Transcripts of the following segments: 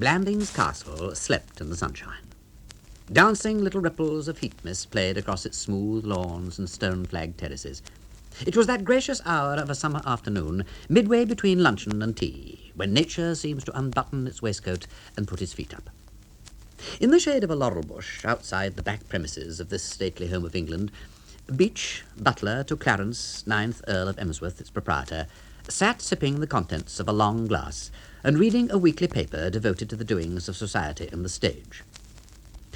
Blandings Castle slept in the sunshine. Dancing little ripples of heat mist played across its smooth lawns and stone-flagged terraces. It was that gracious hour of a summer afternoon, midway between luncheon and tea, when nature seems to unbutton its waistcoat and put its feet up. In the shade of a laurel bush outside the back premises of this stately home of England, Beach, butler to Clarence, 9th Earl of Emsworth, its proprietor, sat sipping the contents of a long glass and reading a weekly paper devoted to the doings of society and the stage.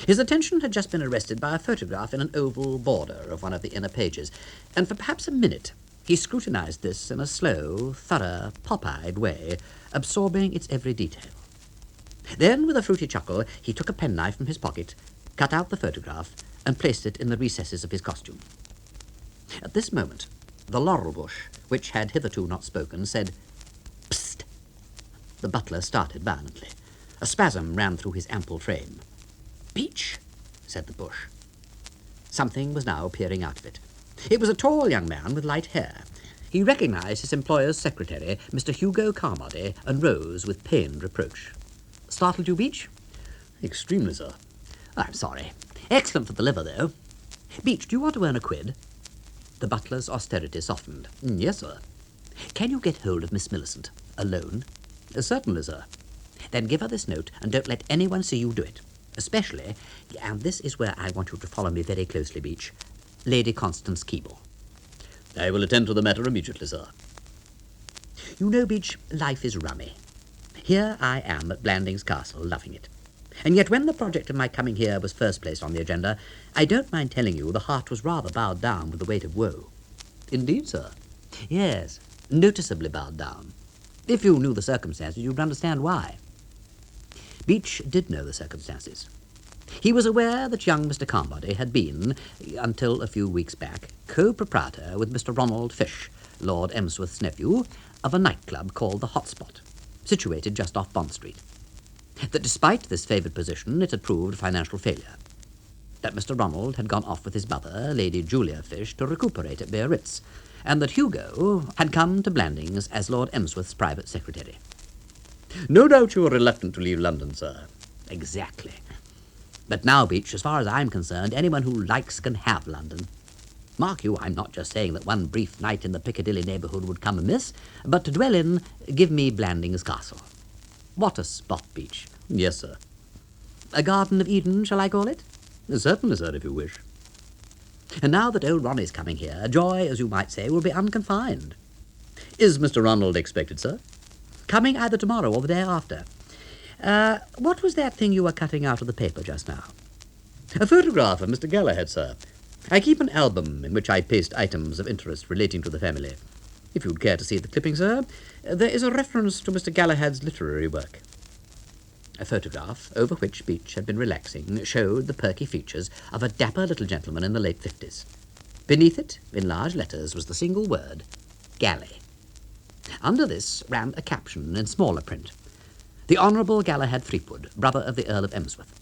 His attention had just been arrested by a photograph in an oval border of one of the inner pages, and for perhaps a minute he scrutinized this in a slow, thorough, pop-eyed way, absorbing its every detail. Then, with a fruity chuckle, he took a penknife from his pocket, cut out the photograph, and placed it in the recesses of his costume. At this moment, the laurel bush, which had hitherto not spoken, said, "Psst!" The butler started violently. A spasm ran through his ample frame. "Beach," said the bush. Something was now peering out of it. It was a tall young man with light hair. He recognized his employer's secretary, Mr. Hugo Carmichael, and rose with pained reproach. "Startled you, Beach?" "Extremely, sir." "I'm sorry. Excellent for the liver, though. Beach, do you want to earn a quid?" The butler's austerity softened. "Yes, sir." "Can you get hold of Miss Millicent alone?" "Certainly, sir." "Then give her this note, and don't let anyone see you do it. Especially, and this is where I want you to follow me very closely, Beach, Lady Constance Keble." "I will attend to the matter immediately, sir." "You know, Beach, life is rummy. Here I am at Blandings Castle, loving it. And yet when the project of my coming here was first placed on the agenda, I don't mind telling you the heart was rather bowed down with the weight of woe." "Indeed, sir?" "Yes, noticeably bowed down. If you knew the circumstances, you'd understand why." Beach did know the circumstances. He was aware that young Mr. Carmody had been, until a few weeks back, co-proprietor with Mr. Ronald Fish, Lord Emsworth's nephew, of a nightclub called the Hot Spot, situated just off Bond Street. That despite this favoured position, it had proved a financial failure. That Mr. Ronald had gone off with his mother, Lady Julia Fish, to recuperate at Biarritz, and that Hugo had come to Blandings as Lord Emsworth's private secretary. "No doubt you are reluctant to leave London, sir." "Exactly. But now, Beach, as far as I'm concerned, anyone who likes can have London. Mark you, I'm not just saying that one brief night in the Piccadilly neighbourhood would come amiss, but to dwell in, give me Blandings Castle. What a spot, Beach." "Yes, sir." "A Garden of Eden, shall I call it?" "Certainly, sir, if you wish." "And now that old Ronnie's coming here, joy, as you might say, will be unconfined." "Is Mr. Ronald expected, sir?" "Coming either tomorrow or the day after. What was that thing you were cutting out of the paper just now?" "A photograph of Mr. Galahad, sir. I keep an album in which I paste items of interest relating to the family. If you'd care to see the clipping, sir, there is a reference to Mr. Galahad's literary work." A photograph, over which Beach had been relaxing, showed the perky features of a dapper little gentleman in the late 50s. Beneath it, in large letters, was the single word, Galley. Under this ran a caption in smaller print, "The Honourable Galahad Threepwood, brother of the Earl of Emsworth."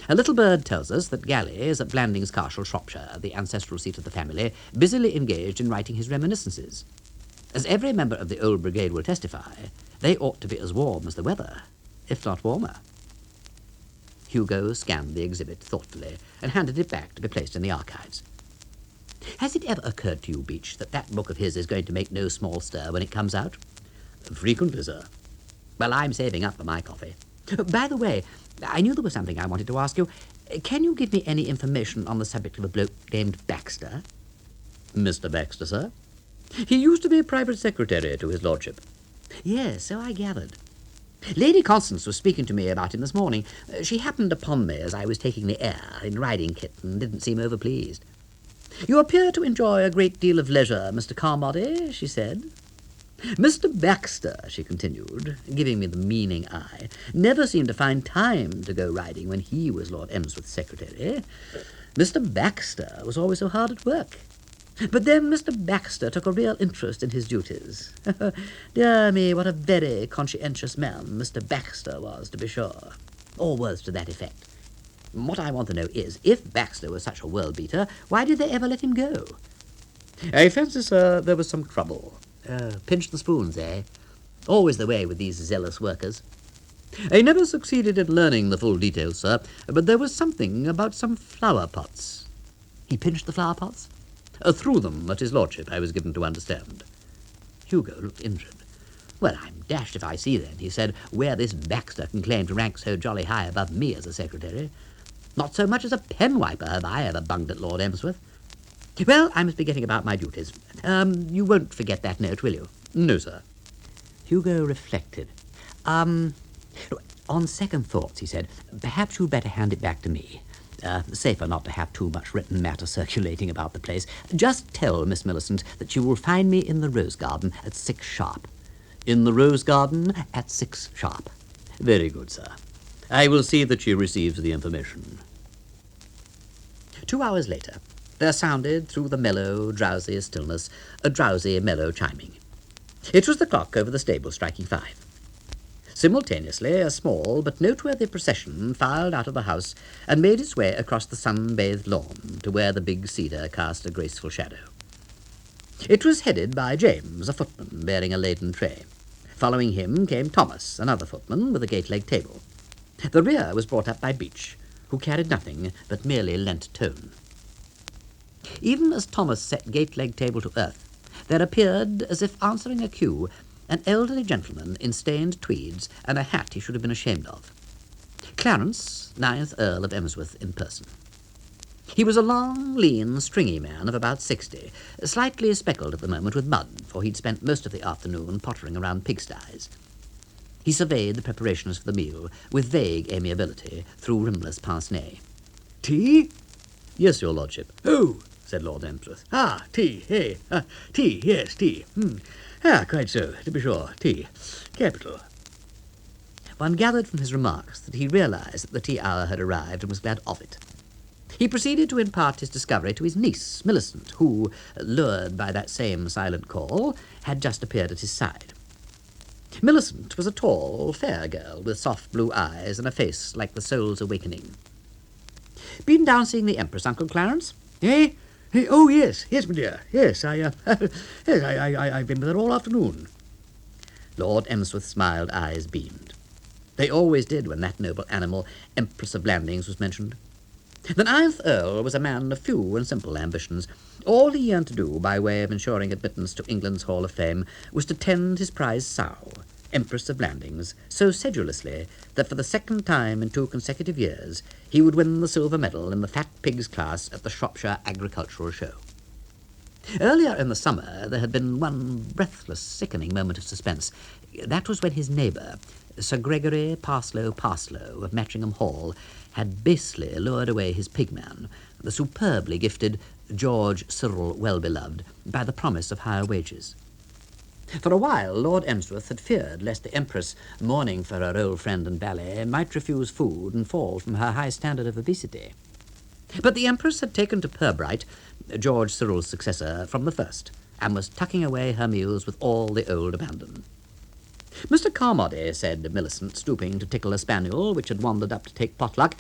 A little bird tells us that Galley is at Blandings Castle, Shropshire, the ancestral seat of the family, busily engaged in writing his reminiscences. As every member of the old brigade will testify, they ought to be as warm as the weather, if not warmer. Hugo scanned the exhibit thoughtfully and handed it back to be placed in the archives. "Has it ever occurred to you, Beach, that that book of his is going to make no small stir when it comes out?" "Frequently, sir." "Well, I'm saving up for my coffee. By the way, I knew there was something I wanted to ask you. Can you give me any information on the subject of a bloke named Baxter?" "Mr. Baxter, sir? He used to be private secretary to his lordship." "Yes, so I gathered. Lady Constance was speaking to me about him this morning. She happened upon me as I was taking the air in riding kit and didn't seem overpleased. 'You appear to enjoy a great deal of leisure, Mr. Carmody,' she said. 'Mr. Baxter,' she continued, giving me the meaning eye, 'never seemed to find time to go riding when he was Lord Emsworth's secretary. Mr. Baxter was always so hard at work. But then Mr. Baxter took a real interest in his duties. Dear me, what a very conscientious man Mr. Baxter was, to be sure.' Or words to that effect. What I want to know is, if Baxter was such a world-beater, why did they ever let him go?" "I fancy, sir, there was some trouble." "Pinch the spoons, eh? Always the way with these zealous workers." I never succeeded in learning the full details, sir, but there was something about some flower pots. He pinched the flower pots? Threw them at his lordship, I was given to understand. Hugo looked injured. Well, I'm dashed if I see then, he said, where this Baxter can claim to rank so jolly high above me as a secretary. Not so much as a pen-wiper have I ever bunged at Lord Emsworth. Well, I must be getting about my duties. You won't forget that note, will you? No, sir. Hugo reflected. On second thoughts, he said, perhaps you'd better hand it back to me. Safer not to have too much written matter circulating about the place. Just tell Miss Millicent that you will find me in the Rose Garden at 6 sharp. In the Rose Garden at 6 sharp. Very good, sir. I will see that she receives the information. 2 hours later, there sounded through the mellow, drowsy stillness a drowsy, mellow chiming. It was the clock over the stable striking 5. Simultaneously, a small but noteworthy procession filed out of the house and made its way across the sun-bathed lawn to where the big cedar cast a graceful shadow. It was headed by James, a footman, bearing a laden tray. Following him came Thomas, another footman, with a gate-leg table. The rear was brought up by Beach, who carried nothing but merely lent tone. Even as Thomas set gate-leg table to earth, there appeared, as if answering a cue, an elderly gentleman in stained tweeds and a hat he should have been ashamed of. Clarence, 9th Earl of Emsworth in person. He was a long, lean, stringy man of about 60, slightly speckled at the moment with mud, for he'd spent most of the afternoon pottering around pigsties. He surveyed the preparations for the meal with vague amiability through rimless pince-nez. "Tea?" "Yes, your lordship." "Oh," said Lord Emsworth. "Ah, tea, eh? Tea, yes, tea. Quite so, to be sure, tea. Capital." One gathered from his remarks that he realized that the tea hour had arrived and was glad of it. He proceeded to impart his discovery to his niece, Millicent, who, lured by that same silent call, had just appeared at his side. Millicent was a tall, fair girl with soft blue eyes and a face like the soul's awakening. "Been down seeing the Empress, Uncle Clarence?" Eh? Oh, yes, my dear. Yes, I've been with her all afternoon." Lord Emsworth's mild eyes beamed. They always did when that noble animal, Empress of Blandings, was mentioned. The 9th Earl was a man of few and simple ambitions. All he yearned to do by way of ensuring admittance to England's Hall of Fame was to tend his prize sow, Empress of Blandings, so sedulously that for the second time in 2 consecutive years he would win the silver medal in the fat pigs class at the Shropshire Agricultural Show. Earlier in the summer there had been one breathless, sickening moment of suspense. That was when his neighbour, Sir Gregory Parslow of Matchingham Hall, had basely lured away his pigman, the superbly gifted George Cyril Wellbeloved, by the promise of higher wages. For a while Lord Emsworth had feared lest the Empress, mourning for her old friend and valet, might refuse food and fall from her high standard of obesity. But the Empress had taken to Pirbright, George Cyril's successor, from the first, and was tucking away her meals with all the old abandon. "Mr. Carmody," said Millicent, stooping to tickle a spaniel which had wandered up to take potluck,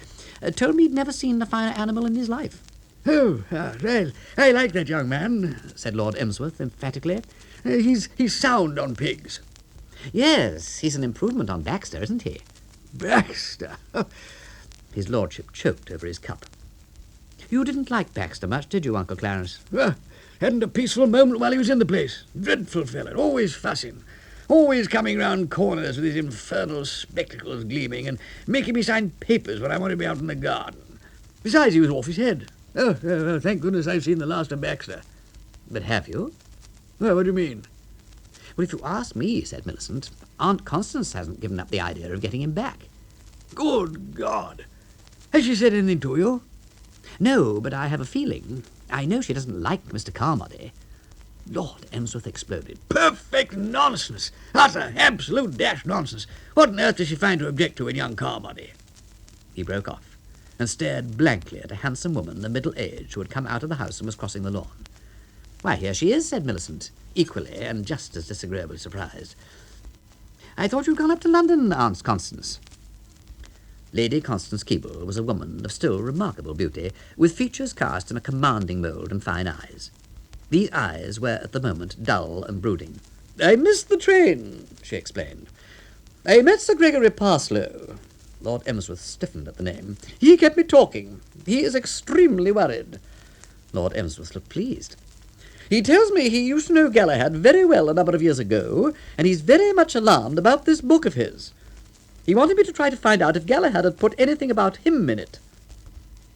"told me he'd never seen a finer animal in his life." "Oh, well, I like that young man," said Lord Emsworth emphatically. He's sound on pigs." "Yes, he's an improvement on Baxter, isn't he?" "Baxter?" His lordship choked over his cup. "You didn't like Baxter much, did you, Uncle Clarence?" Hadn't a peaceful moment while he was in the place. Dreadful fellow, always fussing. Always coming round corners with his infernal spectacles gleaming and making me sign papers when I wanted to be out in the garden. Besides, he was off his head. Oh, thank goodness I've seen the last of Baxter." "But have you?" "Well, what do you mean?" "Well, if you ask me," said Millicent, "Aunt Constance hasn't given up the idea of getting him back." "Good God! Has she said anything to you?" "No, but I have a feeling. I know she doesn't like Mr. Carmody." Lord Emsworth exploded. "Perfect nonsense! Utter, absolute dash nonsense! What on earth does she find to object to in young Carmody?" He broke off and stared blankly at a handsome woman of middle age who had come out of the house and was crossing the lawn. "Why, here she is," said Millicent, equally and just as disagreeably surprised. "I thought you'd gone up to London, Aunt Constance." Lady Constance Keble was a woman of still remarkable beauty, with features cast in a commanding mould and fine eyes. These eyes were at the moment dull and brooding. "I missed the train," she explained. I met Sir Gregory Parslow. Lord Emsworth stiffened at the name. He kept me talking. He is extremely worried. Lord Emsworth looked pleased. He tells me he used to know Galahad very well a number of years ago, and he's very much alarmed about this book of his. He wanted me to try to find out if Galahad had put anything about him in it.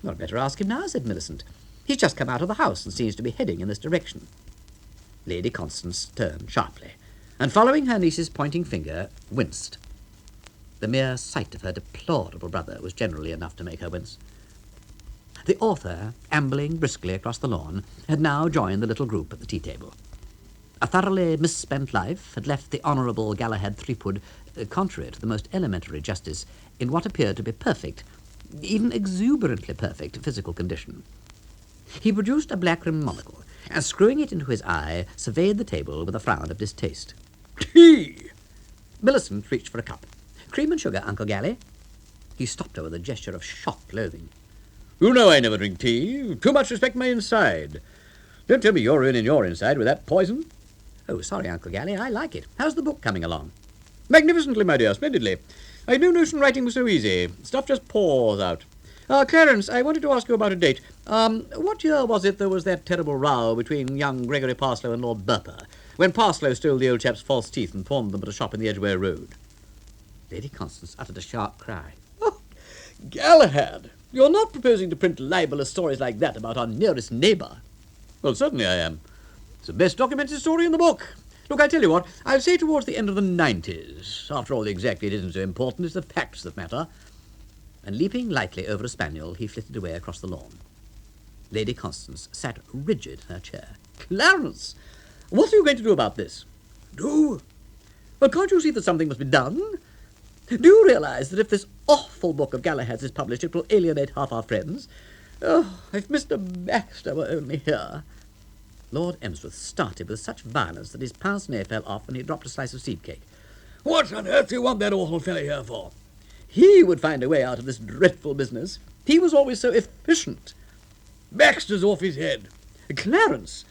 Well, I'd better ask him now, said Millicent. He's just come out of the house and seems to be heading in this direction. Lady Constance turned sharply, and following her niece's pointing finger, winced. The mere sight of her deplorable brother was generally enough to make her wince. The author, ambling briskly across the lawn, had now joined the little group at the tea-table. A thoroughly misspent life had left the Honourable Galahad Threepwood contrary to the most elementary justice in what appeared to be perfect, even exuberantly perfect, physical condition. He produced a black-rimmed monocle, and screwing it into his eye, surveyed the table with a frown of distaste. Tea! Millicent reached for a cup. Cream and sugar, Uncle Gally. He stopped her with a gesture of shocked loathing. You know I never drink tea. Too much respect my inside. Don't tell me you're ruining your inside with that poison. Oh, sorry, Uncle Gally, I like it. How's the book coming along? Magnificently, my dear, splendidly. I had no notion writing was so easy. Stuff just pours out. Clarence, I wanted to ask you about a date. What year was it there was that terrible row between young Gregory Parslow and Lord Burper, when Parslow stole the old chap's false teeth and pawned them at a shop in the Edgware Road? Lady Constance uttered a sharp cry. Oh, Galahad! You're not proposing to print libelous stories like that about our nearest neighbour? Well, certainly I am. It's the best documented story in the book. Look, I tell you what, I'll say towards the end of the 90s. After all, the exact date isn't so important, it's the facts that matter. And leaping lightly over a spaniel, he flitted away across the lawn. Lady Constance sat rigid in her chair. Clarence, what are you going to do about this? Do? Well, can't you see that something must be done? Do you realise that if this awful book of Galahad's is published, it will alienate half our friends? Oh, if Mr. Baxter were only here. Lord Emsworth started with such violence that his pince-nez fell off and he dropped a slice of seed cake. What on earth do you want that awful fellow here for? He would find a way out of this dreadful business. He was always so efficient. Baxter's off his head. Clarence,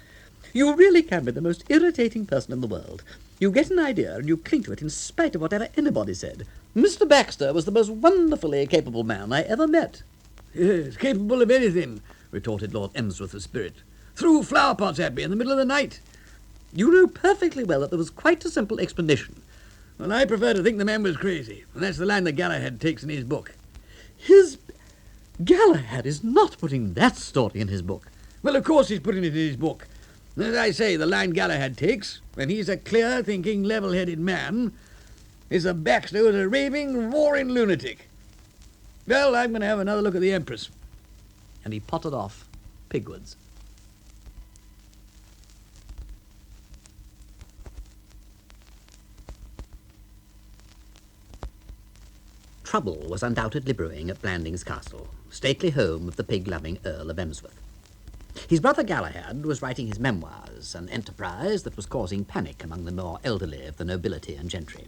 you really can be the most irritating person in the world. You get an idea and you cling to it in spite of whatever anybody said. Mr. Baxter was the most wonderfully capable man I ever met. Yes, capable of anything, retorted Lord Emsworth with spirit. Threw flower pots at me in the middle of the night. You know perfectly well that there was quite a simple explanation. Well, I prefer to think the man was crazy, and that's the line that Galahad takes in his book. Galahad is not putting that story in his book. Well, of course he's putting it in his book. As I say, the line Galahad takes, when he's a clear-thinking, level-headed man, is that Baxter was a raving, roaring lunatic. Well, I'm going to have another look at the Empress. And he pottered off pigwards. Trouble was undoubtedly brewing at Blandings Castle, stately home of the pig-loving Earl of Emsworth. His brother Galahad was writing his memoirs, an enterprise that was causing panic among the more elderly of the nobility and gentry.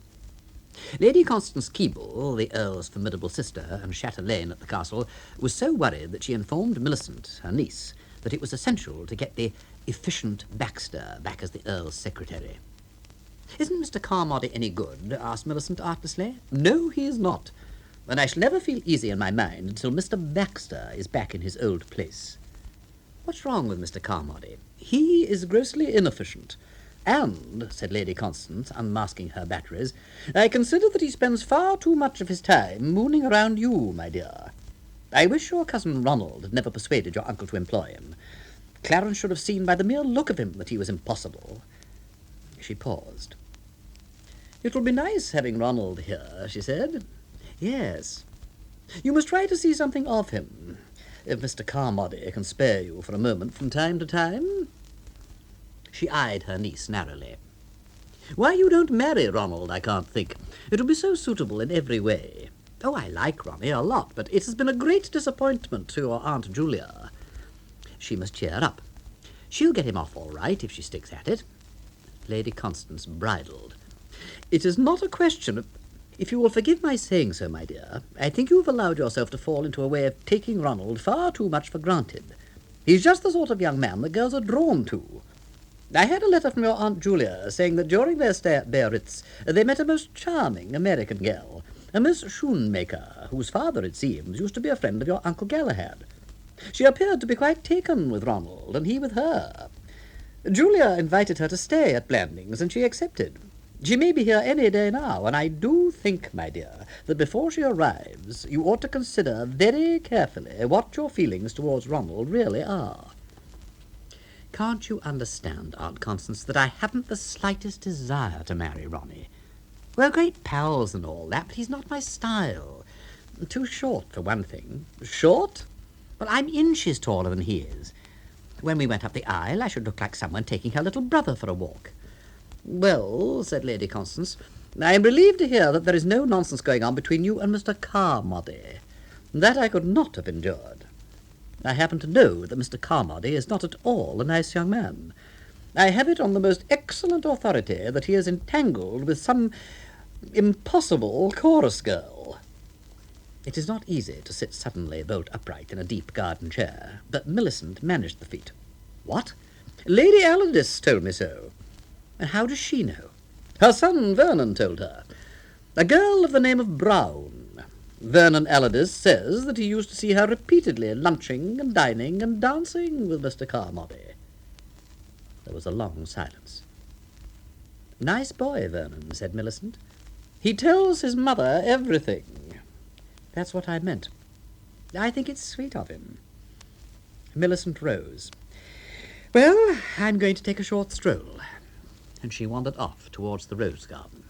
Lady Constance Keble, the Earl's formidable sister and chatelaine at the castle, was so worried that she informed Millicent, her niece, that it was essential to get the efficient Baxter back as the Earl's secretary. "Isn't Mr. Carmody any good?" asked Millicent artlessly. "No, he is not. And I shall never feel easy in my mind until Mr. Baxter is back in his old place." "What's wrong with Mr. Carmody?" "He is grossly inefficient. And," said Lady Constance, unmasking her batteries, "I consider that he spends far too much of his time mooning around you, my dear. I wish your cousin Ronald had never persuaded your uncle to employ him. Clarence should have seen by the mere look of him that he was impossible." She paused. "It will be nice having Ronald here," she said. "Yes. You must try to see something of him. If Mr. Carmody can spare you for a moment from time to time." She eyed her niece narrowly. "Why you don't marry Ronald, I can't think. It would be so suitable in every way. Oh, I like Ronnie a lot, but it has been a great disappointment to your Aunt Julia." She must cheer up. She'll get him off all right if she sticks at it. Lady Constance bridled. "It is not a question of... If you will forgive my saying so, my dear, I think you have allowed yourself to fall into a way of taking Ronald far too much for granted. He's just the sort of young man that girls are drawn to." I had a letter from your Aunt Julia saying that during their stay at Biarritz they met a most charming American girl, a Miss Schoenmaker, whose father, it seems, used to be a friend of your Uncle Galahad. She appeared to be quite taken with Ronald, and he with her. Julia invited her to stay at Blandings, and she accepted. She may be here any day now, and I do think, my dear, that before she arrives you ought to consider very carefully what your feelings towards Ronald really are. Can't you understand, Aunt Constance, that I haven't the slightest desire to marry Ronnie? We're great pals and all that, but he's not my style. Too short, for one thing. Short? Well, I'm inches taller than he is. When we went up the aisle, I should look like someone taking her little brother for a walk. Well, said Lady Constance, I am relieved to hear that there is no nonsense going on between you and Mr. Carmody. That I could not have endured. I happen to know that Mr. Carmody is not at all a nice young man. I have it on the most excellent authority that he is entangled with some impossible chorus girl. It is not easy to sit suddenly bolt upright in a deep garden chair, but Millicent managed the feat. What? Lady Allardyce told me so. And how does she know? Her son Vernon told her. A girl of the name of Brown. Vernon Allardyce says that he used to see her repeatedly lunching and dining and dancing with Mr. Carmody. There was a long silence. Nice boy, Vernon, said Millicent. He tells his mother everything. That's what I meant. I think it's sweet of him. Millicent rose. Well, I'm going to take a short stroll. And she wandered off towards the rose garden.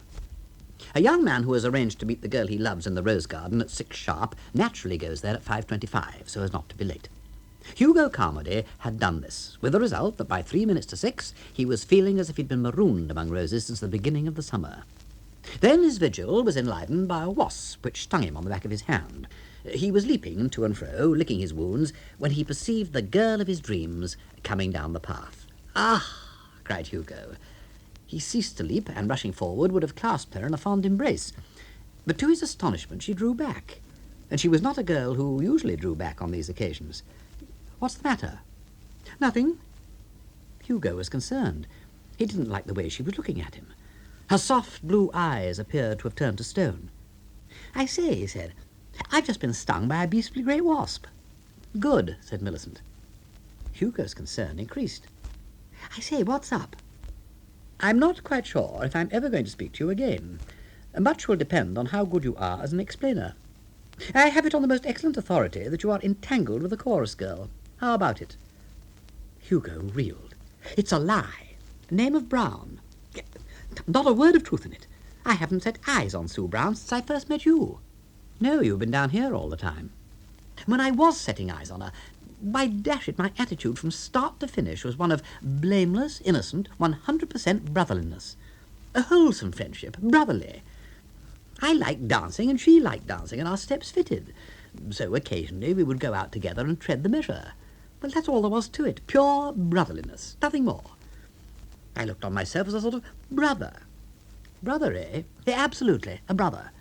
A young man who has arranged to meet the girl he loves in the rose garden at 6 sharp naturally goes there at 5:25, so as not to be late. Hugo Carmody had done this, with the result that by 3 minutes to 6 he was feeling as if he'd been marooned among roses since the beginning of the summer. Then his vigil was enlivened by a wasp which stung him on the back of his hand. He was leaping to and fro, licking his wounds, when he perceived the girl of his dreams coming down the path. Ah! cried Hugo. He ceased to leap, and rushing forward would have clasped her in a fond embrace. But to his astonishment she drew back, and she was not a girl who usually drew back on these occasions. What's the matter? Nothing. Hugo was concerned. He didn't like the way she was looking at him. Her soft blue eyes appeared to have turned to stone. I say, he said, I've just been stung by a beastly grey wasp. Good, said Millicent. Hugo's concern increased. I say, what's up? I'm not quite sure if I'm ever going to speak to you again. Much will depend on how good you are as an explainer. I have it on the most excellent authority that you are entangled with a chorus girl. How about it? Hugo reeled. It's a lie. Name of Brown. Not a word of truth in it. I haven't set eyes on Sue Brown since I first met you. No, you've been down here all the time. When I was setting eyes on her, why, dash it, my attitude from start to finish was one of blameless, innocent, 100% brotherliness. A wholesome friendship, brotherly. I liked dancing and she liked dancing, and our steps fitted. So occasionally we would go out together and tread the measure. Well, that's all there was to it. Pure brotherliness, nothing more. I looked on myself as a sort of brother. Brother, eh? Yeah, absolutely, a brother.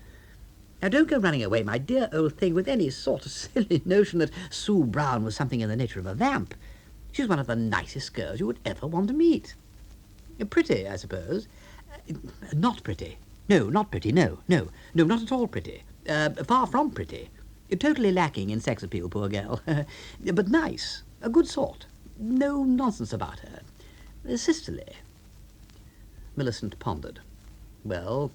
Now, don't go running away, my dear old thing, with any sort of silly notion that Sue Brown was something in the nature of a vamp. She's one of the nicest girls you would ever want to meet. Pretty, I suppose. Not pretty. No, not pretty, no, not at all pretty. Far from pretty. Totally lacking in sex appeal, poor girl. But nice, a good sort. No nonsense about her. Sisterly. Millicent pondered. Well,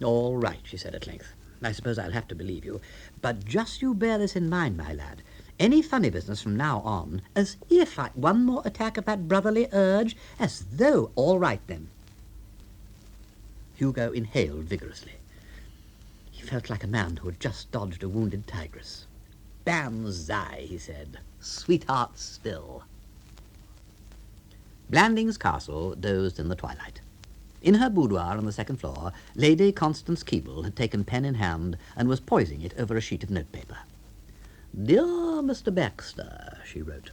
all right, she said at length. I suppose I'll have to believe you. But just you bear this in mind, my lad. Any funny business from now on, as if one more attack of that brotherly urge, as though, all right then. Hugo inhaled vigorously. He felt like a man who had just dodged a wounded tigress. Banzai, he said. Sweetheart still. Blandings Castle dozed in the twilight. In her boudoir on the second floor, Lady Constance Keble had taken pen in hand and was poising it over a sheet of notepaper. Dear Mr. Baxter, she wrote.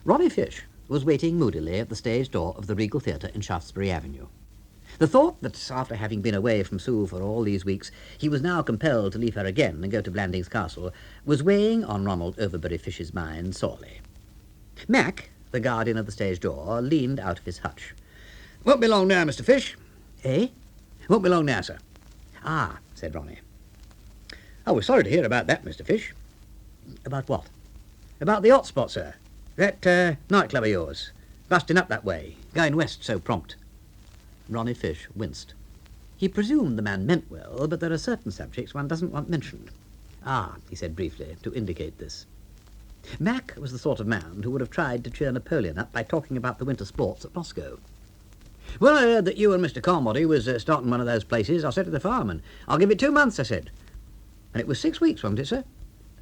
Ronnie Fish was waiting moodily at the stage door of the Regal Theatre in Shaftesbury Avenue. The thought that, after having been away from Sue for all these weeks, he was now compelled to leave her again and go to Blandings Castle was weighing on Ronald Overbury Fish's mind sorely. Mac, the guardian of the stage door, leaned out of his hutch. Won't be long now, Mr. Fish. Eh? Won't be long now, sir. Ah, said Ronnie. Oh, we're sorry to hear about that, Mr. Fish. About what? About the hot spot, sir. That nightclub of yours. Busting up that way. Going west so prompt. Ronnie Fish winced. He presumed the man meant well, but there are certain subjects one doesn't want mentioned. Ah, he said briefly, to indicate this. Mac was the sort of man who would have tried to cheer Napoleon up by talking about the winter sports at Moscow. When I heard that you and Mr. Carmichael was starting one of those places, I said to the fireman, I'll give it 2 months, I said. And it was 6 weeks, wasn't it, sir?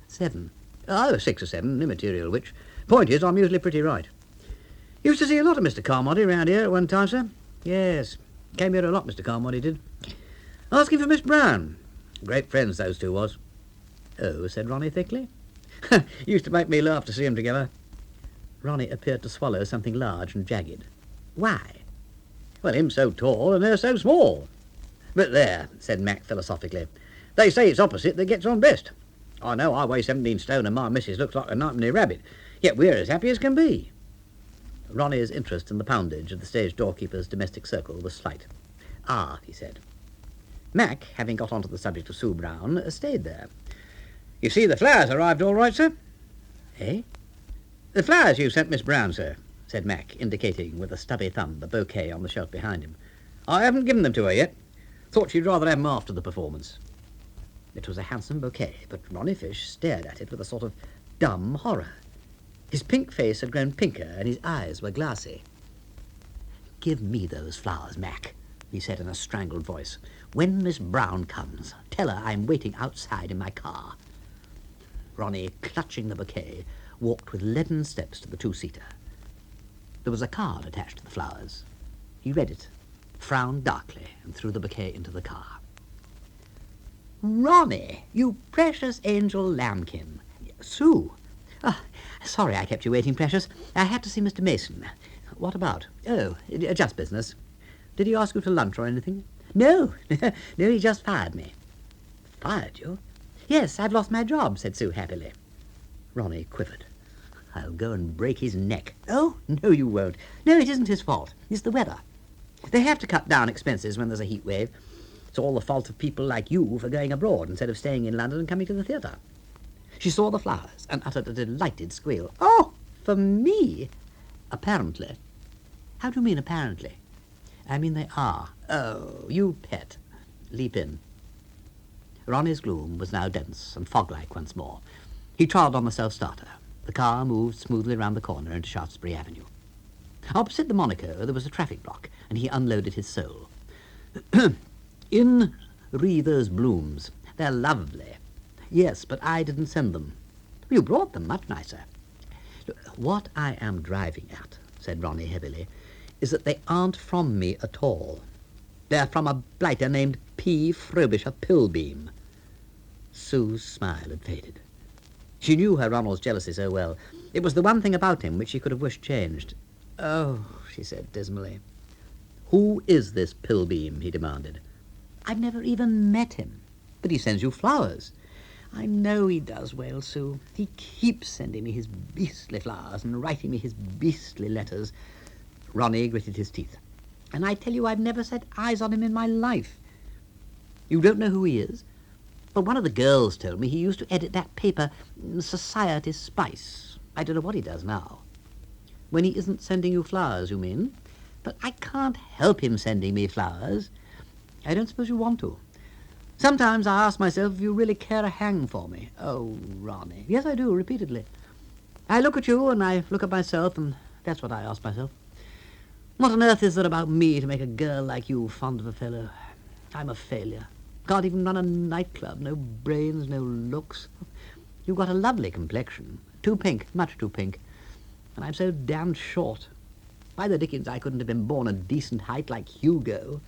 7. Oh, 6 or 7, immaterial which. Point is, I'm usually pretty right. Used to see a lot of Mr. Carmichael round here at one time, sir. Yes, came here a lot, Mr. Carmichael did. Asking for Miss Brown. Great friends those two was. Oh, said Ronnie thickly. Used to make me laugh to see 'em together. Ronnie appeared to swallow something large and jagged. Why? Well, him so tall and her so small. But there, said Mac philosophically, they say it's opposite that gets on best. I know I weigh 17 stone and my missus looks like a nightmare rabbit, yet we're as happy as can be. Ronnie's interest in the poundage of the stage doorkeeper's domestic circle was slight. Ah, he said. Mac, having got onto the subject of Sue Brown, stayed there. You see, the flowers arrived all right, sir. Eh? The flowers you sent Miss Brown, sir, said Mac, indicating with a stubby thumb the bouquet on the shelf behind him. I haven't given them to her yet. Thought she'd rather have them after the performance. It was a handsome bouquet, but Ronnie Fish stared at it with a sort of dumb horror. His pink face had grown pinker and his eyes were glassy. Give me those flowers, Mac, he said in a strangled voice. When Miss Brown comes, tell her I'm waiting outside in my car. Ronnie, clutching the bouquet, walked with leaden steps to the two-seater. There was a card attached to the flowers. He read it, frowned darkly, and threw the bouquet into the car. Ronnie, you precious angel lambkin. Sue. Sorry I kept you waiting, precious. I had to see Mr. Mason. What about? Oh, just business. Did he ask you to lunch or anything? No, no, he just fired me. Fired you? Yes, I've lost my job, said Sue happily. Ronnie quivered. I'll go and break his neck. Oh, no, you won't. No, it isn't his fault. It's the weather. They have to cut down expenses when there's a heat wave. It's all the fault of people like you for going abroad instead of staying in London and coming to the theatre. She saw the flowers and uttered a delighted squeal. Oh, for me? Apparently. How do you mean, apparently? I mean they are. Oh, you pet. Leap in. Ronnie's gloom was now dense and fog-like once more. He trod on the self-starter. The car moved smoothly round the corner into Shaftesbury Avenue. Opposite the Monaco there was a traffic block, and he unloaded his soul. In re those blooms. They're lovely. Yes, but I didn't send them. You brought them, much nicer. Look, what I am driving at, said Ronnie heavily, is that they aren't from me at all. They're from a blighter named P. Frobisher Pilbeam. Sue's smile had faded. She knew her Ronald's jealousy so well. It was the one thing about him which she could have wished changed. Oh, she said dismally. Who is this Pilbeam? He demanded. I've never even met him. But he sends you flowers. I know he does, wailed Sue. He keeps sending me his beastly flowers and writing me his beastly letters. Ronnie gritted his teeth. And I tell you, I've never set eyes on him in my life. You don't know who he is? Well, one of the girls told me he used to edit that paper, Society Spice. I don't know what he does now. When he isn't sending you flowers, you mean? But I can't help him sending me flowers. I don't suppose you want to. Sometimes I ask myself if you really care a hang for me. Oh, Ronnie. Yes, I do, repeatedly. I look at you and I look at myself, and that's what I ask myself. What on earth is there about me to make a girl like you fond of a fellow? I'm a failure. Can't even run a nightclub. No brains, no looks. You've got a lovely complexion. Too pink, much too pink. And I'm so damned short. Why the dickens I couldn't have been born a decent height like Hugo.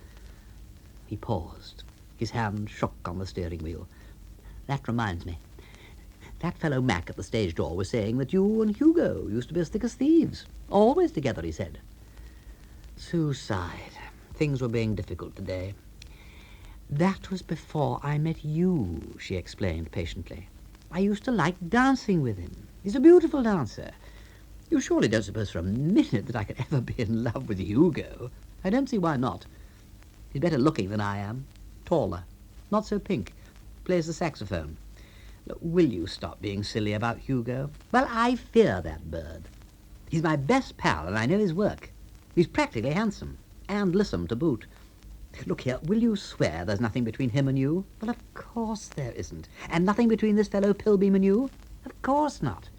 He paused. His hand shook on the steering wheel. That reminds me. That fellow Mac at the stage door was saying that you and Hugo used to be as thick as thieves. Always together, he said. Sue sighed. Things were being difficult today. That was before I met you, she explained patiently. I used to like dancing with him. He's a beautiful dancer. You surely don't suppose for a minute that I could ever be in love with Hugo? I don't see why not. He's better looking than I am. Taller. Not so pink. Plays the saxophone. Look, will you stop being silly about Hugo? Well, I fear that bird. He's my best pal, and I know his work. He's practically handsome. And lissome to boot. Look here, will you swear there's nothing between him and you? Well, of course there isn't. And nothing between this fellow Pilbeam and you? Of course not.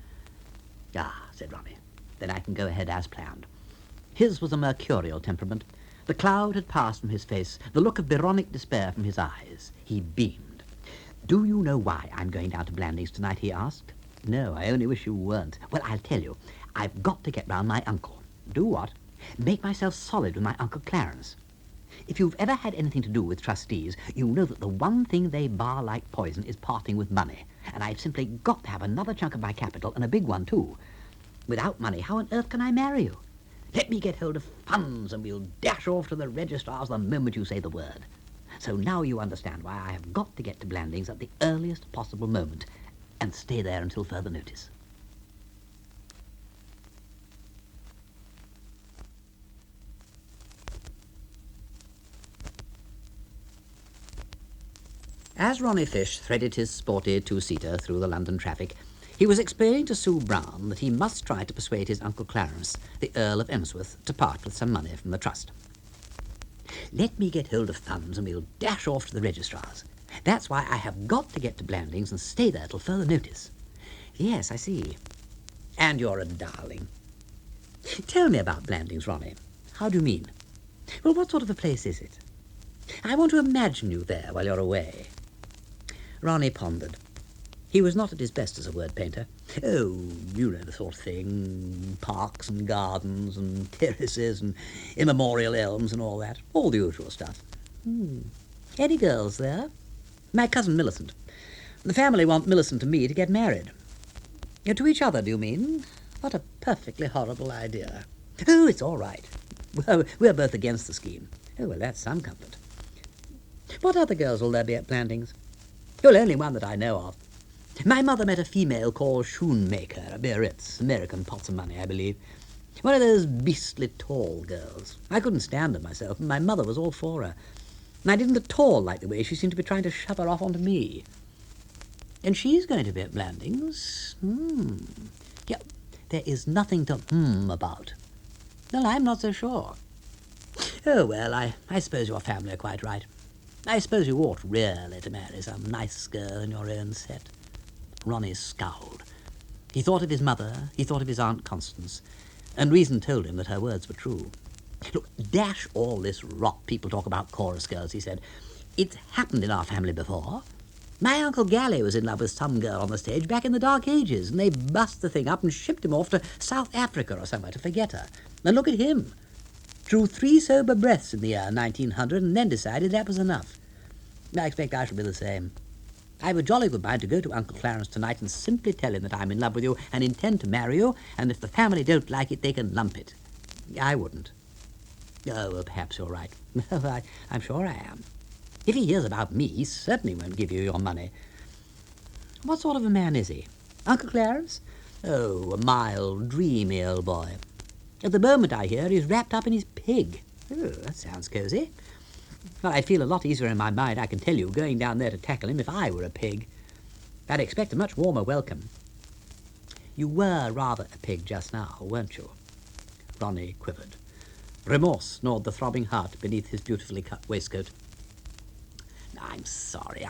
Ah, said Ronnie. Then I can go ahead as planned. His was a mercurial temperament. The cloud had passed from his face, the look of Byronic despair from his eyes. He beamed. Do you know why I'm going down to Blandings tonight, he asked. No, I only wish you weren't. Well, I'll tell you. I've got to get round my uncle. Do what? Make myself solid with my Uncle Clarence. If you've ever had anything to do with trustees, you know that the one thing they bar like poison is parting with money. And I've simply got to have another chunk of my capital, and a big one, too. Without money, how on earth can I marry you? Let me get hold of funds, and we'll dash off to the registrars the moment you say the word. So now you understand why I have got to get to Blandings at the earliest possible moment, and stay there until further notice. As Ronnie Fish threaded his sporty two-seater through the London traffic, he was explaining to Sue Brown that he must try to persuade his Uncle Clarence, the Earl of Emsworth, to part with some money from the trust. Let me get hold of funds and we'll dash off to the registrars. That's why I have got to get to Blandings and stay there till further notice. Yes, I see. And you're a darling. Tell me about Blandings, Ronnie. How do you mean? Well, what sort of a place is it? I want to imagine you there while you're away. Ronnie pondered. He was not at his best as a word painter. Oh, you know the sort of thing. Parks and gardens and terraces and immemorial elms and all that. All the usual stuff. Any girls there? My cousin Millicent. The family want Millicent and me to get married. To each other, do you mean? What a perfectly horrible idea. Oh, it's all right. We're both against the scheme. Oh, well, that's some comfort. What other girls will there be at Blandings? Well, only one that I know of. My mother met a female called Schoonmaker, a Biarritz, American pots of money, I believe. One of those beastly tall girls. I couldn't stand her myself, and my mother was all for her. And I didn't at all like the way she seemed to be trying to shove her off onto me. And she's going to be at Blandings. Yeah, there is nothing to about. Well, I'm not so sure. Oh, well, I suppose your family are quite right. I suppose you ought really to marry some nice girl in your own set. Ronnie scowled. He thought of his mother, he thought of his Aunt Constance, and reason told him that her words were true. Look, dash all this rot people talk about chorus girls, he said. It's happened in our family before. My Uncle Galley was in love with some girl on the stage back in the Dark Ages, and they bust the thing up and shipped him off to South Africa or somewhere to forget her. And look at him. Drew 3 sober breaths in the year 1900 and then decided that was enough. I expect I shall be the same. I've a jolly good mind to go to Uncle Clarence tonight and simply tell him that I'm in love with you and intend to marry you, and if the family don't like it, they can lump it. I wouldn't. Oh, well, perhaps you're right. I'm sure I am. If he hears about me, he certainly won't give you your money. What sort of a man is he? Uncle Clarence? Oh, a mild, dreamy old boy. At the moment, I hear, he's wrapped up in his pig. Oh, that sounds cosy. Well, I'd feel a lot easier in my mind, I can tell you, going down there to tackle him if I were a pig. I'd expect a much warmer welcome. You were rather a pig just now, weren't you? Ronnie quivered. Remorse gnawed the throbbing heart beneath his beautifully cut waistcoat. I'm sorry.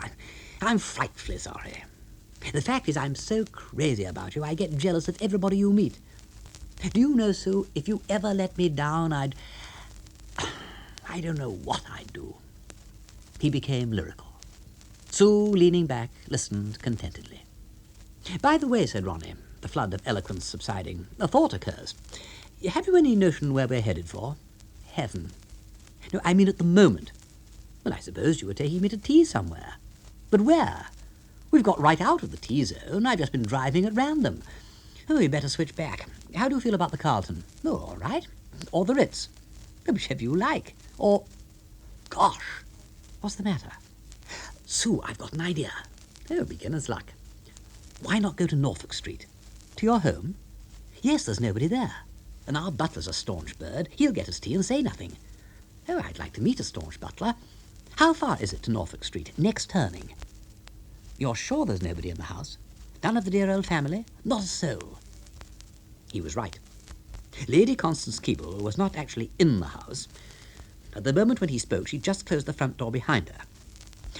I'm frightfully sorry. The fact is, I'm so crazy about you, I get jealous of everybody you meet. Do you know, Sue, if you ever let me down, I don't know what I'd do. He became lyrical. Sue, leaning back, listened contentedly. By the way, said Ronnie, the flood of eloquence subsiding, a thought occurs. Have you any notion where we're headed for? Heaven. No, I mean at the moment. Well, I suppose you were taking me to tea somewhere. But where? We've got right out of the tea zone. I've just been driving at random. Oh, you'd better switch back. How do you feel about the Carlton? Oh, all right. Or the Ritz. Whichever you like. Or... Gosh, what's the matter? Sue, I've got an idea. Oh, beginner's luck. Why not go to Norfolk Street? To your home? Yes, there's nobody there. And our butler's a staunch bird. He'll get us tea and say nothing. Oh, I'd like to meet a staunch butler. How far is it to Norfolk Street? Next turning. You're sure there's nobody in the house? None of the dear old family? Not a soul. He was right. Lady Constance Keble was not actually in the house. At the moment when he spoke, she'd just closed the front door behind her.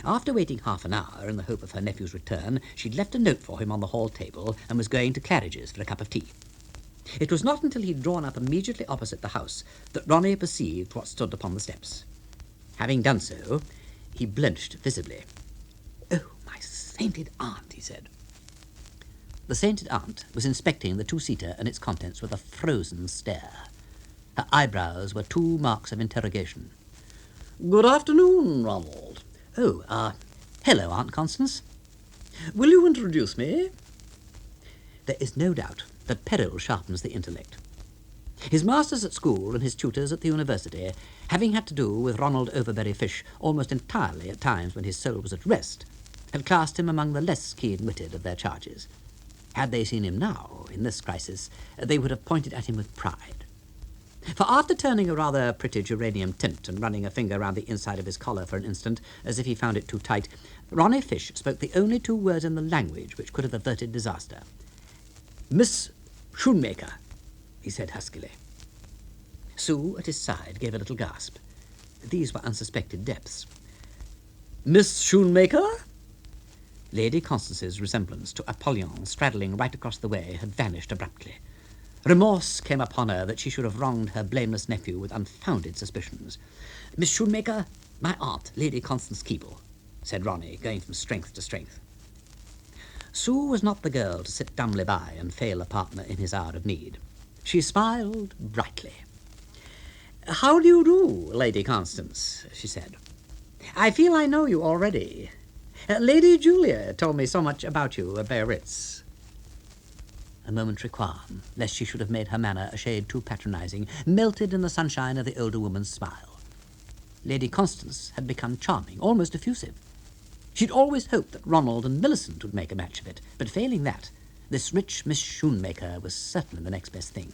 After waiting half an hour in the hope of her nephew's return, she'd left a note for him on the hall table and was going to Claridge's for a cup of tea. It was not until he'd drawn up immediately opposite the house that Ronnie perceived what stood upon the steps. Having done so, he blenched visibly. "Oh, my sainted aunt," he said. The sainted aunt was inspecting the two-seater and its contents with a frozen stare. Her eyebrows were two marks of interrogation. "Good afternoon, Ronald." "Oh, hello, Aunt Constance. Will you introduce me?" There is no doubt that peril sharpens the intellect. His masters at school and his tutors at the university, having had to do with Ronald Overbury Fish almost entirely at times when his soul was at rest, had classed him among the less keen-witted of their charges. Had they seen him now, in this crisis, they would have pointed at him with pride. For after turning a rather pretty geranium tint and running a finger round the inside of his collar for an instant, as if he found it too tight, Ronnie Fish spoke the only two words in the language which could have averted disaster. "Miss Shoemaker," he said huskily. Sue, at his side, gave a little gasp. These were unsuspected depths. "Miss Shoemaker?" Lady Constance's resemblance to Apollyon straddling right across the way had vanished abruptly. Remorse came upon her that she should have wronged her blameless nephew with unfounded suspicions. "Miss Shoemaker, my aunt, Lady Constance Keble," said Ronnie, going from strength to strength. Sue was not the girl to sit dumbly by and fail a partner in his hour of need. She smiled brightly. "How do you do, Lady Constance?" she said. "I feel I know you already. Lady Julia told me so much about you at Biarritz." A momentary qualm, lest she should have made her manner a shade too patronizing, melted in the sunshine of the older woman's smile. Lady Constance had become charming, almost effusive. She'd always hoped that Ronald and Millicent would make a match of it, but failing that, this rich Miss Shoemaker was certainly the next best thing.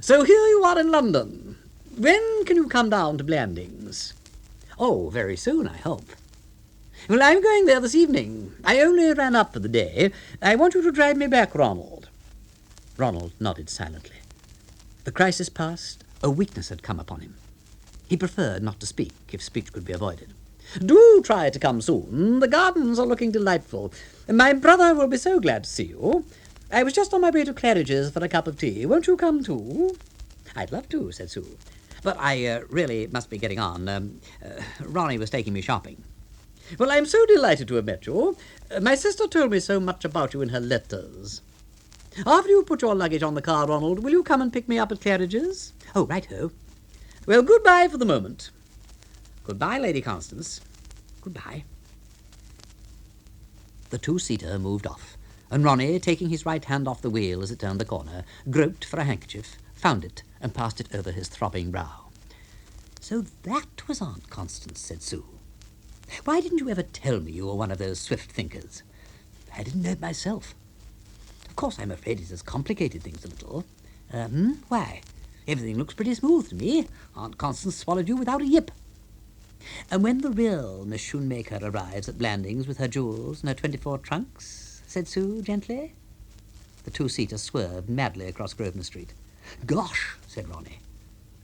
"So here you are in London. When can you come down to Blandings?" "Oh, very soon, I hope." "Well, I'm going there this evening. I only ran up for the day. I want you to drive me back, Ronald." Ronald nodded silently. The crisis past, a weakness had come upon him. He preferred not to speak, if speech could be avoided. "Do try to come soon. The gardens are looking delightful. My brother will be so glad to see you. I was just on my way to Claridge's for a cup of tea. Won't you come too?" "I'd love to," said Sue. "But I really must be getting on. Ronnie was taking me shopping." "Well, I'm so delighted to have met you. My sister told me so much about you in her letters. After you put your luggage on the car, Ronald, will you come and pick me up at Claridge's?" "Oh, right-ho." "Well, goodbye for the moment." "Goodbye, Lady Constance." "Goodbye." The two-seater moved off, and Ronnie, taking his right hand off the wheel as it turned the corner, groped for a handkerchief, found it, and passed it over his throbbing brow. "So that was Aunt Constance," said Sue. "Why didn't you ever tell me you were one of those swift thinkers?" "I didn't know it myself. Of course, I'm afraid it has complicated things a little." Why? Everything looks pretty smooth to me. Aunt Constance swallowed you without a yip." "And when the real Miss Shoemaker arrives at Blandings with her jewels and her 24 trunks," said Sue gently. The two-seater swerved madly across Grosvenor Street. "Gosh," said Ronnie.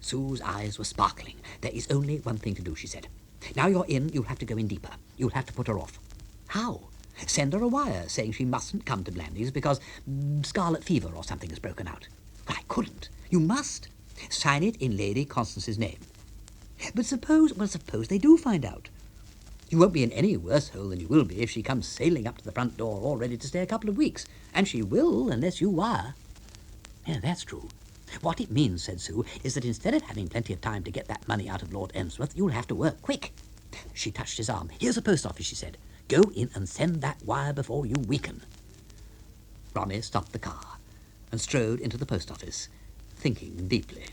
Sue's eyes were sparkling. "There is only one thing to do," she said. "Now you're in, you'll have to go in deeper. You'll have to put her off." "How?" "Send her a wire saying she mustn't come to Blandings because scarlet fever or something has broken out." "I couldn't." "You must. Sign it in Lady Constance's name." "But suppose they do find out." "You won't be in any worse hole than you will be if she comes sailing up to the front door all ready to stay a couple of weeks. And she will, unless you wire." "Yeah, that's true. What it means," said Sue, "is that instead of having plenty of time to get that money out of Lord Emsworth, you'll have to work quick." She touched his arm. "Here's a post office," she said. "Go in and send that wire before you weaken." Ronnie stopped the car and strode into the post office, thinking deeply.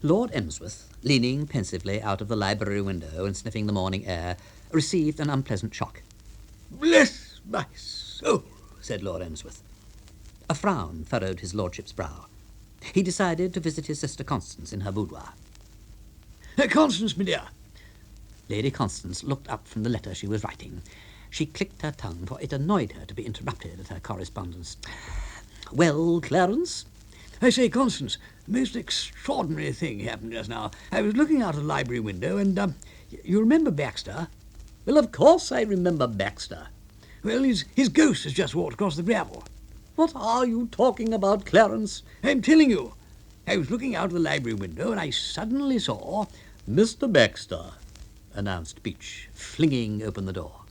Lord Emsworth, leaning pensively out of the library window and sniffing the morning air, received an unpleasant shock. "Bless my soul," said Lord Emsworth. A frown furrowed his lordship's brow. He decided to visit his sister Constance in her boudoir. Constance, my dear. Lady Constance looked up from the letter she was writing. She clicked her tongue, for it annoyed her to be interrupted at her correspondence. Well, Clarence? I say, Constance, a most extraordinary thing happened just now. I was looking out of the library window, and, you remember Baxter? Well, of course I remember Baxter. Well, his ghost has just walked across the gravel. What are you talking about, Clarence? I'm telling you. I was looking out of the library window, and I suddenly saw... Mr. Baxter, announced Beach, flinging open the door.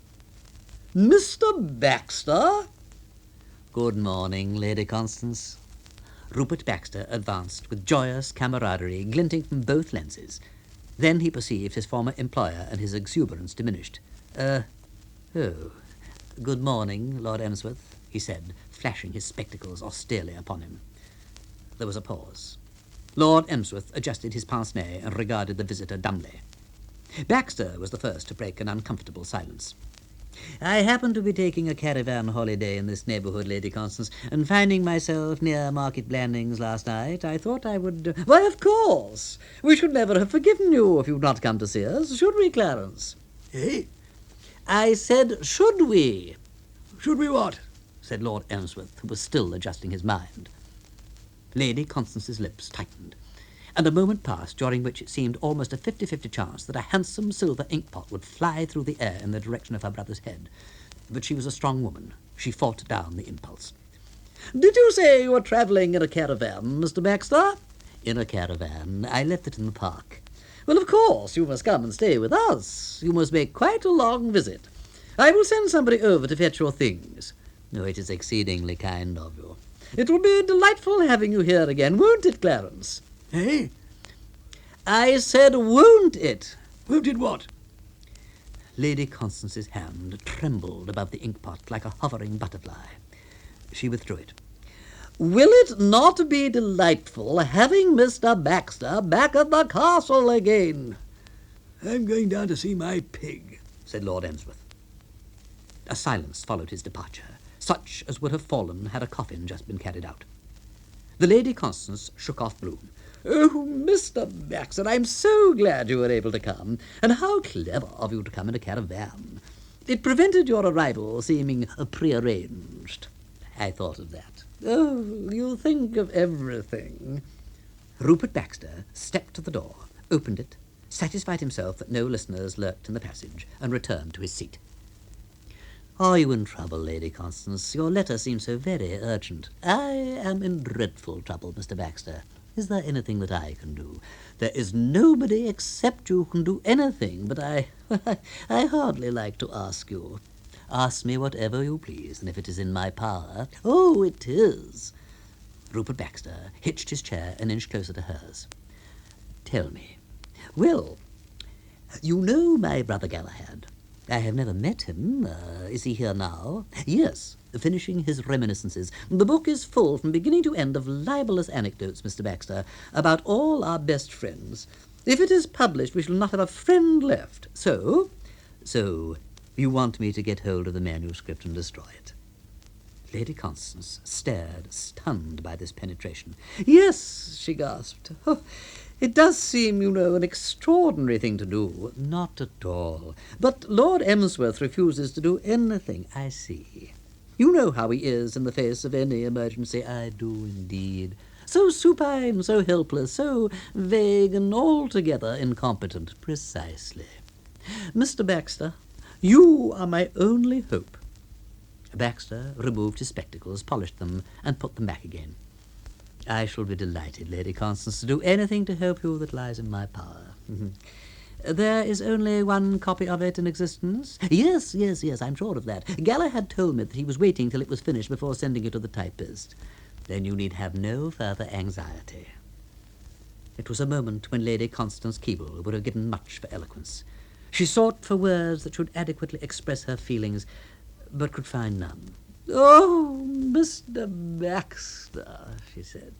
Mr. Baxter? Good morning, Lady Constance. Rupert Baxter advanced with joyous camaraderie glinting from both lenses. Then he perceived his former employer, and his exuberance diminished. Good morning, Lord Emsworth, he said, flashing his spectacles austerely upon him. There was a pause. Lord Emsworth adjusted his pince-nez and regarded the visitor dumbly. Baxter was the first to break an uncomfortable silence. I happened to be taking a caravan holiday in this neighbourhood, Lady Constance, and finding myself near Market Blandings last night, I thought I would... Why, of course! We should never have forgiven you if you'd not come to see us, should we, Clarence? Eh? I said, should we? Should we what? Said Lord Emsworth, who was still adjusting his mind. Lady Constance's lips tightened, and a moment passed during which it seemed almost a 50-50 chance that a handsome silver inkpot would fly through the air in the direction of her brother's head. But she was a strong woman. She fought down the impulse. Did you say you were travelling in a caravan, Mr. Baxter? In a caravan. I left it in the park. Well, of course, you must come and stay with us. You must make quite a long visit. I will send somebody over to fetch your things. No, it is exceedingly kind of you. It will be delightful having you here again, won't it, Clarence? Eh? I said, won't it? Won't it what? Lady Constance's hand trembled above the inkpot like a hovering butterfly. She withdrew it. Will it not be delightful having Mr. Baxter back at the castle again? I'm going down to see my pig, said Lord Emsworth. A silence followed his departure, such as would have fallen had a coffin just been carried out. The Lady Constance shook off Bloom. Oh, Mr. Baxter, I'm so glad you were able to come, and how clever of you to come in a caravan. It prevented your arrival seeming prearranged. I thought of that. Oh, you think of everything. Rupert Baxter stepped to the door, opened it, satisfied himself that no listeners lurked in the passage, and returned to his seat. Are you in trouble, Lady Constance? Your letter seems so very urgent. I am in dreadful trouble, Mr. Baxter. Is there anything that I can do? There is nobody except you who can do anything, but I hardly like to ask you. Ask me whatever you please, and if it is in my power... Oh, it is. Rupert Baxter hitched his chair an inch closer to hers. Tell me. Well, you know my brother Galahad. I have never met him. Is he here now? Yes, finishing his reminiscences. The book is full from beginning to end of libelous anecdotes, Mr. Baxter, about all our best friends. If it is published, we shall not have a friend left. So, you want me to get hold of the manuscript and destroy it? Lady Constance stared, stunned by this penetration. Yes, she gasped. Oh, it does seem, you know, an extraordinary thing to do. Not at all. But Lord Emsworth refuses to do anything. I see. You know how he is in the face of any emergency. I do indeed. So supine, so helpless, so vague and altogether incompetent. Precisely. Mr. Baxter, you are my only hope. Baxter removed his spectacles, polished them, and put them back again. I shall be delighted, Lady Constance, to do anything to help you that lies in my power. There is only one copy of it in existence? Yes, I'm sure of that. Galahad told me that he was waiting till it was finished before sending it to the typist. Then you need have no further anxiety. It was a moment when Lady Constance Keble would have given much for eloquence. She sought for words that should adequately express her feelings, but could find none. Oh, Mr. Baxter, she said.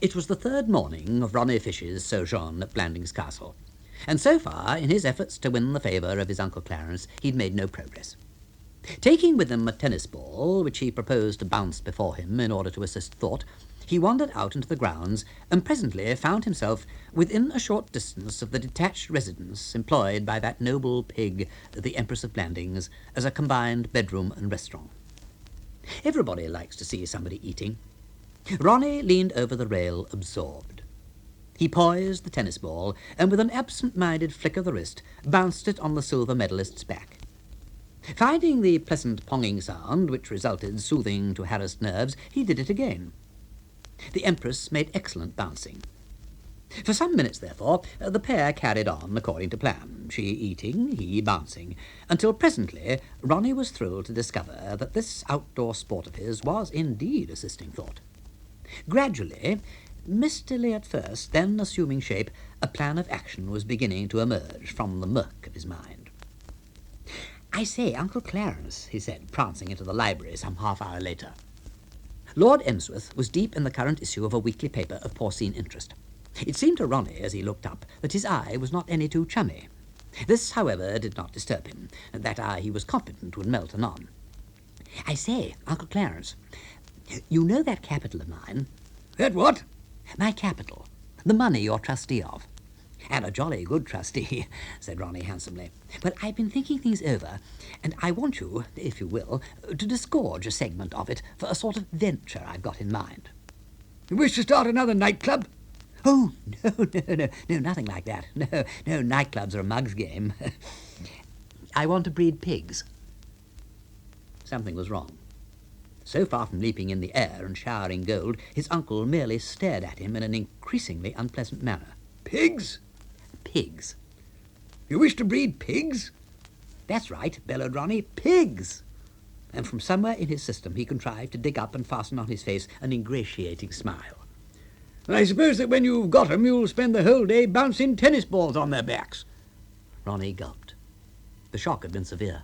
It was the third morning of Ronnie Fish's sojourn at Blandings Castle, and so far, in his efforts to win the favour of his Uncle Clarence, he'd made no progress. Taking with him a tennis ball, which he proposed to bounce before him in order to assist thought, he wandered out into the grounds and presently found himself within a short distance of the detached residence employed by that noble pig, the Empress of Blandings, as a combined bedroom and restaurant. Everybody likes to see somebody eating. Ronnie leaned over the rail, absorbed. He poised the tennis ball and, with an absent-minded flick of the wrist, bounced it on the silver medalist's back. Finding the pleasant ponging sound, which resulted soothing to harassed nerves, he did it again. The Empress made excellent bouncing. For some minutes, therefore, the pair carried on according to plan, she eating, he bouncing, until presently Ronnie was thrilled to discover that this outdoor sport of his was indeed assisting thought. Gradually, mistily at first, then assuming shape, a plan of action was beginning to emerge from the murk of his mind. "I say, Uncle Clarence," he said, prancing into the library some half-hour later. Lord Emsworth was deep in the current issue of a weekly paper of porcine interest. It seemed to Ronnie, as he looked up, that his eye was not any too chummy. This, however, did not disturb him. That eye he was confident would melt anon. "I say, Uncle Clarence, you know that capital of mine?" That what? "My capital. The money you're trustee of." "And a jolly good trustee," said Ronnie handsomely. "Well, I've been thinking things over, and I want you, if you will, to disgorge a segment of it for a sort of venture I've got in mind." You wish to start another nightclub? "Oh, no, nothing like that. No, nightclubs are a mug's game. I want to breed pigs." Something was wrong. So far from leaping in the air and showering gold, his uncle merely stared at him in an increasingly unpleasant manner. Pigs? "Pigs." You wish to breed pigs? "That's right," bellowed Ronnie. "Pigs!" And from somewhere in his system he contrived to dig up and fasten on his face an ingratiating smile. And I suppose that when you've got 'em, you'll spend the whole day bouncing tennis balls on their backs. Ronnie gulped. The shock had been severe.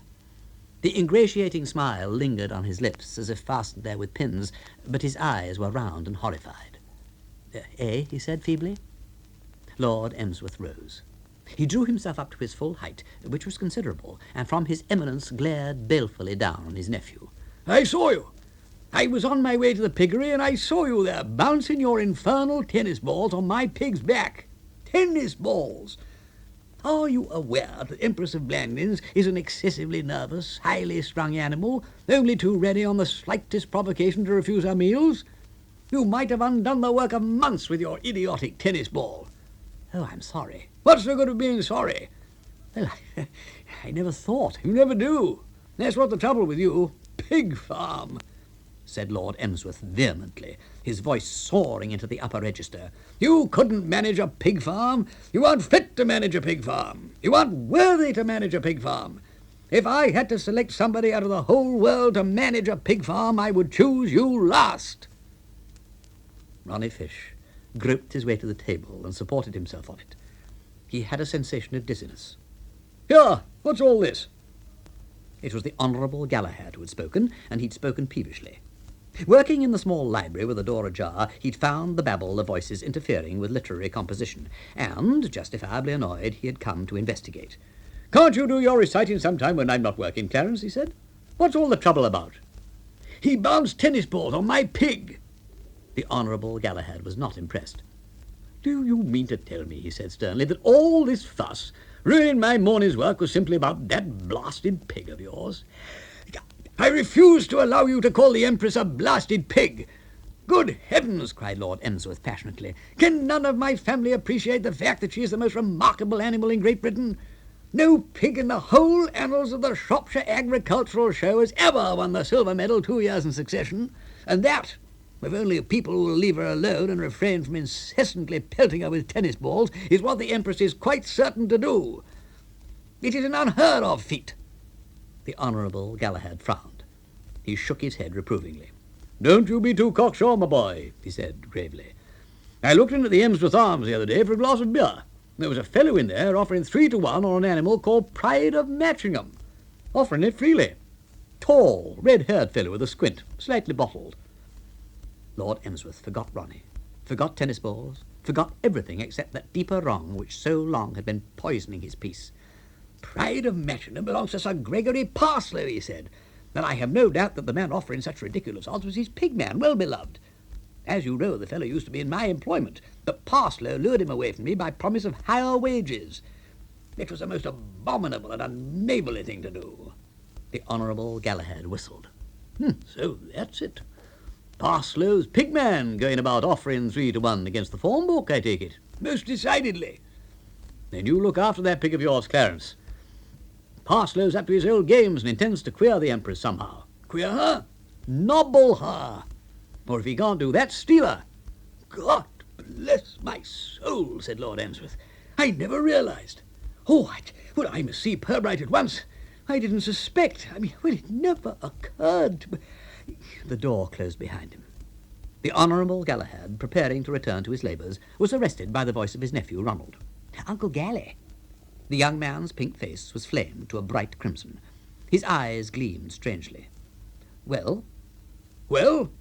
The ingratiating smile lingered on his lips as if fastened there with pins, but his eyes were round and horrified. "Eh?" he said feebly. Lord Emsworth rose. He drew himself up to his full height, which was considerable, and from his eminence glared balefully down on his nephew. I saw you. I was on my way to the piggery, and I saw you there, bouncing your infernal tennis balls on my pig's back. Tennis balls! Are you aware that the Empress of Blandings is an excessively nervous, highly strung animal, only too ready on the slightest provocation to refuse her meals? You might have undone the work of months with your idiotic tennis ball. "Oh, I'm sorry." What's the good of being sorry? "Well, I never thought." You never do. That's what the trouble with you. Pig farm, said Lord Emsworth vehemently, his voice soaring into the upper register. You couldn't manage a pig farm. You aren't fit to manage a pig farm. You aren't worthy to manage a pig farm. If I had to select somebody out of the whole world to manage a pig farm, I would choose you last. Ronnie Fish groped his way to the table and supported himself on it. He had a sensation of dizziness. Here, what's all this? It was the Honourable Galahad who had spoken, and he'd spoken peevishly. Working in the small library with the door ajar, he'd found the babble of voices interfering with literary composition, and, justifiably annoyed, he had come to investigate. Can't you do your reciting sometime when I'm not working, Clarence? He said. What's all the trouble about? He bounced tennis balls on my pig. The Honourable Galahad was not impressed. Do you mean to tell me, he said sternly, that all this fuss, ruining my morning's work, was simply about that blasted pig of yours? I refuse to allow you to call the Empress a blasted pig. Good heavens, cried Lord Emsworth passionately. Can none of my family appreciate the fact that she is the most remarkable animal in Great Britain? No pig in the whole annals of the Shropshire Agricultural Show has ever won the silver medal 2 years in succession, and that, if only people will leave her alone and refrain from incessantly pelting her with tennis balls, is what the Empress is quite certain to do. It is an unheard-of feat. The Honourable Galahad frowned. He shook his head reprovingly. Don't you be too cocksure, my boy, he said gravely. I looked in at the Emsworth Arms the other day for a glass of beer. There was a fellow in there offering 3 to 1 on an animal called Pride of Matchingham. Offering it freely. Tall, red-haired fellow with a squint, slightly bottled. Lord Emsworth forgot Ronnie. forgot tennis balls, forgot everything except that deeper wrong which so long had been poisoning his peace. "Pride of Meshenham belongs to Sir Gregory Parslow," he said, "and I have no doubt that the man offering such ridiculous odds was his pigman, well beloved. As you know, the fellow used to be in my employment, but Parslow lured him away from me by promise of higher wages. It was the most abominable and unneighbourly thing to do." The Honourable Galahad whistled. So that's it. Parslow's pigman going about offering 3 to 1 against the form book, I take it. Most decidedly. Then you look after that pig of yours, Clarence. Parslow's up to his old games and intends to queer the Empress somehow. Queer her? Nobble her. Or if he can't do that, steal her. God bless my soul, said Lord Emsworth. I never realized. Oh, I must see Pirbright at once. I didn't suspect. It never occurred to me. The door closed behind him. The Honourable Galahad, preparing to return to his labours, was arrested by the voice of his nephew, Ronald. "Uncle Gally." The young man's pink face was flamed to a bright crimson. His eyes gleamed strangely. "Well?" "Well?"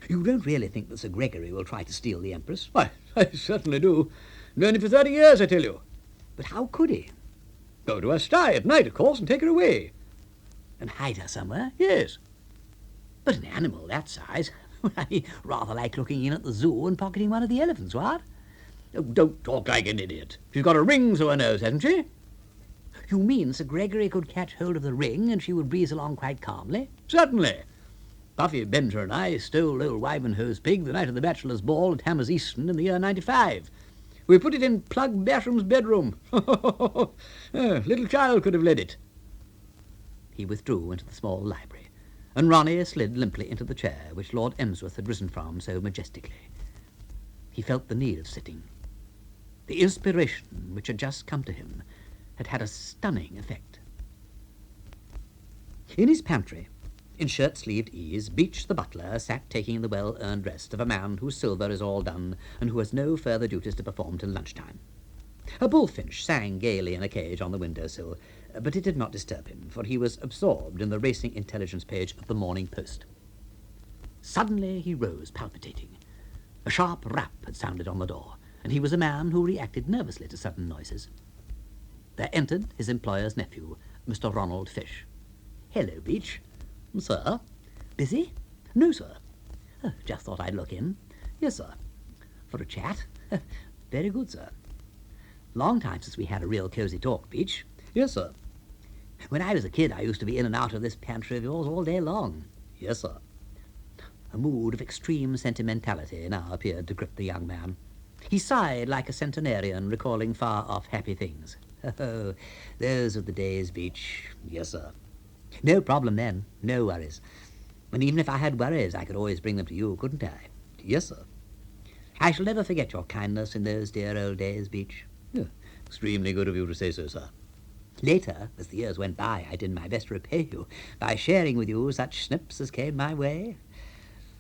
"You don't really think that Sir Gregory will try to steal the Empress?" "Why, I certainly do. Known him for 30 years, I tell you." "But how could he?" "Go to her sty at night, of course, and take her away." "And hide her somewhere?" "Yes." "But an animal that size, rather like looking in at the zoo and pocketing one of the elephants, what?" "Oh, don't talk like an idiot. She's got a ring through her nose, hasn't she?" "You mean Sir Gregory could catch hold of the ring and she would breeze along quite calmly?" "Certainly. Puffy Benzer and I stole old Wivenhoe's pig the night of the bachelor's ball at Hammers Easton in the year 95. We put it in Plug Basham's bedroom. Little child could have led it." He withdrew into the small library, and Ronnie slid limply into the chair which Lord Emsworth had risen from so majestically. He felt the need of sitting. The inspiration which had just come to him had had a stunning effect. In his pantry, in shirt-sleeved ease, Beach the butler sat taking the well-earned rest of a man whose silver is all done and who has no further duties to perform till lunchtime. A bullfinch sang gaily in a cage on the window-sill, but it did not disturb him, for he was absorbed in the racing intelligence page of the Morning Post. Suddenly he rose, palpitating. A sharp rap had sounded on the door, and he was a man who reacted nervously to sudden noises. There entered his employer's nephew, Mr. Ronald Fish. "Hello, Beach." "Sir?" "Busy?" "No, sir." "Just thought I'd look in." "Yes, sir." "For a chat?" "Very good, sir." "Long time since we had a real cosy talk, Beach." "Yes, sir." "When I was a kid, I used to be in and out of this pantry of yours all day long." "Yes, sir." A mood of extreme sentimentality now appeared to grip the young man. He sighed like a centenarian recalling far-off happy things. "Oh, those were the days, Beach." "Yes, sir." "No problem then. No worries. And even if I had worries, I could always bring them to you, couldn't I?" "Yes, sir." "I shall never forget your kindness in those dear old days, Beach." "Extremely good of you to say so, sir." "Later, as the years went by, I did my best to repay you by sharing with you such snips as came my way.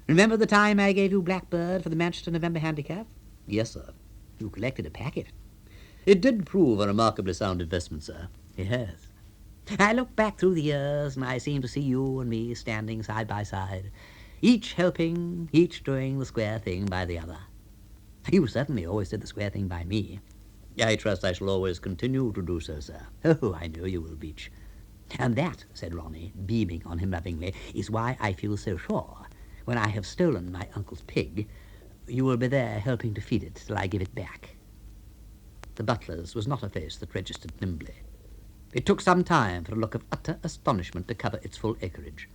Remember the time I gave you Blackbird for the Manchester November Handicap?" "Yes, sir." "You collected a packet." "It did prove a remarkably sound investment, sir." "Yes. I look back through the years, and I seem to see you and me standing side by side, each helping, each doing the square thing by the other. You certainly always did the square thing by me." "I trust I shall always continue to do so, sir." "Oh, I know you will, Beach. And that," said Ronnie, beaming on him lovingly, "is why I feel so sure, when I have stolen my uncle's pig, you will be there helping to feed it till I give it back." The butler's was not a face that registered nimbly. It took some time for a look of utter astonishment to cover its full acreage.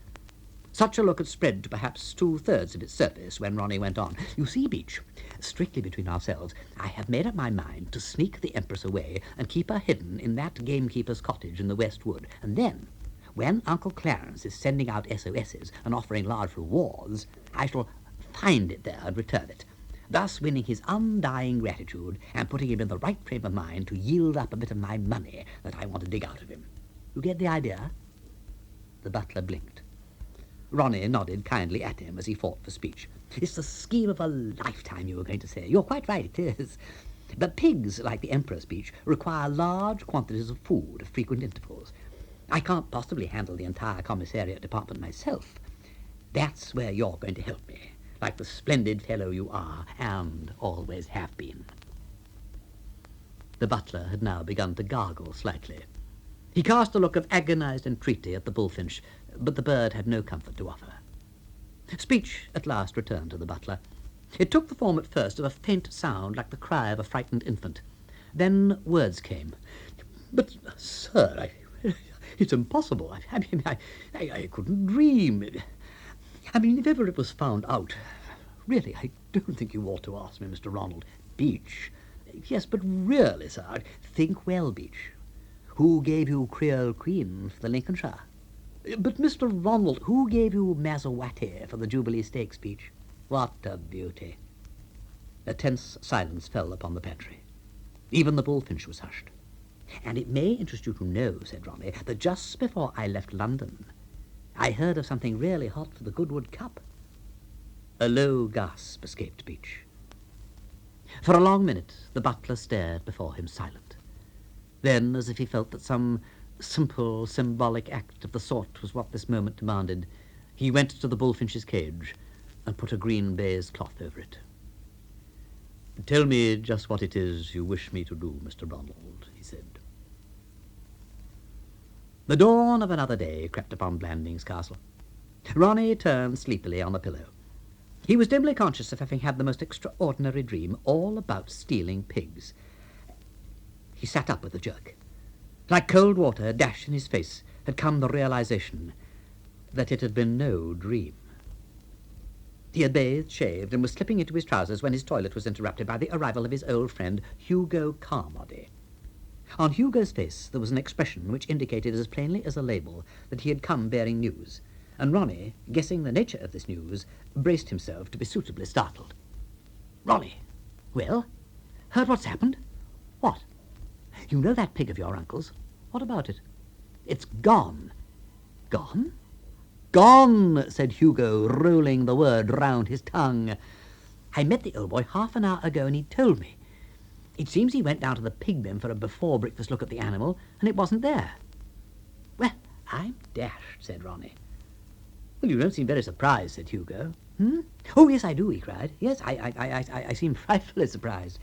Such a look had spread to perhaps 2/3 of its surface when Ronnie went on. "You see, Beach, strictly between ourselves, I have made up my mind to sneak the Empress away and keep her hidden in that gamekeeper's cottage in the West Wood. And then, when Uncle Clarence is sending out SOSs and offering large rewards, I shall find it there and return it, thus winning his undying gratitude and putting him in the right frame of mind to yield up a bit of my money that I want to dig out of him. You get the idea?" The butler blinked. Ronnie nodded kindly at him as he fought for speech. "It's the scheme of a lifetime, you were going to say. You're quite right, it is. But pigs, like the Emperor's Beach, require large quantities of food at frequent intervals. I can't possibly handle the entire commissariat department myself. That's where you're going to help me. like the splendid fellow you are and always have been. The butler had now begun to gargle slightly. He cast a look of agonized entreaty at the bullfinch, but the bird had no comfort to offer. Speech at last returned to the butler. It took the form at first of a faint sound like the cry of a frightened infant. Then words came. "But, sir, it's impossible. I couldn't dream. I mean, if ever it was found out... Really, I don't think you ought to ask me, Mr. Ronald. Beach. Yes, but really, sir, think well, Beach. Who gave you Creole Queen for the Lincolnshire? But, Mr. Ronald, who gave you Mazzawati for the Jubilee Stakes, Beach? What a beauty." A tense silence fell upon the pantry. Even the bullfinch was hushed. "And it may interest you to know," said Ronnie, "that just before I left London, I heard of something really hot for the Goodwood Cup." A low gasp escaped Beach. For a long minute the butler stared before him silent. Then, as if he felt that some simple, symbolic act of the sort was what this moment demanded, he went to the bullfinch's cage and put a green baize cloth over it. "Tell me just what it is you wish me to do, Mr. Ronald," he said. The dawn of another day crept upon Blandings Castle. Ronnie turned sleepily on the pillow. He was dimly conscious of having had the most extraordinary dream, all about stealing pigs. He sat up with a jerk. Like cold water dashed in his face had come the realization that it had been no dream. He had bathed, shaved, and was slipping into his trousers when his toilet was interrupted by the arrival of his old friend, Hugo Carmichael. On Hugo's face there was an expression which indicated as plainly as a label that he had come bearing news, and Ronnie, guessing the nature of this news, braced himself to be suitably startled. "Ronnie, well, heard what's happened?" "What?" "You know that pig of your uncle's? What about it?" "It's gone." "Gone?" "Gone," said Hugo, rolling the word round his tongue. "I met the old boy half an hour ago and he told me. It seems he went down to the pig bin for a before-breakfast look at the animal, and it wasn't there." "Well, I'm dashed," said Ronnie. "Well, you don't seem very surprised," said Hugo. "Oh, yes, I do," he cried. "Yes, I seem frightfully surprised.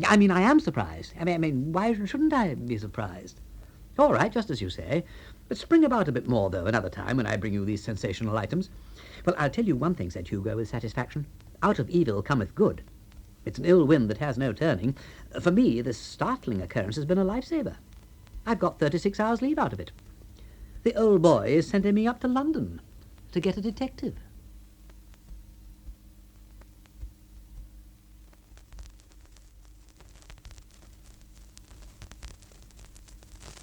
I mean, I am surprised. I mean, why shouldn't I be surprised? All right, just as you say. But spring about a bit more, though, another time when I bring you these sensational items. Well, I'll tell you one thing," said Hugo with satisfaction. "Out of evil cometh good. It's an ill wind that has no turning. For me, this startling occurrence has been a lifesaver. I've got 36 hours leave out of it. The old boy is sending me up to London to get a detective."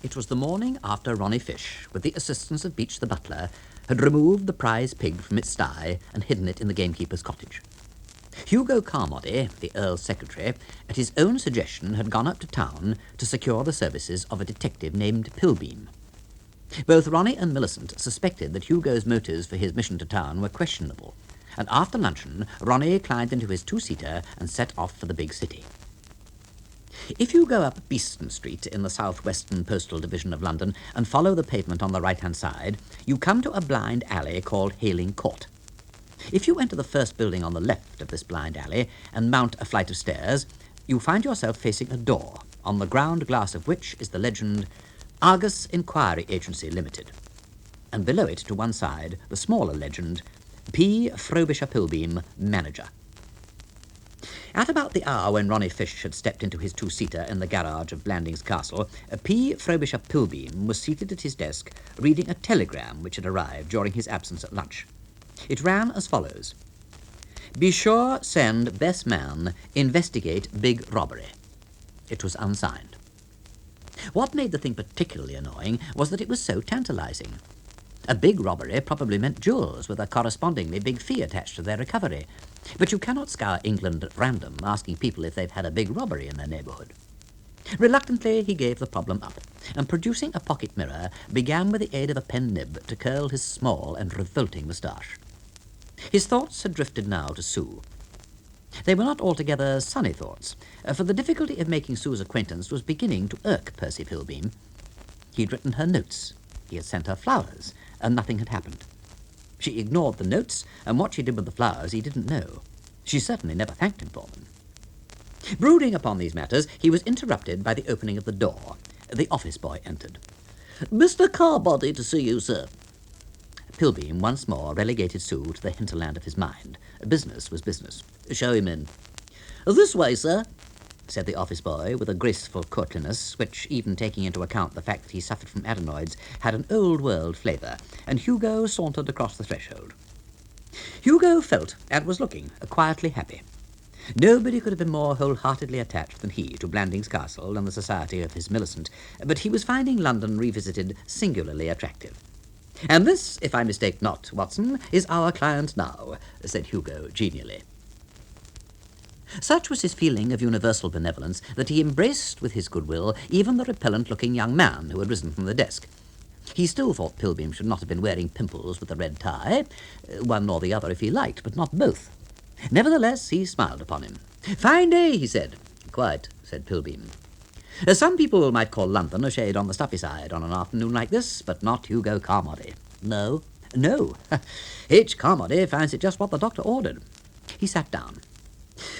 It was the morning after Ronnie Fish, with the assistance of Beach the butler, had removed the prize pig from its sty and hidden it in the gamekeeper's cottage. Hugo Carmody, the Earl's secretary, at his own suggestion had gone up to town to secure the services of a detective named Pilbeam. Both Ronnie and Millicent suspected that Hugo's motives for his mission to town were questionable, and after luncheon Ronnie climbed into his two-seater and set off for the big city. If you go up Beeston Street in the south-western postal division of London and follow the pavement on the right-hand side, you come to a blind alley called Hayling Court. If you enter the first building on the left of this blind alley and mount a flight of stairs, you find yourself facing a door, on the ground glass of which is the legend Argus Inquiry Agency Limited, and below it, to one side, the smaller legend P. Frobisher Pilbeam, Manager. At about the hour when Ronnie Fish had stepped into his two-seater in the garage of Blandings Castle, P. Frobisher Pilbeam was seated at his desk reading a telegram which had arrived during his absence at lunch. It ran as follows: "Be sure send best man, investigate big robbery." It was unsigned. What made the thing particularly annoying was that it was so tantalizing. A big robbery probably meant jewels with a correspondingly big fee attached to their recovery. But you cannot scour England at random asking people if they've had a big robbery in their neighbourhood. Reluctantly, he gave the problem up, and producing a pocket mirror, began with the aid of a pen nib to curl his small and revolting moustache. His thoughts had drifted now to Sue. They were not altogether sunny thoughts, for the difficulty of making Sue's acquaintance was beginning to irk Percy Pilbeam. He had written her notes, he had sent her flowers, and nothing had happened. She ignored the notes, and what she did with the flowers he didn't know. She certainly never thanked him for them. Brooding upon these matters, he was interrupted by the opening of the door. The office boy entered. Mr. Carbody to see you, sir. Pilbeam once more relegated Sue to the hinterland of his mind. Business was business. Show him in. This way, sir, said the office boy with a graceful courtliness which, even taking into account the fact that he suffered from adenoids, had an old-world flavour, and Hugo sauntered across the threshold. Hugo felt, and was looking, quietly happy. Nobody could have been more wholeheartedly attached than he to Blandings Castle and the society of his Millicent, but he was finding London revisited singularly attractive. "And this, if I mistake not, Watson, is our client now," said Hugo genially. Such was his feeling of universal benevolence that he embraced with his goodwill even the repellent-looking young man who had risen from the desk. He still thought Pilbeam should not have been wearing pimples with a red tie. One or the other if he liked, but not both. Nevertheless, he smiled upon him. "Fine day," he said. "Quite," said Pilbeam. "Some people might call London a shade on the stuffy side on an afternoon like this, but not Hugo Carmody." No. "No. H. Carmody finds it just what the doctor ordered." He sat down.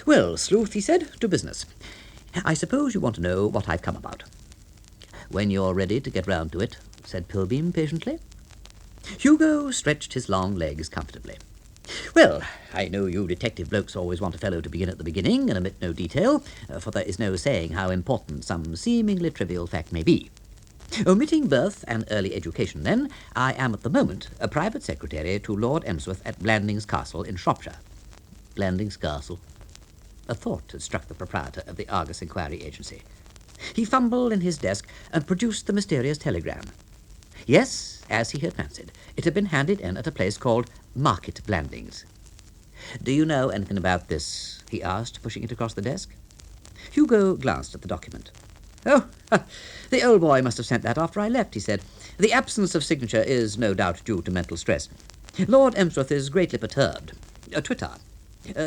"Well, Sleuth," he said, "to business. I suppose you want to know what I've come about." "When you're ready to get round to it," said Pilbeam patiently. Hugo stretched his long legs comfortably. "Well, I know you detective blokes always want a fellow to begin at the beginning and omit no detail, for there is no saying how important some seemingly trivial fact may be. Omitting birth and early education, then, I am at the moment a private secretary to Lord Emsworth at Blandings Castle in Shropshire." Blandings Castle. A thought had struck the proprietor of the Argus Inquiry Agency. He fumbled in his desk and produced the mysterious telegram. Yes, as he had fancied, it had been handed in at a place called Market Blandings. "Do you know anything about this?" he asked, pushing it across the desk. Hugo glanced at the document. "Oh, the old boy must have sent that after I left," he said. "The absence of signature is no doubt due to mental stress. Lord Emsworth is greatly perturbed. Twitter.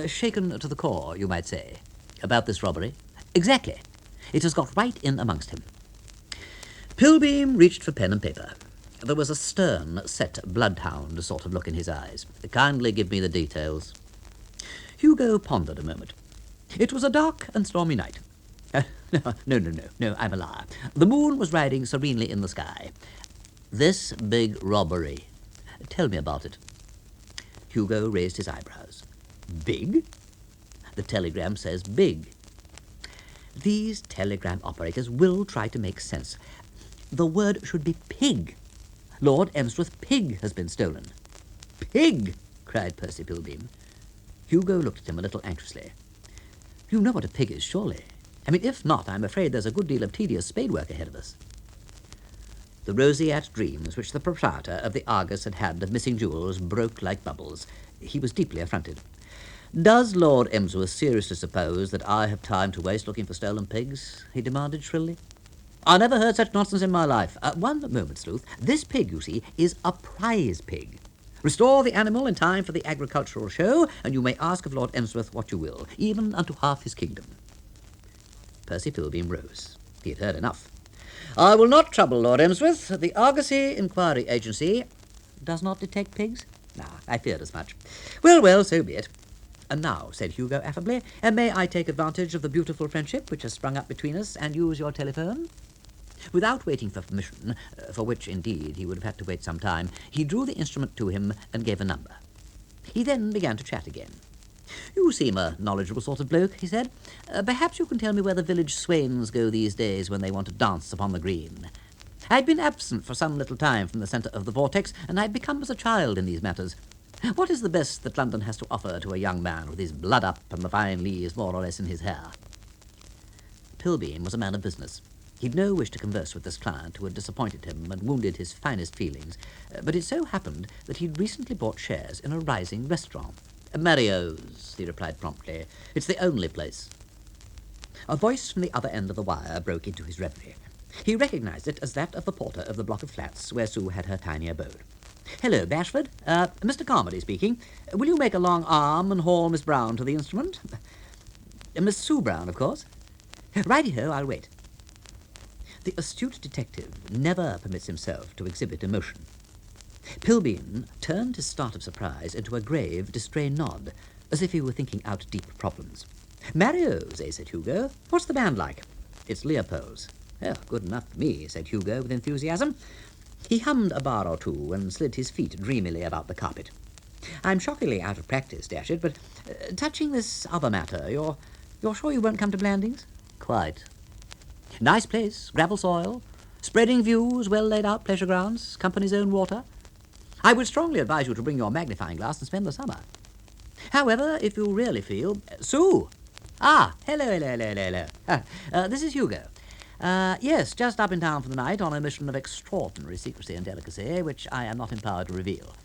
Shaken to the core, you might say." About this robbery? "Exactly. It has got right in amongst him." Pilbeam reached for pen and paper. There was a stern, set bloodhound sort of look in his eyes. Kindly give me the details. Hugo pondered a moment. It was a dark and stormy night. No, I'm a liar. The moon was riding serenely in the sky. This big robbery. Tell me about it. Hugo raised his eyebrows. Big? The telegram says big. These telegram operators will try to make sense. The word should be pig. Lord Emsworth's pig has been stolen. "Pig!" cried Percy Pilbeam. Hugo looked at him a little anxiously. "You know what a pig is, surely? I mean, if not, I'm afraid there's a good deal of tedious spade work ahead of us." The roseate dreams which the proprietor of the Argus had had of missing jewels broke like bubbles. He was deeply affronted. Does Lord Emsworth seriously suppose that I have time to waste looking for stolen pigs? He demanded shrilly. I never heard such nonsense in my life. One moment, Sleuth. This pig, you see, is a prize pig. Restore the animal in time for the agricultural show, and you may ask of Lord Emsworth what you will, even unto half his kingdom. Percy Pilbeam rose. He had heard enough. "I will not trouble Lord Emsworth. The Argus Inquiry Agency does not detect pigs." I feared as much. Well, so be it. "And now," said Hugo affably, "may I take advantage of the beautiful friendship which has sprung up between us and use your telephone?" Without waiting for permission, for which, indeed, he would have had to wait some time, he drew the instrument to him and gave a number. He then began to chat again. "You seem a knowledgeable sort of bloke," he said. "Perhaps you can tell me where the village swains go these days when they want to dance upon the green. I've been absent for some little time from the centre of the vortex, and I've become as a child in these matters. What is the best that London has to offer to a young man with his blood up and the fine leaves more or less in his hair?" Pilbeam was a man of business. He'd no wish to converse with this client who had disappointed him and wounded his finest feelings, but it so happened that he'd recently bought shares in a rising restaurant. "Mario's," he replied promptly. "It's the only place." A voice from the other end of the wire broke into his reverie. He recognized it as that of the porter of the block of flats where Sue had her tiny abode. "Hello, Bashford. Mr. Carmody speaking. Will you make a long arm and haul Miss Brown to the instrument?" "Miss Sue Brown, of course." "Righty-ho, I'll wait." The astute detective never permits himself to exhibit emotion. Pilbeam turned his start of surprise into a grave, distrained nod, as if he were thinking out deep problems. "Mario's, eh?" said Hugo. "What's the band like?" "It's Leopold's." "Oh, good enough for me," said Hugo with enthusiasm. He hummed a bar or two and slid his feet dreamily about the carpet. "I'm shockingly out of practice, dash it, but touching this other matter, you're sure you won't come to Blandings?" "Quite. Nice place, gravel soil, spreading views, well laid out pleasure grounds, company's own water. I would strongly advise you to bring your magnifying glass and spend the summer. However, if you really feel... Sue! Ah, hello. This is Hugo. Yes, just up in town for the night on a mission of extraordinary secrecy and delicacy, which I am not empowered to reveal.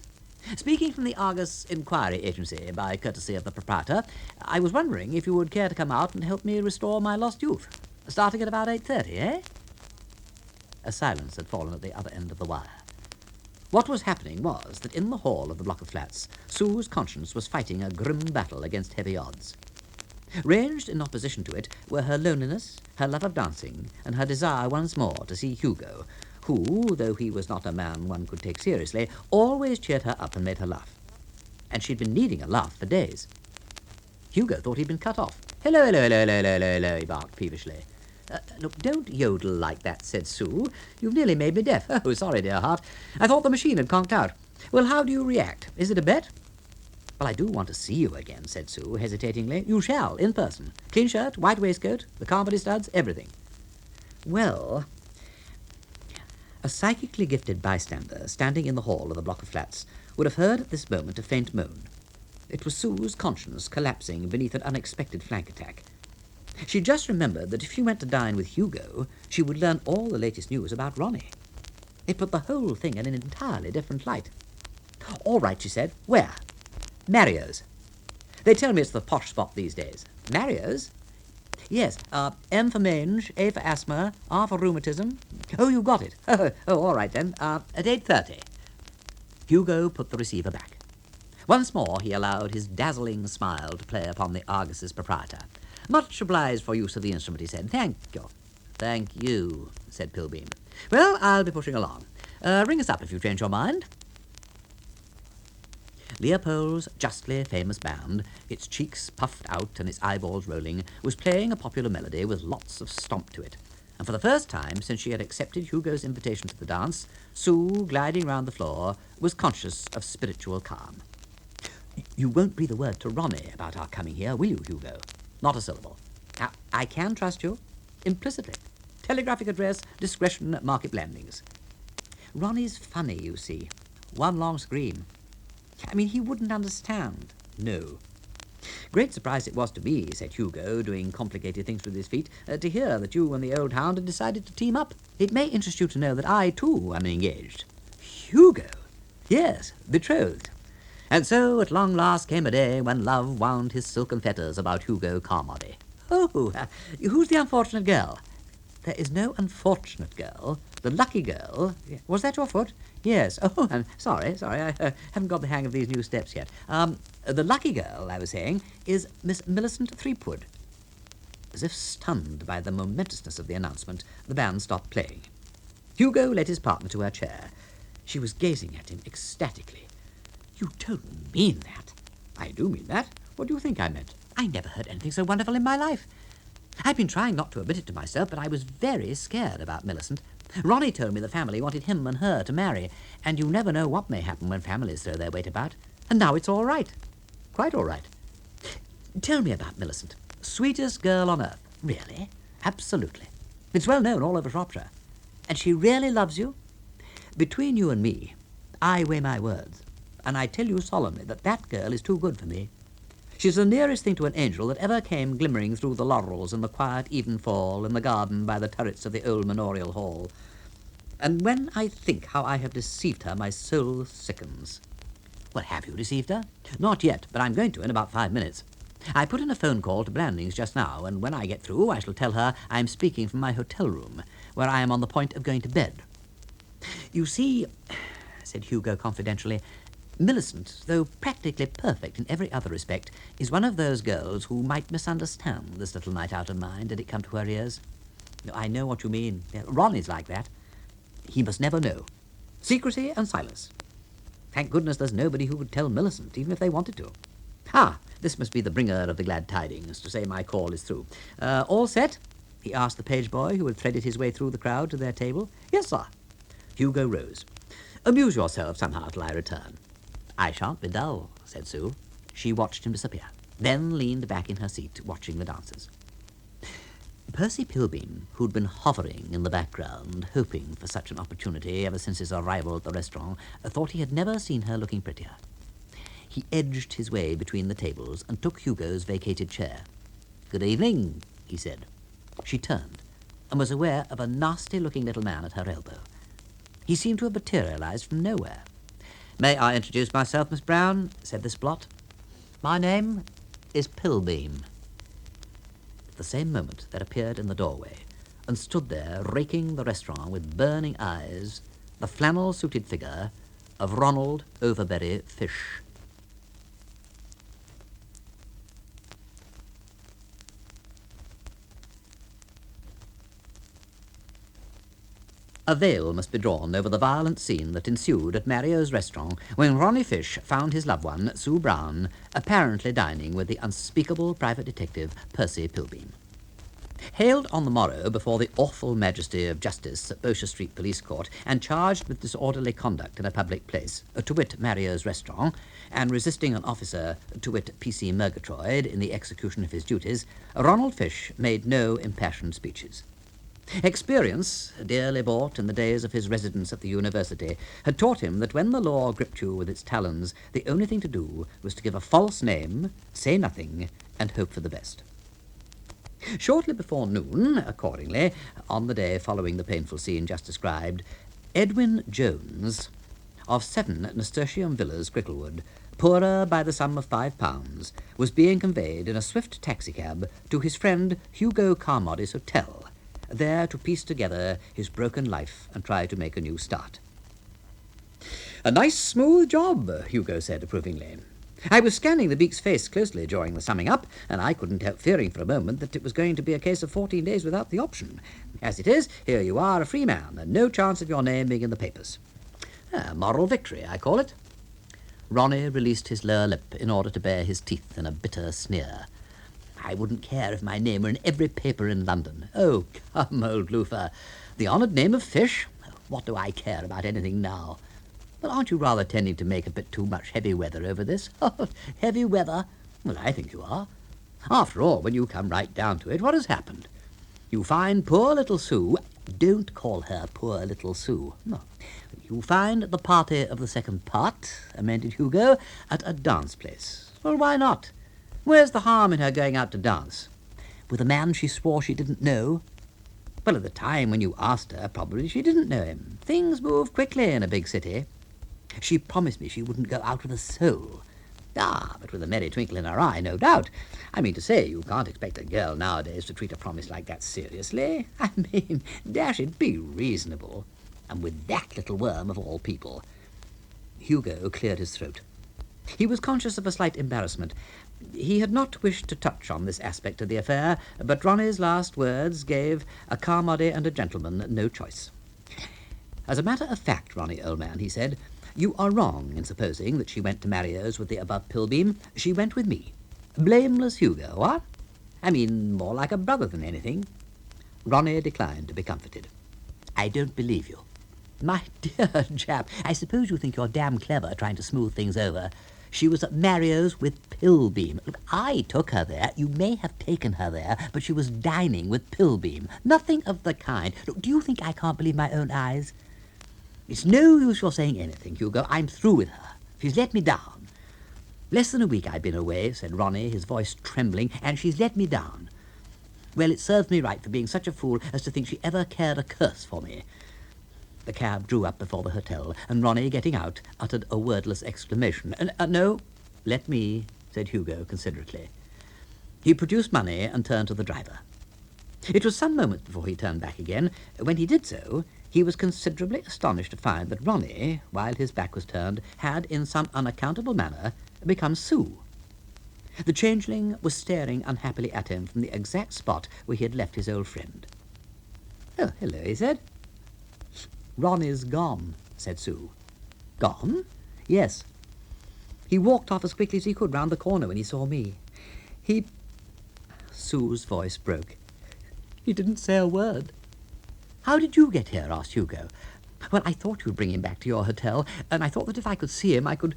Speaking from the Argus Inquiry Agency, by courtesy of the proprietor, I was wondering if you would care to come out and help me restore my lost youth, starting at about 8:30, eh?" A silence had fallen at the other end of the wire. What was happening was that in the hall of the block of flats, Sue's conscience was fighting a grim battle against heavy odds. Ranged in opposition to it were her loneliness, her love of dancing, and her desire once more to see Hugo, who, though he was not a man one could take seriously, always cheered her up and made her laugh. And she'd been needing a laugh for days. Hugo thought he'd been cut off. Hello, he barked peevishly. Look, don't yodel like that, said Sue. You've nearly made me deaf. Oh, sorry, dear heart. I thought the machine had conked out. Well, how do you react? Is it a bet? Well, I do want to see you again, said Sue, hesitatingly. You shall, in person. Clean shirt, white waistcoat, the carpet studs, everything. Well, a psychically gifted bystander standing in the hall of the block of flats would have heard at this moment a faint moan. It was Sue's conscience collapsing beneath an unexpected flank attack. She just remembered that if she went to dine with Hugo, she would learn all the latest news about Ronnie. It put the whole thing in an entirely different light. All right, she said. Where? Mario's. They tell me it's the posh spot these days. Mario's? Yes, M for mange, A for asthma, R for rheumatism. Oh, you got it. Oh, all right then. At 8:30. Hugo put the receiver back. Once more he allowed his dazzling smile to play upon the Argus's proprietor. Much obliged for use of the instrument, he said. Thank you. Thank you, said Pilbeam. Well, I'll be pushing along. Ring us up if you change your mind. Leopold's justly famous band, its cheeks puffed out and its eyeballs rolling, was playing a popular melody with lots of stomp to it. And for the first time since she had accepted Hugo's invitation to the dance, Sue, gliding round the floor, was conscious of spiritual calm. You won't breathe a word to Ronnie about our coming here, will you, Hugo? Not a syllable. Now, I can trust you, implicitly. Telegraphic address, discretion, Market Blandings. Ronnie's funny, you see. One long scream. I mean, he wouldn't understand. No. Great surprise it was to me, said Hugo, doing complicated things with his feet, to hear that you and the old hound had decided to team up. It may interest you to know that I, too, am engaged. Hugo? Yes, betrothed. And so, at long last, came a day when love wound his silken fetters about Hugo Carmichael. Oh, who's the unfortunate girl? There is no unfortunate girl. The lucky girl... Was that your foot? Yes. Oh, I'm sorry. I haven't got the hang of these new steps yet. The lucky girl, I was saying, is Miss Millicent Threepwood. As if stunned by the momentousness of the announcement, the band stopped playing. Hugo led his partner to her chair. She was gazing at him ecstatically. You don't mean that. I do mean that. What do you think I meant? I never heard anything so wonderful in my life. I've been trying not to admit it to myself, but I was very scared about Millicent. Ronnie told me the family wanted him and her to marry, and you never know what may happen when families throw their weight about. And now it's all right. Quite all right. Tell me about Millicent. Sweetest girl on earth. Really? Absolutely. It's well known all over Shropshire. And she really loves you? Between you and me, I weigh my words, and I tell you solemnly that that girl is too good for me. She's the nearest thing to an angel that ever came glimmering through the laurels in the quiet even fall in the garden by the turrets of the old manorial hall. And when I think how I have deceived her, my soul sickens. Well, have you deceived her? Not yet, but I'm going to in about 5 minutes. I put in a phone call to Blandings just now, and when I get through, I shall tell her I'm speaking from my hotel room, where I am on the point of going to bed. You see, said Hugo confidentially, Millicent, though practically perfect in every other respect, is one of those girls who might misunderstand this little night out of mine did it come to her ears. I know what you mean. Ronnie's like that. He must never know. Secrecy and silence. Thank goodness there's nobody who would tell Millicent, even if they wanted to. Ah, this must be the bringer of the glad tidings, to say my call is through. All set? He asked the page boy who had threaded his way through the crowd to their table. Yes, sir. Hugo rose. Amuse yourself somehow till I return. I shan't be dull, said Sue. She watched him disappear, then leaned back in her seat, watching the dancers. Percy Pilbeam, who'd been hovering in the background, hoping for such an opportunity ever since his arrival at the restaurant, thought he had never seen her looking prettier. He edged his way between the tables and took Hugo's vacated chair. Good evening, he said. She turned and was aware of a nasty-looking little man at her elbow. He seemed to have materialized from nowhere. May I introduce myself, Miss Brown? Said this blot. My name is Pilbeam. At the same moment there appeared in the doorway and stood there raking the restaurant with burning eyes the flannel-suited figure of Ronald Overbury Fish. A veil must be drawn over the violent scene that ensued at Mario's restaurant when Ronnie Fish found his loved one, Sue Brown, apparently dining with the unspeakable private detective Percy Pilbeam. Hailed on the morrow before the awful majesty of justice at Bowcher Street Police Court and charged with disorderly conduct in a public place, to wit Mario's restaurant, and resisting an officer, to wit P.C. Murgatroyd, in the execution of his duties, Ronald Fish made no impassioned speeches. Experience, dearly bought in the days of his residence at the university, had taught him that when the law gripped you with its talons, the only thing to do was to give a false name, say nothing, and hope for the best. Shortly before noon, accordingly, on the day following the painful scene just described, Edwin Jones, of 7 Nasturtium Villas, Cricklewood, poorer by the sum of £5, was being conveyed in a swift taxicab to his friend Hugo Carmody's hotel, there to piece together his broken life and try to make a new start. A nice, smooth job, Hugo said approvingly. I was scanning the beak's face closely during the summing up, and I couldn't help fearing for a moment that it was going to be a case of 14 days without the option. As it is, here you are, a free man, and no chance of your name being in the papers. A moral victory, I call it. Ronnie released his lower lip in order to bare his teeth in a bitter sneer. I wouldn't care if my name were in every paper in London. Oh, come, old loafer. The honoured name of Fish? What do I care about anything now? But aren't you rather tending to make a bit too much heavy weather over this? Oh, heavy weather? Well, I think you are. After all, when you come right down to it, what has happened? You find poor little Sue... Don't call her poor little Sue. No. You find the party of the second part, amended Hugo, at a dance place. Well, why not? Where's the harm in her going out to dance? With a man she swore she didn't know? Well, at the time when you asked her, probably she didn't know him. Things move quickly in a big city. She promised me she wouldn't go out with a soul. Ah, but with a merry twinkle in her eye, no doubt. I mean to say, you can't expect a girl nowadays to treat a promise like that seriously. I mean, dash it, be reasonable. And with that little worm of all people. Hugo cleared his throat. He was conscious of a slight embarrassment. He had not wished to touch on this aspect of the affair, but Ronnie's last words gave a Carmody and a gentleman no choice. As a matter of fact, Ronnie, old man, he said, you are wrong in supposing that she went to Mario's with the above Pilbeam. She went with me. Blameless Hugo, what? I mean, more like a brother than anything. Ronnie declined to be comforted. I don't believe you. My dear chap, I suppose you think you're damn clever trying to smooth things over. She was at Mario's with Pilbeam. Look, I took her there. You may have taken her there, but she was dining with Pilbeam. Nothing of the kind. Look, do you think I can't believe my own eyes? It's no use your saying anything, Hugo. I'm through with her. She's let me down. Less than a week I've been away, said Ronnie, his voice trembling, and she's let me down. Well, it serves me right for being such a fool as to think she ever cared a curse for me. The cab drew up before the hotel, and Ronnie, getting out, uttered a wordless exclamation. No, let me, said Hugo considerately. He produced money and turned to the driver. It was some moments before he turned back again. When he did so, he was considerably astonished to find that Ronnie, while his back was turned, had, in some unaccountable manner, become Sue. The changeling was staring unhappily at him from the exact spot where he had left his old friend. Oh, hello, he said. Ronnie's gone, said Sue. Gone? Yes. He walked off as quickly as he could round the corner when he saw me. He... Sue's voice broke. He didn't say a word. How did you get here? Asked Hugo. Well, I thought you'd bring him back to your hotel, and I thought that if I could see him, I could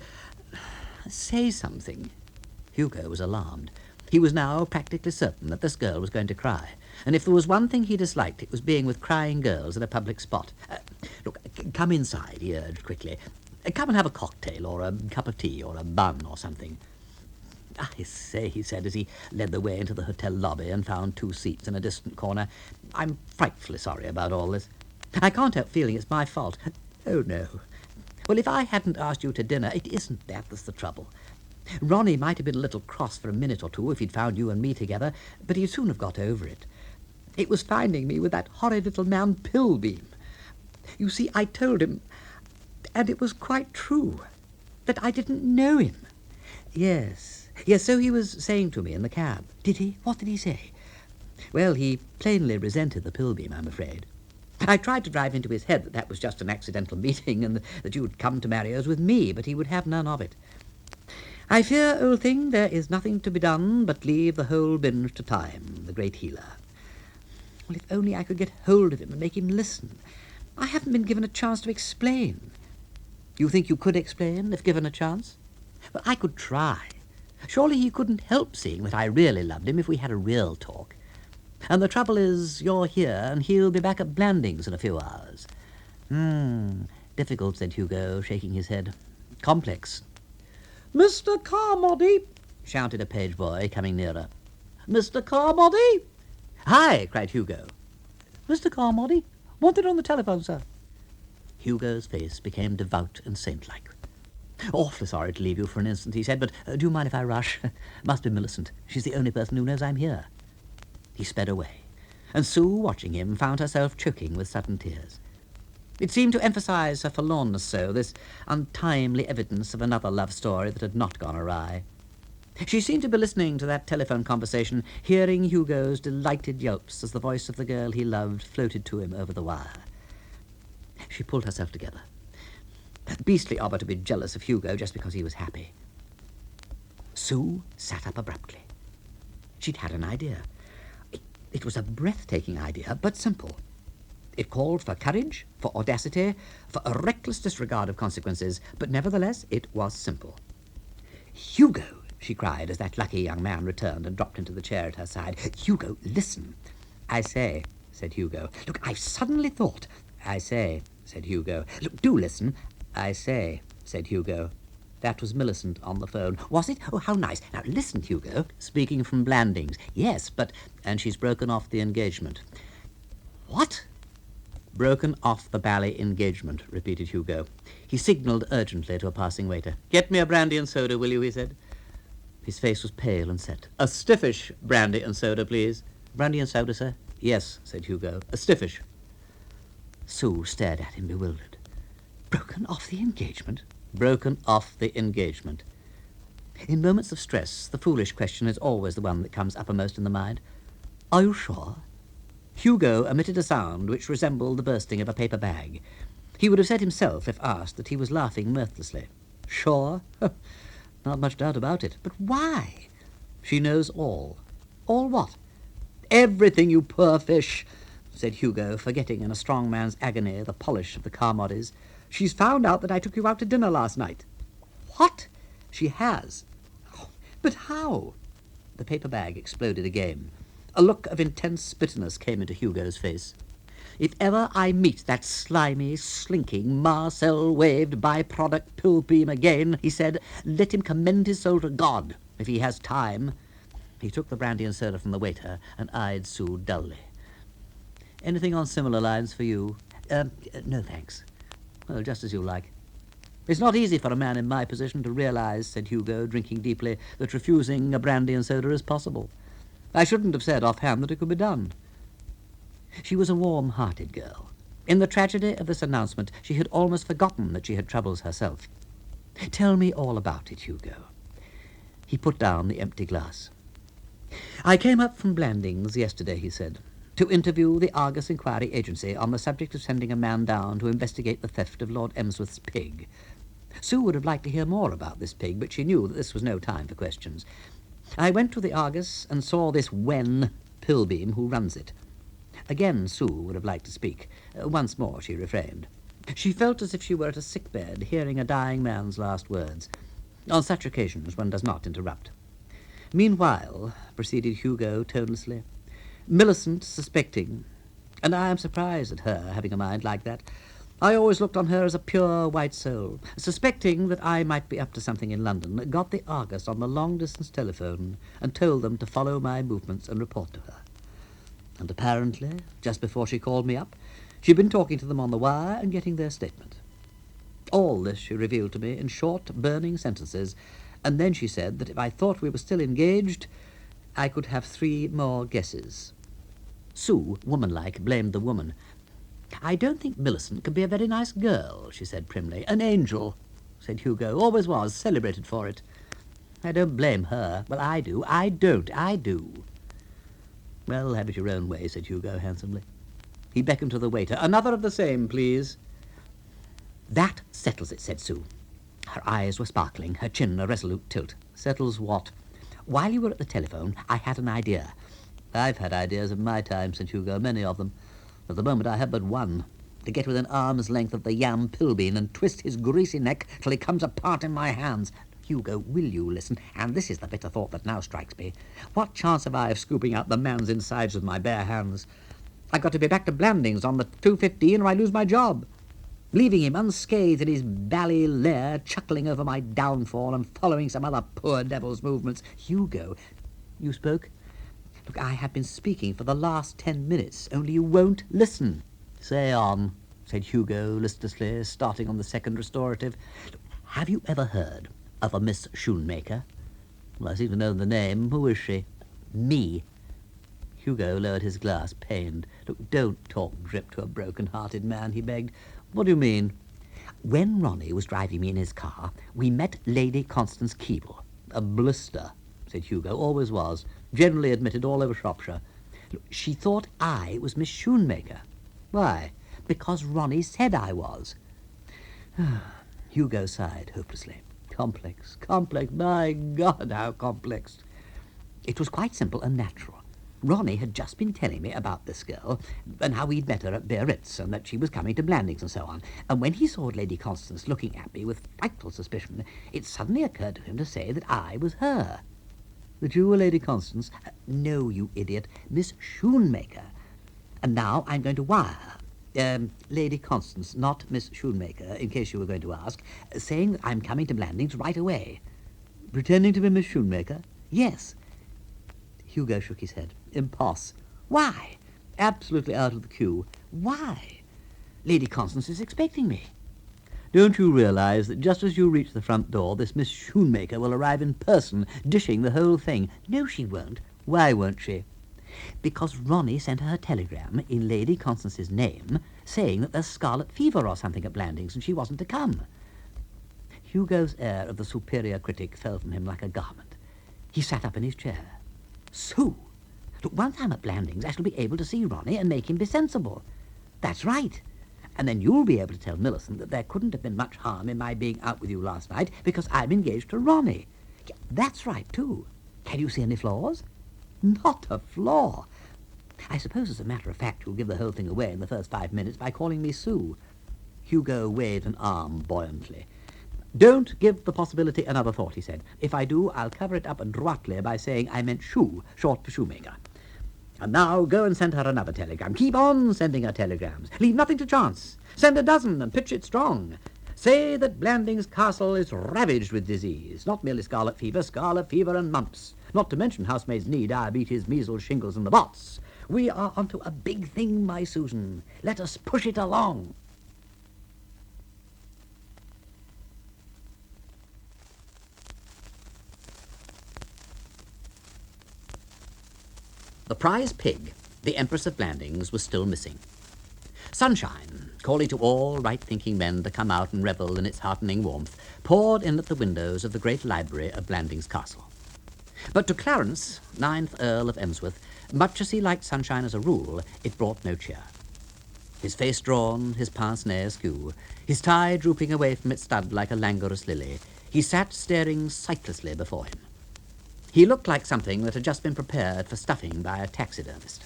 say something. Hugo was alarmed. He was now practically certain that this girl was going to cry, and if there was one thing he disliked, it was being with crying girls at a public spot. Look, come inside, he urged quickly. Come and have a cocktail, or a cup of tea, or a bun, or something. I say, he said as he led the way into the hotel lobby and found 2 seats in a distant corner, I'm frightfully sorry about all this. I can't help feeling it's my fault. Oh, no. Well, if I hadn't asked you to dinner, it isn't that's the trouble. Ronnie might have been a little cross for a minute or two if he'd found you and me together, but he'd soon have got over it. It was finding me with that horrid little man Pilbeam. You see, I told him, and it was quite true, that I didn't know him. Yes, so he was saying to me in the cab. Did he? What did he say? Well, he plainly resented the Pilbeam, I'm afraid. I tried to drive into his head that that was just an accidental meeting and that you'd come to Mario's with me, but he would have none of it. I fear, old thing, there is nothing to be done but leave the whole binge to time, the great healer. Well, if only I could get hold of him and make him listen. I haven't been given a chance to explain. You think you could explain if given a chance? Well, I could try. Surely he couldn't help seeing that I really loved him if we had a real talk. And the trouble is, you're here, and he'll be back at Blandings in a few hours. Difficult, said Hugo, shaking his head. Complex. Mr. Carmody, shouted a page boy, coming nearer. Mr. Carmody! Hi, cried Hugo. Mr. Carmody? Wanted on the telephone, sir. Hugo's face became devout and saint-like. Awfully sorry to leave you for an instant, he said, but do you mind if I rush? Must be Millicent. She's the only person who knows I'm here. He sped away, and Sue, watching him, found herself choking with sudden tears. It seemed to emphasize her forlornness so, this untimely evidence of another love story that had not gone awry. She seemed to be listening to that telephone conversation, hearing Hugo's delighted yelps as the voice of the girl he loved floated to him over the wire. She pulled herself together. Beastly of her to be jealous of Hugo just because he was happy. Sue sat up abruptly. She'd had an idea. It was a breathtaking idea, but simple. It called for courage, for audacity, for a reckless disregard of consequences, but nevertheless it was simple. Hugo, she cried as that lucky young man returned and dropped into the chair at her side. Hugo, listen. I say, said Hugo. Look, I've suddenly thought. I say, said Hugo. Look, do listen. I say, said Hugo. That was Millicent on the phone. Was it? Oh, how nice. Now, listen, Hugo. Speaking from Blandings. Yes, but... And she's broken off the engagement. What? Broken off the bally engagement, repeated Hugo. He signalled urgently to a passing waiter. Get me a brandy and soda, will you, he said. His face was pale and set. A stiffish brandy and soda, please. Brandy and soda, sir? Yes, said Hugo. A stiffish. Sue stared at him, bewildered. Broken off the engagement? Broken off the engagement. In moments of stress, the foolish question is always the one that comes uppermost in the mind. Are you sure? Hugo emitted a sound which resembled the bursting of a paper bag. He would have said himself, if asked, that he was laughing mirthlessly. Sure? Not much doubt about it. But why? She knows all. All what? Everything, you poor fish, said Hugo, forgetting in a strong man's agony the polish of the Carmodys. She's found out that I took you out to dinner last night. What? She has. Oh, but how? The paper bag exploded again. A look of intense bitterness came into Hugo's face. If ever I meet that slimy, slinking, Marcel-waved by-product Pilbeam again, he said, let him commend his soul to God, if he has time. He took the brandy and soda from the waiter and eyed Sue dully. Anything on similar lines for you? No, thanks. Well, just as you like. It's not easy for a man in my position to realize, said Hugo, drinking deeply, that refusing a brandy and soda is possible. I shouldn't have said offhand that it could be done. She was a warm-hearted girl. In the tragedy of this announcement, she had almost forgotten that she had troubles herself. Tell me all about it, Hugo. He put down the empty glass. I came up from Blandings yesterday, he said, to interview the Argus Inquiry Agency on the subject of sending a man down to investigate the theft of Lord Emsworth's pig. Sue would have liked to hear more about this pig, but she knew that this was no time for questions. I went to the Argus and saw this wen Pilbeam who runs it. Again Sue would have liked to speak. Once more she refrained. She felt as if she were at a sickbed, hearing a dying man's last words. On such occasions one does not interrupt. Meanwhile, proceeded Hugo tonelessly, Millicent suspecting, and I am surprised at her having a mind like that. I always looked on her as a pure white soul. Suspecting that I might be up to something in London, got the Argus on the long-distance telephone and told them to follow my movements and report to her. And apparently, just before she called me up, she'd been talking to them on the wire and getting their statement. All this she revealed to me in short, burning sentences, and then she said that if I thought we were still engaged, I could have 3 more guesses. Sue, womanlike, blamed the woman. I don't think Millicent can be a very nice girl, she said primly. An angel, said Hugo. Always was, celebrated for it. I don't blame her. Well, I do. I do. Well, have it your own way, said Hugo handsomely. He beckoned to the waiter. Another of the same, please. That settles it, said Sue. Her eyes were sparkling, her chin a resolute tilt. Settles what? While you were at the telephone, I had an idea. I've had ideas of my time, said Hugo, many of them. At the moment I have but one, to get within arm's length of the yam Pilbeam and twist his greasy neck till he comes apart in my hands. Hugo, will you listen? And this is the bitter thought that now strikes me. What chance have I of scooping out the man's insides with my bare hands? I've got to be back to Blandings on the 2:15 or I lose my job. Leaving him unscathed in his bally lair, chuckling over my downfall and following some other poor devil's movements. Hugo, you spoke? Look, I have been speaking for the last 10 minutes, only you won't listen. Say on, said Hugo listlessly, starting on the second restorative. Look, have you ever heard of a Miss Schoonmaker? Well, I seem to know the name. Who is she? Me. Hugo lowered his glass, pained. Look, don't talk drip to a broken-hearted man, he begged. What do you mean? When Ronnie was driving me in his car, we met Lady Constance Keble. A blister, said Hugo. Always was. Generally admitted all over Shropshire. Look, she thought I was Miss Schoonmaker. Why? Because Ronnie said I was. Hugo sighed hopelessly. Complex, my God, how complex. It was quite simple and natural. Ronnie had just been telling me about this girl and how we'd met her at Biarritz and that she was coming to Blandings and so on. And when he saw Lady Constance looking at me with frightful suspicion, it suddenly occurred to him to say that I was her. That you were Lady Constance? No, you idiot. Miss Schoonmaker. And now I'm going to wire Lady Constance, not Miss Schoonmaker, in case you were going to ask, saying that I'm coming to Blandings right away. Pretending to be Miss Schoonmaker? Yes. Hugo shook his head. Imposs. Why? Absolutely out of the queue. Why? Lady Constance is expecting me. Don't you realize that just as you reach the front door, this Miss Schoonmaker will arrive in person, dishing the whole thing? No, she won't. Why won't she? Because Ronnie sent her a telegram in Lady Constance's name, saying that there's scarlet fever or something at Blandings and she wasn't to come. Hugo's air of the superior critic fell from him like a garment. He sat up in his chair. Sue, look, once I'm at Blandings, I shall be able to see Ronnie and make him be sensible. That's right. And then you'll be able to tell Millicent that there couldn't have been much harm in my being out with you last night because I'm engaged to Ronnie. Yeah, that's right, too. Can you see any flaws? Not a flaw. I suppose, as a matter of fact, you'll give the whole thing away in the first 5 minutes by calling me Sue. Hugo waved an arm buoyantly. Don't give the possibility another thought, he said. If I do, I'll cover it up adroitly by saying I meant shoe, short for shoemaker. And now go and send her another telegram. Keep on sending her telegrams. Leave nothing to chance. Send a dozen and pitch it strong. Say that Blandings Castle is ravaged with disease, not merely scarlet fever and mumps, not to mention housemaid's knee, diabetes, measles, shingles, and the bots. We are onto a big thing, my Susan. Let us push it along. The prize pig, the Empress of Blandings, was still missing. Sunshine, calling to all right-thinking men to come out and revel in its heartening warmth, poured in at the windows of the great library of Blandings Castle. But to Clarence, 9th Earl of Emsworth, much as he liked sunshine as a rule, it brought no cheer. His face drawn, his pince-nez askew, his tie drooping away from its stud like a languorous lily, he sat staring sightlessly before him. He looked like something that had just been prepared for stuffing by a taxidermist.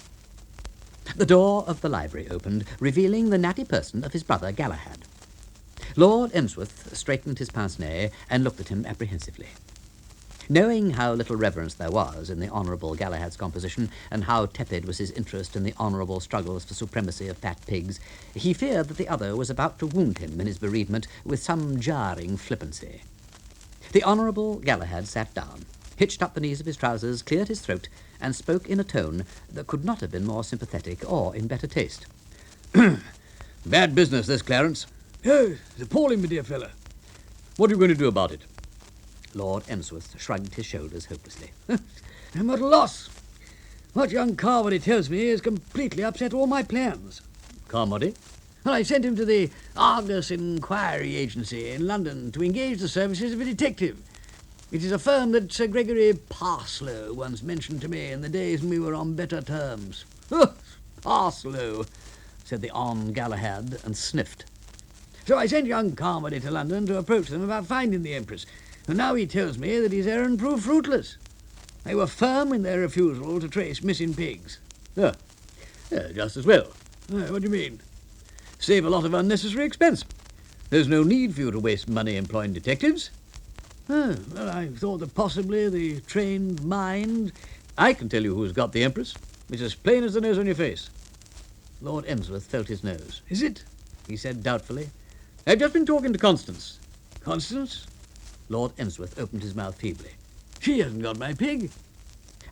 The door of the library opened, revealing the natty person of his brother Galahad. Lord Emsworth straightened his pince-nez and looked at him apprehensively. Knowing how little reverence there was in the Honourable Galahad's composition, and how tepid was his interest in the honourable struggles for supremacy of fat pigs, he feared that the other was about to wound him in his bereavement with some jarring flippancy. The Honourable Galahad sat down, hitched up the knees of his trousers, cleared his throat, and spoke in a tone that could not have been more sympathetic or in better taste. Bad business, this, Clarence. Oh, it's appalling, my dear fellow. What are you going to do about it? Lord Emsworth shrugged his shoulders hopelessly. I'm at a loss. What young Carmody tells me has completely upset all my plans. Carmody? Well, I sent him to the Argus Inquiry Agency in London to engage the services of a detective. It is a firm that Sir Gregory Parslow once mentioned to me in the days when we were on better terms. Parslow, said the Hon Galahad, and sniffed. So I sent young Carmody to London to approach them about finding the Empress, and now he tells me that his errand proved fruitless. They were firm in their refusal to trace missing pigs. Yeah, just as well. What do you mean? Save a lot of unnecessary expense. There's no need for you to waste money employing detectives. Well, I thought that possibly the trained mind... I can tell you who's got the Empress. It's as plain as the nose on your face. Lord Emsworth felt his nose. Is it? He said doubtfully. I've just been talking to Constance. Constance? Lord Emsworth opened his mouth feebly. She hasn't got my pig.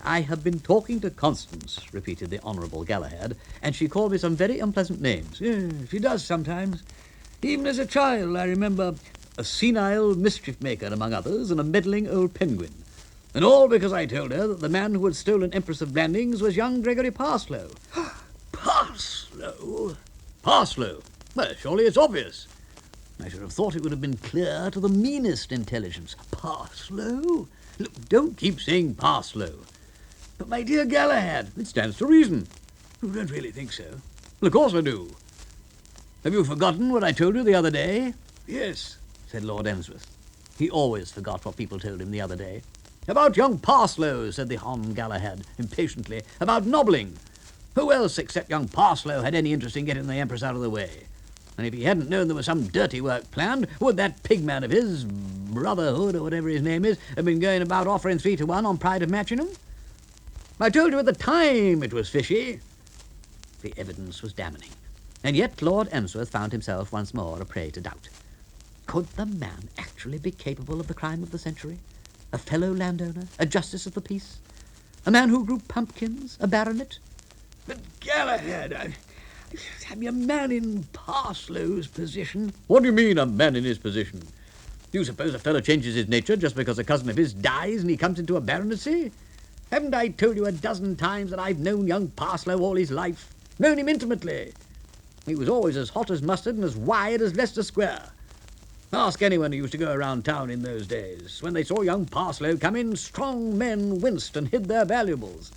I have been talking to Constance, repeated the Honourable Galahad, and she called me some very unpleasant names. Yeah, she does sometimes. Even as a child, I remember a senile mischief-maker, among others, and a meddling old penguin. And all because I told her that the man who had stolen Empress of Blandings was young Gregory Parslow. Parslow? Parslow? Well, surely it's obvious. I should have thought it would have been clear to the meanest intelligence. Parslow? Look, don't keep saying Parslow. But, my dear Galahad... It stands to reason. You don't really think so? Well, of course I do. Have you forgotten what I told you the other day? Yes, said Lord Emsworth. He always forgot what people told him the other day. About young Parslow, said the Hon Galahad, impatiently. About nobbling. Who else except young Parslow had any interest in getting the Empress out of the way? And if he hadn't known there was some dirty work planned, would that pigman of his, Brotherhood or whatever his name is, have been going about offering 3 to 1 on pride of Matchingham? I told you at the time it was fishy. The evidence was damning, and yet Lord Emsworth found himself once more a prey to doubt. Could the man actually be capable of the crime of the century? A fellow landowner? A justice of the peace? A man who grew pumpkins? A baronet? But Galahad, I'm a man in Parslow's position. What do you mean, a man in his position? Do you suppose a fellow changes his nature just because a cousin of his dies and he comes into a baronetcy? Haven't I told you a dozen times that I've known young Parslow all his life? Known him intimately. He was always as hot as mustard and as wide as Leicester Square. Ask anyone who used to go around town in those days. When they saw young Parslow come in, strong men winced and hid their valuables.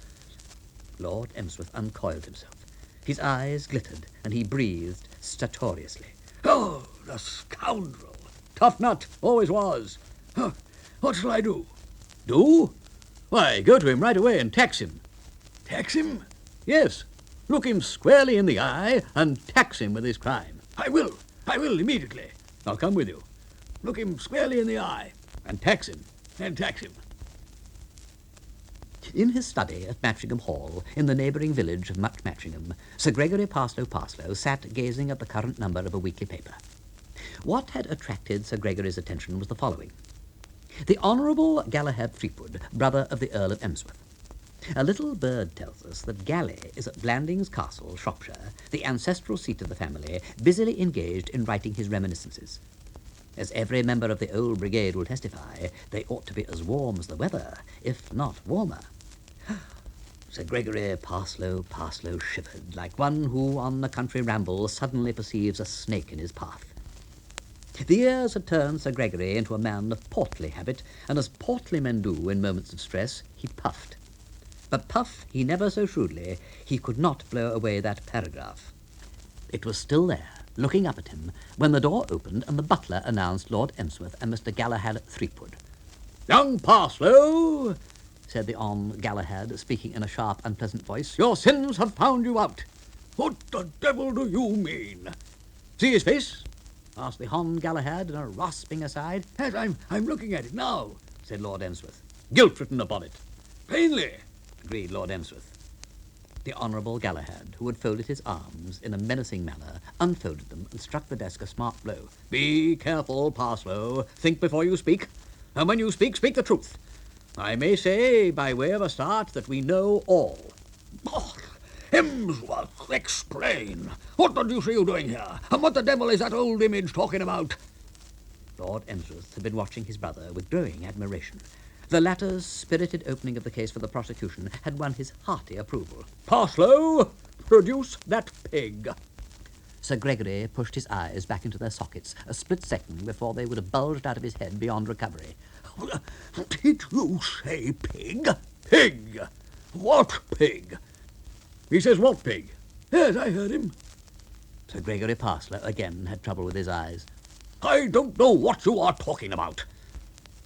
Lord Emsworth uncoiled himself. His eyes glittered, and he breathed stertorously. Oh, the scoundrel! Tough nut, always was. Huh. What shall I do? Do? Why, go to him right away and tax him. Tax him? Yes. Look him squarely in the eye and tax him with his crime. I will immediately. I'll come with you. Look him squarely in the eye. And tax him. And tax him. In his study at Matchingham Hall, in the neighbouring village of Much Matchingham, Sir Gregory Parslow sat gazing at the current number of a weekly paper. What had attracted Sir Gregory's attention was the following. The Honourable Galahad Threepwood, brother of the Earl of Emsworth. A little bird tells us that Galley is at Blandings Castle, Shropshire, the ancestral seat of the family, busily engaged in writing his reminiscences. As every member of the old brigade will testify, they ought to be as warm as the weather, if not warmer. Sir Gregory Parslow shivered, like one who, on a country ramble, suddenly perceives a snake in his path. The years had turned Sir Gregory into a man of portly habit, and as portly men do in moments of stress, he puffed. But puff he never so shrewdly, he could not blow away that paragraph. It was still there, looking up at him, when the door opened and the butler announced Lord Emsworth and Mr. Galahad Threepwood. Young Parslow, said the Hon. Galahad, speaking in a sharp, unpleasant voice, your sins have found you out. What the devil do you mean? See his face? Asked the Hon. Galahad in a rasping aside. Yes, I'm looking at it now, Said Lord Emsworth. Guilt written upon it. plainly. Agreed Lord Emsworth. The Honourable Galahad, who had folded his arms in a menacing manner, unfolded them and struck the desk a smart blow. Be careful, Parslow. Think before you speak. And when you speak, speak the truth. I may say, by way of a start, that we know all. Oh, Emsworth, explain. What the deuce are you doing here? And what the devil is that old image talking about? Lord Emsworth had been watching his brother with growing admiration. The latter's spirited opening of the case for the prosecution had won his hearty approval. Parslow, produce that pig. Sir Gregory pushed his eyes back into their sockets a split second before they would have bulged out of his head beyond recovery. Did you say pig? Pig. What pig? He says what pig? Yes, I heard him. Sir Gregory Parslow again had trouble with his eyes. I don't know what you are talking about.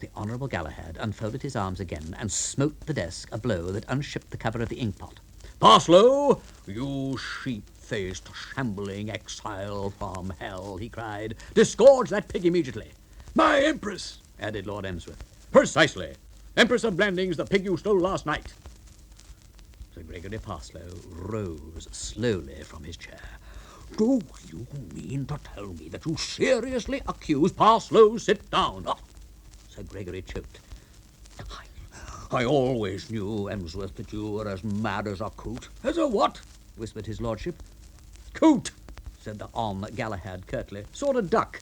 The Honourable Galahad unfolded his arms again and smote the desk a blow that unshipped the cover of the inkpot. Parslow, you sheep-faced, shambling exile from hell, he cried. Disgorge that pig immediately. My Empress, Added Lord Emsworth. Precisely. Empress of Blandings, the pig you stole last night. Sir Gregory Parslow rose slowly from his chair. do you mean to tell me that you seriously Accuse Parslow, sit down. Oh, Sir Gregory choked. I always knew, Emsworth, that you were as mad as a coot. as a what? Whispered his lordship. Coot, Said the Hon. Galahad curtly. Sort of duck.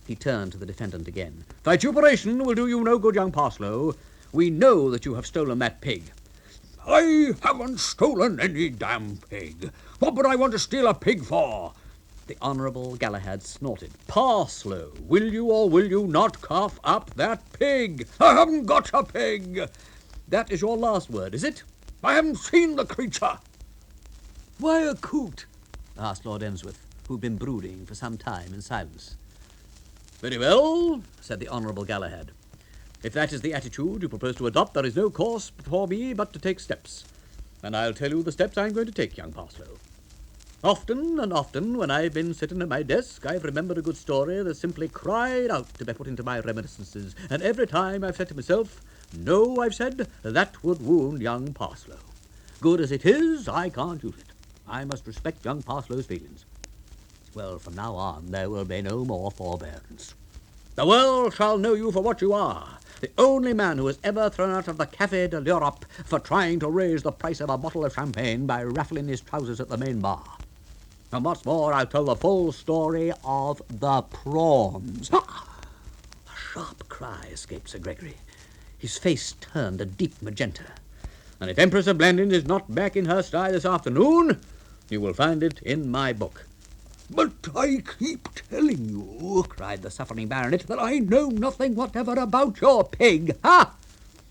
He turned to the defendant again. Vituperation will do you no good, young Parslow. We know that you have stolen that pig. I haven't stolen any damn pig. What would I want to steal a pig for? The Honourable Galahad snorted. Parslow, will you or will you not cough up that pig? I haven't got a pig. That is your last word, is it? I haven't seen the creature. Why a coot? Asked Lord Emsworth, who'd been brooding for some time in silence. Very well, said the Honourable Galahad. If that is the attitude you propose to adopt, there is no course before me but to take steps. And I'll tell you the steps I'm going to take, young Parslow. Often and often, when I've been sitting at my desk, I've remembered a good story that simply cried out to be put into my reminiscences, and every time I've said to myself, no, I've said, that would wound young Parslow. Good as it is, I can't use it. I must respect young Parslow's feelings. Well, from now on, there will be no more forbearance. The world shall know you for what you are, the only man who was ever thrown out of the Café de l'Europe for trying to raise the price of a bottle of champagne by raffling his trousers at the main bar. And what's more, I'll tell the full story of the prawns. A sharp cry escaped Sir Gregory. His face turned a deep magenta. And if Empress of Blandings is not back in her sty this afternoon, you will find it in my book. But I keep telling you, cried the suffering baronet, that I know nothing whatever about your pig. Ha!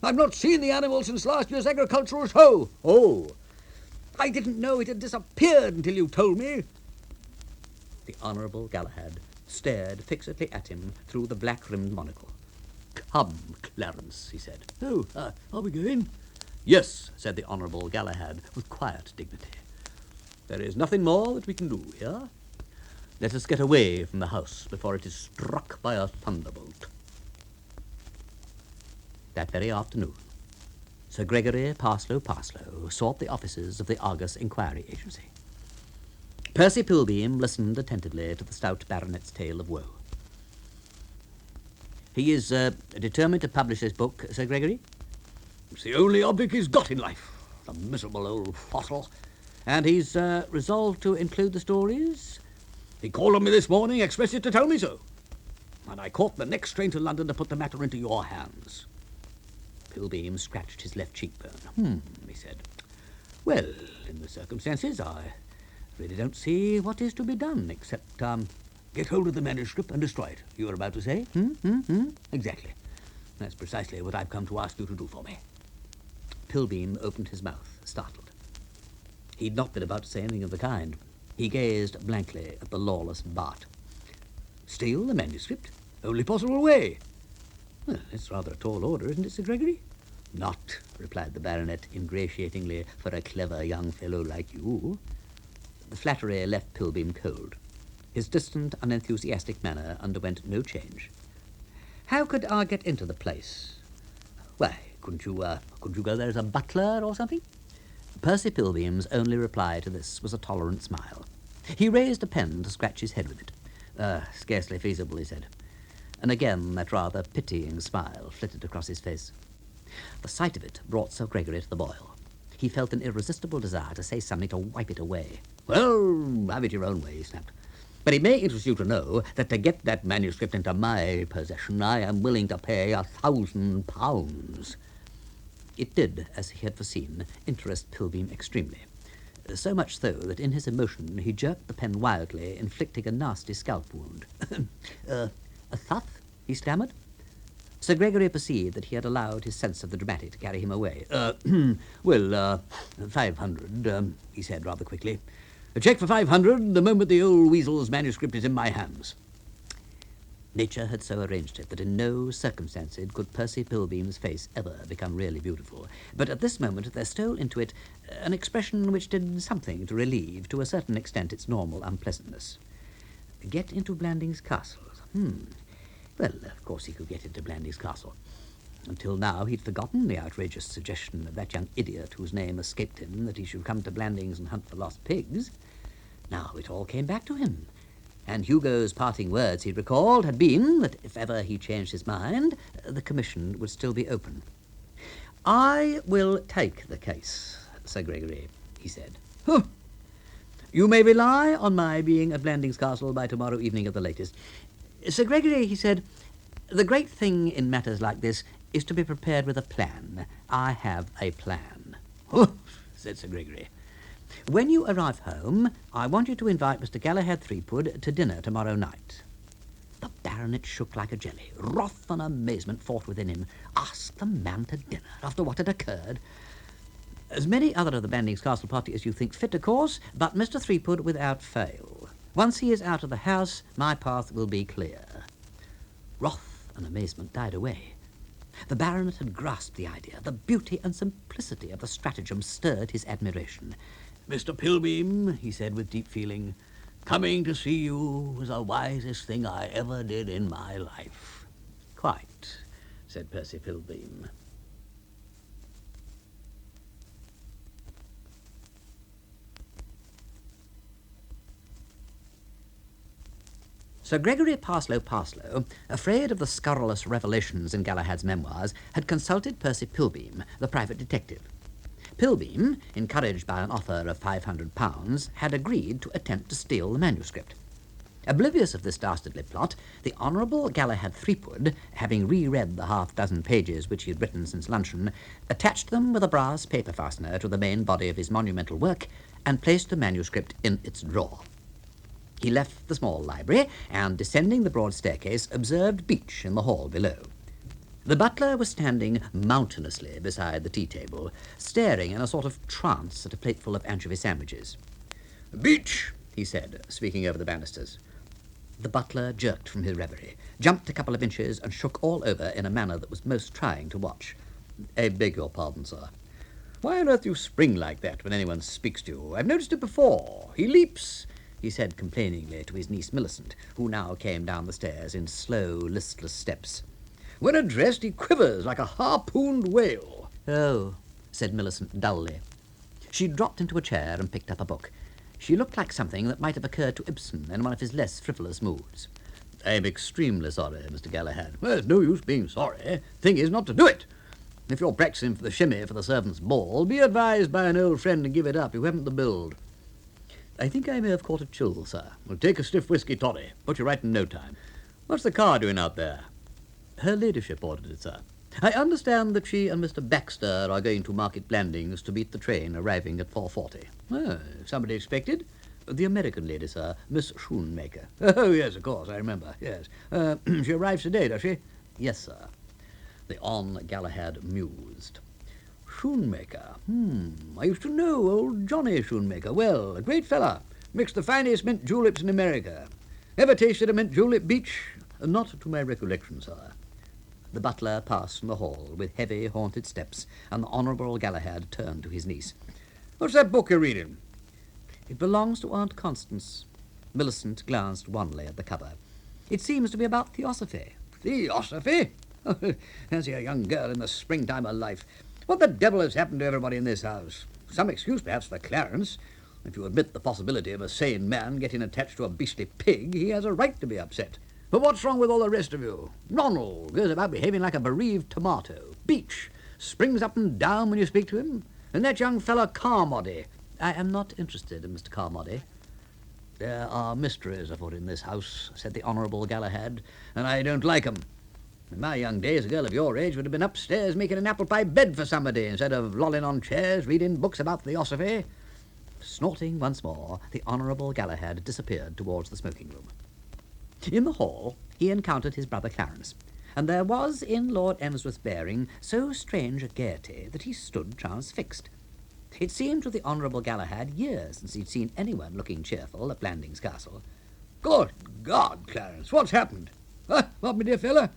I've not seen the animal since last year's agricultural show. Oh, I didn't know it had disappeared until you told me. The Honourable Galahad stared fixedly at him through the black-rimmed monocle. Come, Clarence, he said. Oh, are we going? Yes, said the Honourable Galahad with quiet dignity. There is nothing more that we can do here. Let us get away from the house before it is struck by a thunderbolt. That very afternoon, Sir Gregory Parslow sought the offices of the Argus Inquiry Agency. Percy Pilbeam listened attentively to the stout baronet's tale of woe. He is determined to publish this book, Sir Gregory? It's the only object he's got in life, the miserable old fossil. And he's resolved to include the stories? He called on me this morning expressly to tell me so. And I caught the next train to London to put the matter into your hands. Pilbeam scratched his left cheekbone. He said. Well, in the circumstances, I really don't see what is to be done, except, get hold of the manuscript and destroy it, you were about to say? Exactly. That's precisely what I've come to ask you to do for me. Pilbeam opened his mouth, startled. He'd not been about to say anything of the kind. He gazed blankly at the lawless Bart. Steal the manuscript? Only possible way. Well, it's rather a tall order, isn't it, Sir Gregory? Not, replied the baronet ingratiatingly, for a clever young fellow like you. The flattery left Pilbeam cold. His distant, unenthusiastic manner underwent no change. How could I get into the place? Why, couldn't you go there as a butler or something? Percy Pilbeam's only reply to this was a tolerant smile. He raised a pen to scratch his head with it. Scarcely feasible, he said. And again that rather pitying smile flitted across his face. The sight of it brought Sir Gregory to the boil. He felt an irresistible desire to say something to wipe it away. Well, have it your own way, he snapped. But it may interest you to know that to get that manuscript into my possession, I am willing to pay £1,000. It did, as he had foreseen, interest Pilbeam extremely. So much so that in his emotion he jerked the pen wildly, inflicting a nasty scalp wound. A thuff? He stammered. Sir Gregory perceived that he had allowed his sense of the dramatic to carry him away. 500, he said rather quickly. A cheque for 500 the moment the old weasel's manuscript is in my hands. Nature had so arranged it that in no circumstances could Percy Pilbeam's face ever become really beautiful. But at this moment there stole into it an expression which did something to relieve, to a certain extent, its normal unpleasantness. Get into Blandings Castle. Well, of course he could get into Blandings Castle. Until now he'd forgotten the outrageous suggestion of that young idiot whose name escaped him that he should come to Blandings and hunt for lost pigs. Now it all came back to him. And Hugo's parting words, he recalled, had been that if ever he changed his mind, the commission would still be open. I will take the case, Sir Gregory, he said. Huh. You may rely on my being at Blandings Castle by tomorrow evening at the latest. Sir Gregory, he said, the great thing in matters like this is to be prepared with a plan. I have a plan. Oh, said Sir Gregory. When you arrive home, I want you to invite Mr. Galahad Threepwood to dinner tomorrow night. The baronet shook like a jelly. Wrath and amazement fought within him. Ask the man to dinner after what had occurred. As many other of the Blandings Castle party as you think fit, of course, but Mr. Threepwood without fail. Once he is out of the house, my path will be clear. Wrath and amazement died away. The baronet had grasped the idea. The beauty and simplicity of the stratagem stirred his admiration. Mr. Pilbeam, he said with deep feeling, coming to see you was the wisest thing I ever did in my life. Quite, said Percy Pilbeam. Sir Gregory Parslow, afraid of the scurrilous revelations in Galahad's memoirs, had consulted Percy Pilbeam, the private detective. Pilbeam, encouraged by an offer of £500, had agreed to attempt to steal the manuscript. Oblivious of this dastardly plot, the Honourable Galahad Threepwood, having reread the half-dozen pages which he had written since luncheon, attached them with a brass paper fastener to the main body of his monumental work and placed the manuscript in its drawer. He left the small library and, descending the broad staircase, observed Beach in the hall below. The butler was standing mountainously beside the tea-table, staring in a sort of trance at a plateful of anchovy sandwiches. "Beach," he said, speaking over the banisters. The butler jerked from his reverie, jumped a couple of inches, and shook all over in a manner that was most trying to watch. "I beg your pardon, sir. Why on earth do you spring like that when anyone speaks to you? I've noticed it before. He leaps," he said complainingly to his niece Millicent, who now came down the stairs in slow, listless steps. "When addressed, he quivers like a harpooned whale." "Oh," said Millicent dully. She dropped into a chair and picked up a book. She looked like something that might have occurred to Ibsen in one of his less frivolous moods. "I'm extremely sorry, Mr. Galahad." "Well, there's no use being sorry. Thing is not to do it. If you're practising for the shimmy for the servants' ball, be advised by an old friend and give it up. You haven't the build." "I think I may have caught a chill, sir." "Well, take a stiff whiskey toddy. Put you right in no time. What's the car doing out there?" "Her ladyship ordered it, sir. I understand that she and Mr. Baxter are going to Market Blandings to meet the train arriving at 4:40. "Oh, somebody expected?" "The American lady, sir, Miss Schoonmaker." "Oh, yes, of course, I remember, yes. She arrives today, does she?" "Yes, sir." The Hon. Galahad mused. "Schoonmaker. I used to know old Johnny Schoonmaker well, a great fella. Mixed the finest mint juleps in America. Ever tasted a mint julep, Beach? Not to my recollection, sir. The butler passed from the hall with heavy, haunted steps, and the Honourable Galahad turned to his niece. What's that book you're reading? It belongs to Aunt Constance. Millicent glanced wanly at the cover. It seems to be about theosophy. Theosophy? Fancy a young girl in the springtime of life. What the devil has happened to everybody in this house? Some excuse, perhaps, for Clarence. If you admit the possibility of a sane man getting attached to a beastly pig, he has a right to be upset. But what's wrong with all the rest of you? Ronald goes about behaving like a bereaved tomato. Beach springs up and down when you speak to him. And that young fellow Carmody. I am not interested in Mr. Carmody. There are mysteries afoot in this house, said the Honourable Galahad, and I don't like 'em. In my young days, a girl of your age would have been upstairs making an apple pie bed for somebody instead of lolling on chairs reading books about theosophy. Snorting once more, the Honourable Galahad disappeared towards the smoking room. In the hall, he encountered his brother Clarence, and there was in Lord Emsworth's bearing so strange a gaiety that he stood transfixed. It seemed to the Honourable Galahad years since he'd seen anyone looking cheerful at Blandings Castle. Good God, Clarence, what's happened? What, my dear fellow?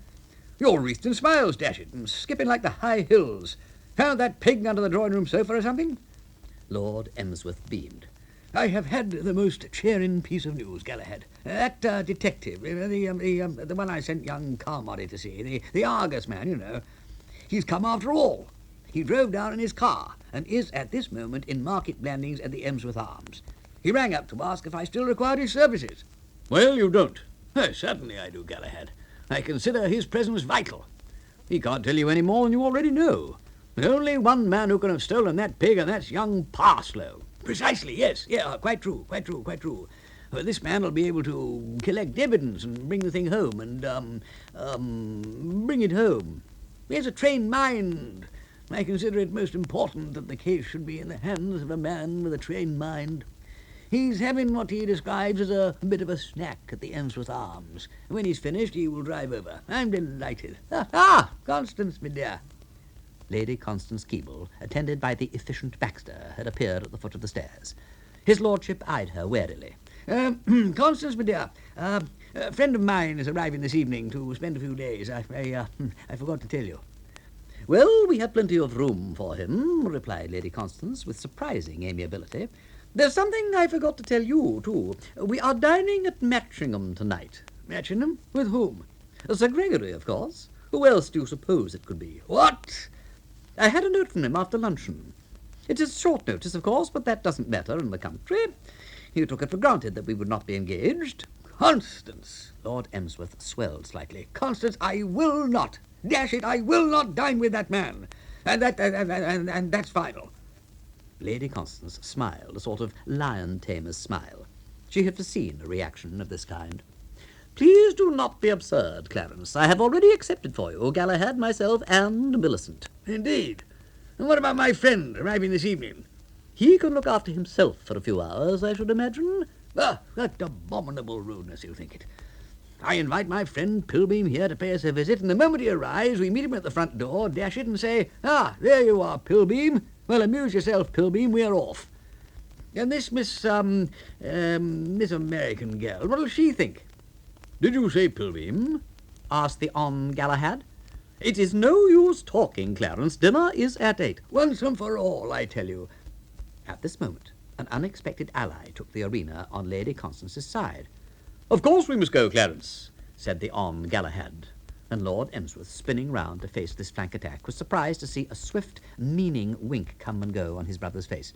You're wreathed in smiles, dash it, and skipping like the high hills. Found that pig under the drawing-room sofa or something? Lord Emsworth beamed. I have had the most cheering piece of news, Galahad. That detective, the one I sent young Carmody to see, the Argus man, you know, he's come after all. He drove down in his car and is at this moment in Market Blandings at the Emsworth Arms. He rang up to ask if I still required his services. Well, you don't. Certainly I do, Galahad. I consider his presence vital. He can't tell you any more than you already know. There's only one man who can have stolen that pig, and that's young Parslow. Precisely, yes. Yeah, quite true. This man will be able to collect evidence and bring the thing home bring it home. He has a trained mind. I consider it most important that the case should be in the hands of a man with a trained mind. He's having what he describes as a bit of a snack at the Emsworth Arms. When he's finished, he will drive over. I'm delighted. Constance, my dear. Lady Constance Keble, attended by the efficient Baxter, had appeared at the foot of the stairs. His lordship eyed her warily. Constance, my dear, a friend of mine is arriving this evening to spend a few days. I forgot to tell you. Well, we have plenty of room for him, replied Lady Constance with surprising amiability. There's something I forgot to tell you, too. We are dining at Matchingham tonight. Matchingham? With whom? Sir Gregory, of course. Who else do you suppose it could be? What? I had a note from him after luncheon. It is short notice, of course, but that doesn't matter in the country. He took it for granted that we would not be engaged. Constance! Lord Emsworth swelled slightly. Constance, I will not. Dash it, I will not dine with that man. And that's final. Lady Constance smiled, a sort of lion-tamer's smile. She had foreseen a reaction of this kind. Please do not be absurd, Clarence. I have already accepted for you Galahad, myself, and Millicent. Indeed. And what about my friend arriving this evening? He can look after himself for a few hours, I should imagine. That abominable rudeness, you think it. I invite my friend Pilbeam here to pay us a visit, and the moment he arrives, we meet him at the front door, dash it, and say, there you are, Pilbeam. Well, amuse yourself, Pilbeam, we are off. And this Miss American girl, what'll she think? Did you say Pilbeam? Asked the Hon. Galahad. It is no use talking, Clarence. Dinner is at 8. Once and for all, I tell you. At this moment, an unexpected ally took the arena on Lady Constance's side. Of course we must go, Clarence, said the Hon. Galahad, and Lord Emsworth, spinning round to face this flank attack, was surprised to see a swift, meaning wink come and go on his brother's face.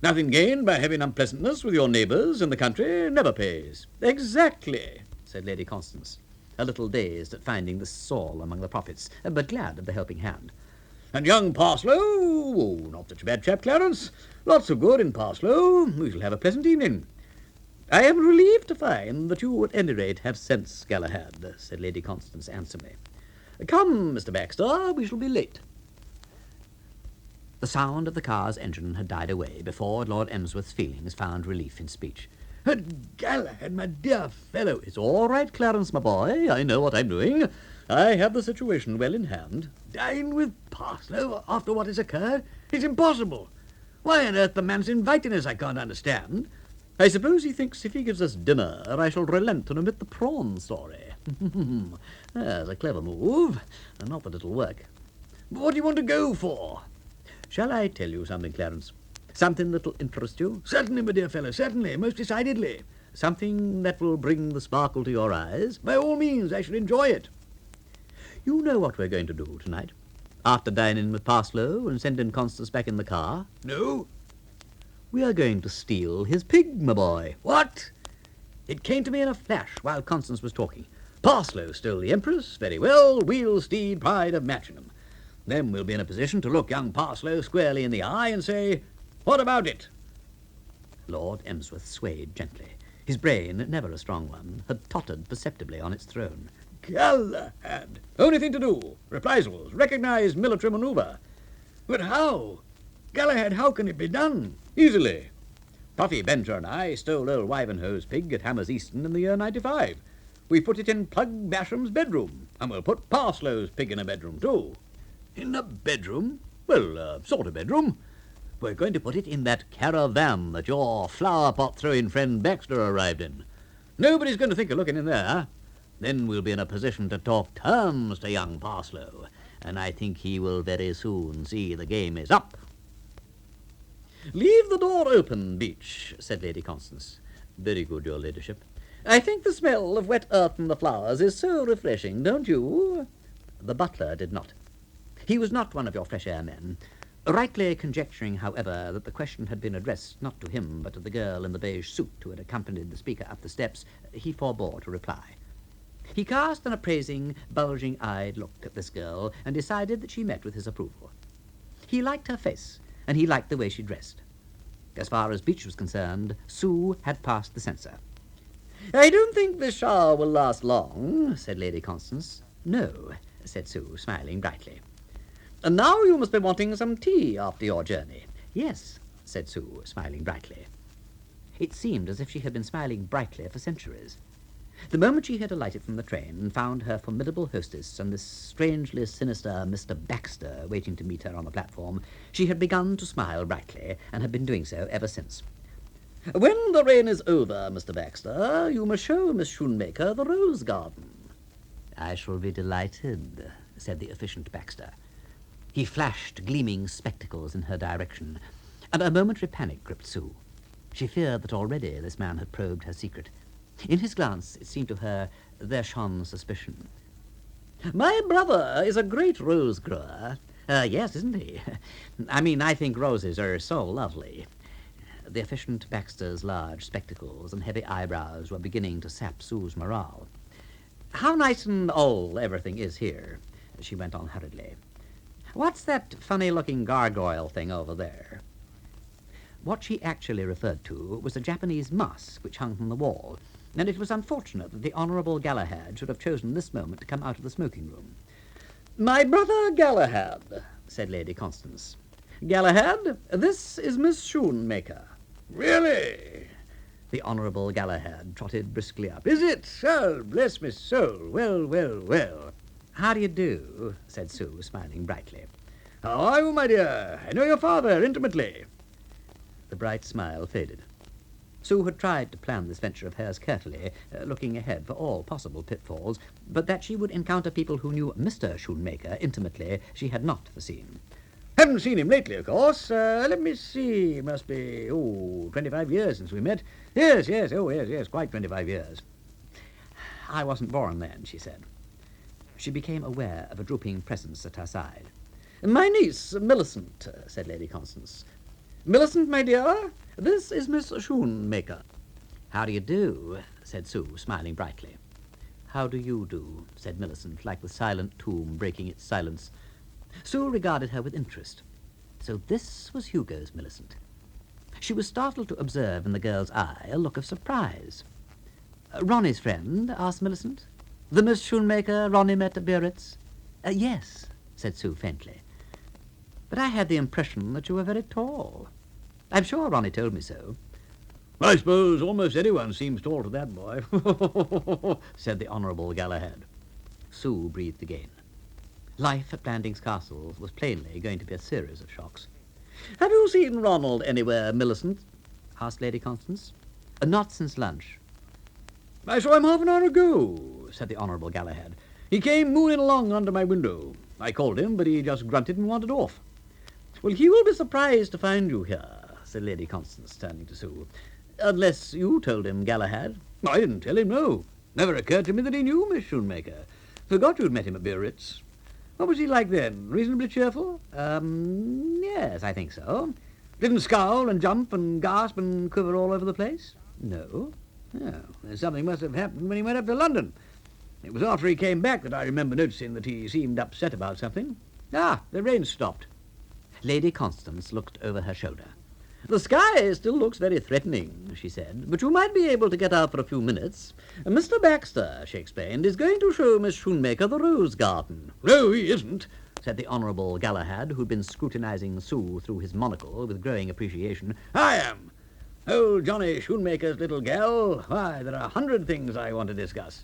Nothing gained by having unpleasantness with your neighbours in the country never pays. Exactly, said Lady Constance, a little dazed at finding this Saul among the prophets, but glad of the helping hand. And young Parslow, not such a bad chap, Clarence. Lots of good in Parslow. We shall have a pleasant evening. I am relieved to find that you, at any rate, have sense, Galahad, said Lady Constance handsomely. Come, Mr. Baxter, we shall be late. The sound of the car's engine had died away before Lord Emsworth's feelings found relief in speech. Galahad, my dear fellow. It's all right, Clarence, my boy. I know what I'm doing. I have the situation well in hand. Dine with Parslow after what has occurred? It's impossible. Why on earth the man's inviting us, I can't understand. I suppose he thinks if he gives us dinner, I shall relent and omit the prawn story. That's a clever move. Not that it'll work. But what do you want to go for? Shall I tell you something, Clarence? Something that'll interest you? Certainly, my dear fellow, certainly, most decidedly. Something that will bring the sparkle to your eyes? By all means, I shall enjoy it. You know what we're going to do tonight? After dining with Parslow and sending Constance back in the car? No? We are going to steal his pig, my boy. What? It came to me in a flash while Constance was talking. Parslow stole the Empress. Very well, we'll steal Pride of Matchingham. Then we'll be in a position to look young Parslow squarely in the eye and say, what about it? Lord Emsworth swayed gently. His brain, never a strong one, had tottered perceptibly on its throne. Galahad. Only thing to do. Reprisals. Recognize military maneuver. But how? Galahad, how can it be done? Easily. Puffy Bencher and I stole old Wivenhoe's pig at Hammers Easton in the year 95. We put it in Plug Basham's bedroom, and we'll put Parslow's pig in a bedroom, too. In a bedroom? Well, sort of bedroom. We're going to put it in that caravan that your flower-pot-throwing friend Baxter arrived in. Nobody's going to think of looking in there. Then we'll be in a position to talk terms to young Parslow, and I think he will very soon see the game is up. Leave the door open, Beach, said Lady Constance. Very good, your ladyship. I think the smell of wet earth and the flowers is so refreshing, don't you? The butler did not. He was not one of your fresh air men. Rightly conjecturing, however, that the question had been addressed not to him, but to the girl in the beige suit who had accompanied the speaker up the steps, he forbore to reply. He cast an appraising, bulging-eyed look at this girl and decided that she met with his approval. He liked her face, and he liked the way she dressed. As far as Beach was concerned, Sue had passed the censor. I don't think this shower will last long, said Lady Constance. No, said Sue, smiling brightly. And now you must be wanting some tea after your journey. Yes, said Sue, smiling brightly. It seemed as if she had been smiling brightly for centuries. The moment she had alighted from the train and found her formidable hostess and this strangely sinister Mr. Baxter waiting to meet her on the platform, she had begun to smile brightly and had been doing so ever since. When the rain is over, Mr. Baxter, you must show Miss Shoemaker the rose garden. I shall be delighted, said the efficient Baxter. He flashed gleaming spectacles in her direction, and a momentary panic gripped Sue. She feared that already this man had probed her secret. In his glance, it seemed to her, there shone suspicion. My brother is a great rose grower. Yes, isn't he? I think roses are so lovely. The efficient Baxter's large spectacles and heavy eyebrows were beginning to sap Sue's morale. How nice and old everything is here, she went on hurriedly. What's that funny-looking gargoyle thing over there? What she actually referred to was a Japanese mask which hung from the wall, and it was unfortunate that the Honourable Galahad should have chosen this moment to come out of the smoking room. My brother Galahad, said Lady Constance. Galahad, this is Miss Shoemaker. Really? The Honourable Galahad trotted briskly up. Is it? Oh, bless my soul. Well, well, well. How do you do? Said Sue, smiling brightly. How are you, my dear? I know your father intimately. The bright smile faded. Sue had tried to plan this venture of hers carefully, looking ahead for all possible pitfalls, but that she would encounter people who knew Mr. Shoemaker intimately she had not foreseen. Haven't seen him lately, of course. Let me see. Must be, 25 years since we met. Yes, quite 25 years. I wasn't born then, she said. She became aware of a drooping presence at her side. My niece, Millicent, said Lady Constance. Millicent, my dear, this is Miss Shoemaker. How do you do? Said Sue, smiling brightly. How do you do? Said Millicent, like the silent tomb breaking its silence. Sue regarded her with interest. So this was Hugo's Millicent. She was startled to observe in the girl's eye a look of surprise. Ronnie's friend? Asked Millicent. The Miss Shoemaker Ronnie met at Biarritz? Yes, said Sue faintly. But I had the impression that you were very tall. I'm sure Ronnie told me so. I suppose almost anyone seems tall to that boy, said the Honourable Galahad. Sue breathed again. Life at Blandings Castle was plainly going to be a series of shocks. Have you seen Ronald anywhere, Millicent? Asked Lady Constance. Not since lunch. I saw him half an hour ago, said the Honourable Galahad. He came mooning along under my window. I called him, but he just grunted and wandered off. Well, he will be surprised to find you here, said Lady Constance, turning to Sue. Unless you told him, Galahad. I didn't tell him, no. Never occurred to me that he knew Miss Shoemaker. Forgot you'd met him at Biarritz. What was he like then? Reasonably cheerful? Yes, I think so. Didn't scowl and jump and gasp and quiver all over the place? No. Oh, then something must have happened when he went up to London. It was after he came back that I remember noticing that he seemed upset about something. Ah, the rain stopped. Lady Constance looked over her shoulder. The sky still looks very threatening, she said, but you might be able to get out for a few minutes. Mr. Baxter, she explained, is going to show Miss Shoemaker the rose garden. No, he isn't, said the Honourable Galahad, who'd been scrutinising Sue through his monocle with growing appreciation. I am. Old Johnny Shoemaker's little gal. Why, there are 100 things I want to discuss.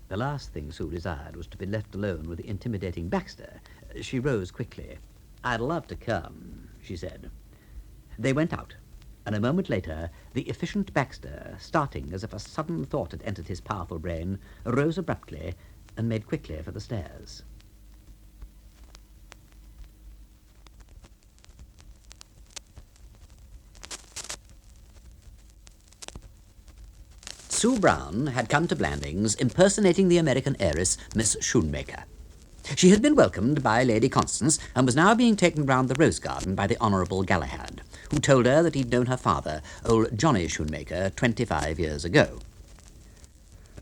The last thing Sue desired was to be left alone with the intimidating Baxter. She rose quickly. I'd love to come, she said. They went out, and a moment later, the efficient Baxter, starting as if a sudden thought had entered his powerful brain, rose abruptly and made quickly for the stairs. Sue Brown had come to Blandings impersonating the American heiress, Miss Shoemaker. She had been welcomed by Lady Constance and was now being taken round the rose garden by the Honourable Galahad, who told her that he'd known her father, old Johnny Shoemaker, 25 years ago.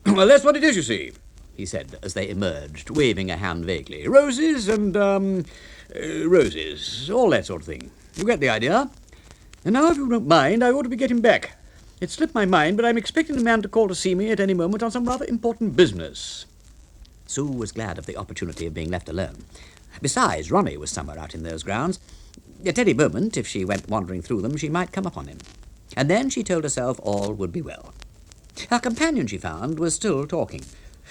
Well, that's what it is, you see, he said as they emerged, waving a hand vaguely. Roses and, roses, all that sort of thing. You get the idea? And now, if you don't mind, I ought to be getting back. It slipped my mind, but I'm expecting a man to call to see me at any moment on some rather important business. Sue was glad of the opportunity of being left alone. Besides, Ronnie was somewhere out in those grounds. At any moment, if she went wandering through them, she might come upon him. And then she told herself all would be well. Her companion, she found, was still talking.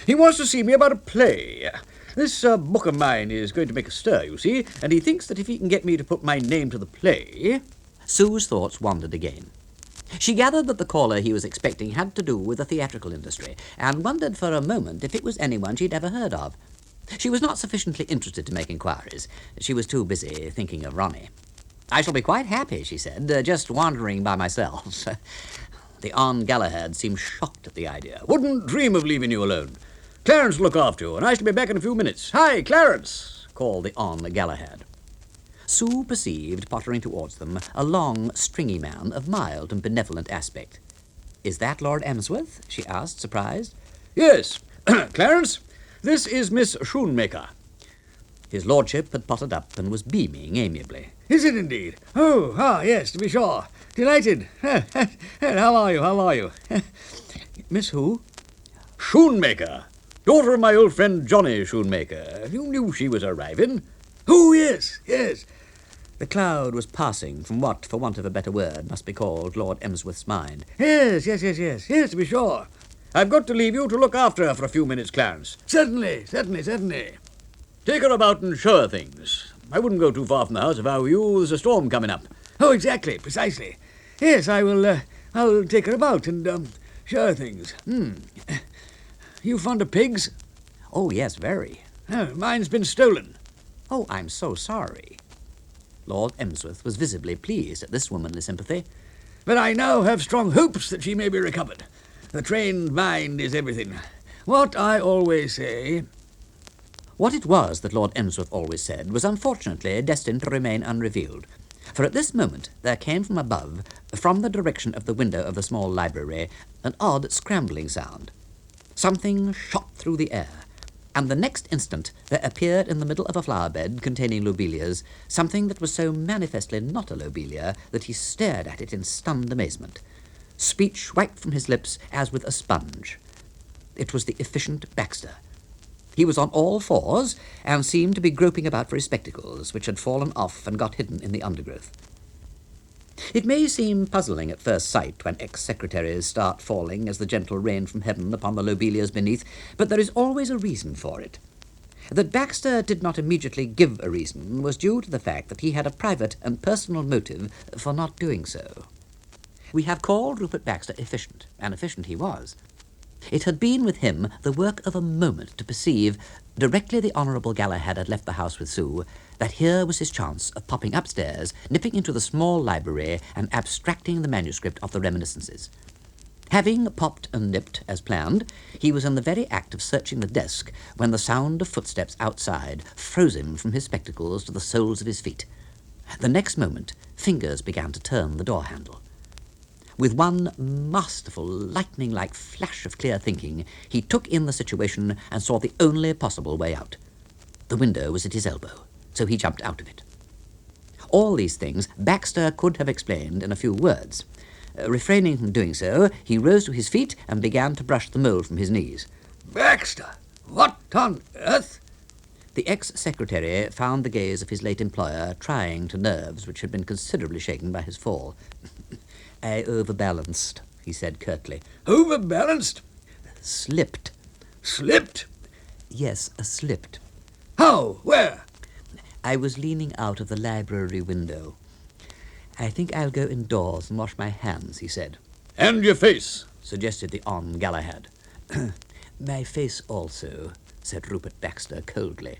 He wants to see me about a play. This book of mine is going to make a stir, you see, and he thinks that if he can get me to put my name to the play... Sue's thoughts wandered again. She gathered that the caller he was expecting had to do with the theatrical industry, and wondered for a moment if it was anyone she'd ever heard of. She was not sufficiently interested to make inquiries. She was too busy thinking of Ronnie. I shall be quite happy, she said, just wandering by myself. The Hon. Galahad seemed shocked at the idea. Wouldn't dream of leaving you alone. Clarence will look after you, and I shall be back in a few minutes. Hi, Clarence, called the Hon. Galahad. Sue perceived, pottering towards them, a long, stringy man of mild and benevolent aspect. Is that Lord Emsworth? She asked, surprised. Yes. Clarence, this is Miss Shoemaker. His lordship had pottered up and was beaming amiably. Is it indeed? Oh, yes, to be sure. Delighted. How are you? Miss who? Shoemaker. Daughter of my old friend Johnny Shoemaker. You knew she was arriving. Oh, yes. The cloud was passing from what, for want of a better word, must be called Lord Emsworth's mind. Yes, to be sure. I've got to leave you to look after her for a few minutes, Clarence. Certainly. Take her about and show her things. I wouldn't go too far from the house if I were you. There's a storm coming up. Oh, exactly, precisely. Yes, I'll take her about and, show her things. You fond of pigs? Oh, yes, very. Oh, mine's been stolen. Oh, I'm so sorry. Lord Emsworth was visibly pleased at this womanly sympathy. But I now have strong hopes that she may be recovered. The trained mind is everything. What I always say... What it was that Lord Emsworth always said was unfortunately destined to remain unrevealed. For at this moment there came from above, from the direction of the window of the small library, an odd scrambling sound. Something shot through the air, and the next instant there appeared in the middle of a flower bed containing lobelias something that was so manifestly not a lobelia that he stared at it in stunned amazement. Speech wiped from his lips as with a sponge. It was the efficient Baxter. He was on all fours and seemed to be groping about for his spectacles, which had fallen off and got hidden in the undergrowth. It may seem puzzling at first sight when ex-secretaries start falling as the gentle rain from heaven upon the lobelias beneath, but there is always a reason for it. That Baxter did not immediately give a reason was due to the fact that he had a private and personal motive for not doing so. We have called Rupert Baxter efficient, and efficient he was. It had been with him the work of a moment to perceive, directly the Honourable Galahad had left the house with Sue, that here was his chance of popping upstairs, nipping into the small library, and abstracting the manuscript of the reminiscences. Having popped and nipped as planned, he was in the very act of searching the desk when the sound of footsteps outside froze him from his spectacles to the soles of his feet. The next moment, fingers began to turn the door handle. With one masterful, lightning-like flash of clear thinking, he took in the situation and saw the only possible way out. The window was at his elbow, so he jumped out of it. All these things Baxter could have explained in a few words. Refraining from doing so, he rose to his feet and began to brush the mould from his knees. Baxter! What on earth? The ex-secretary found the gaze of his late employer trying to nerves which had been considerably shaken by his fall. I overbalanced, he said curtly. Overbalanced? Slipped. Slipped? Yes, slipped. How? Where? I was leaning out of the library window. I think I'll go indoors and wash my hands, he said. And your face, suggested the Hon. Galahad. My face also, said Rupert Baxter coldly.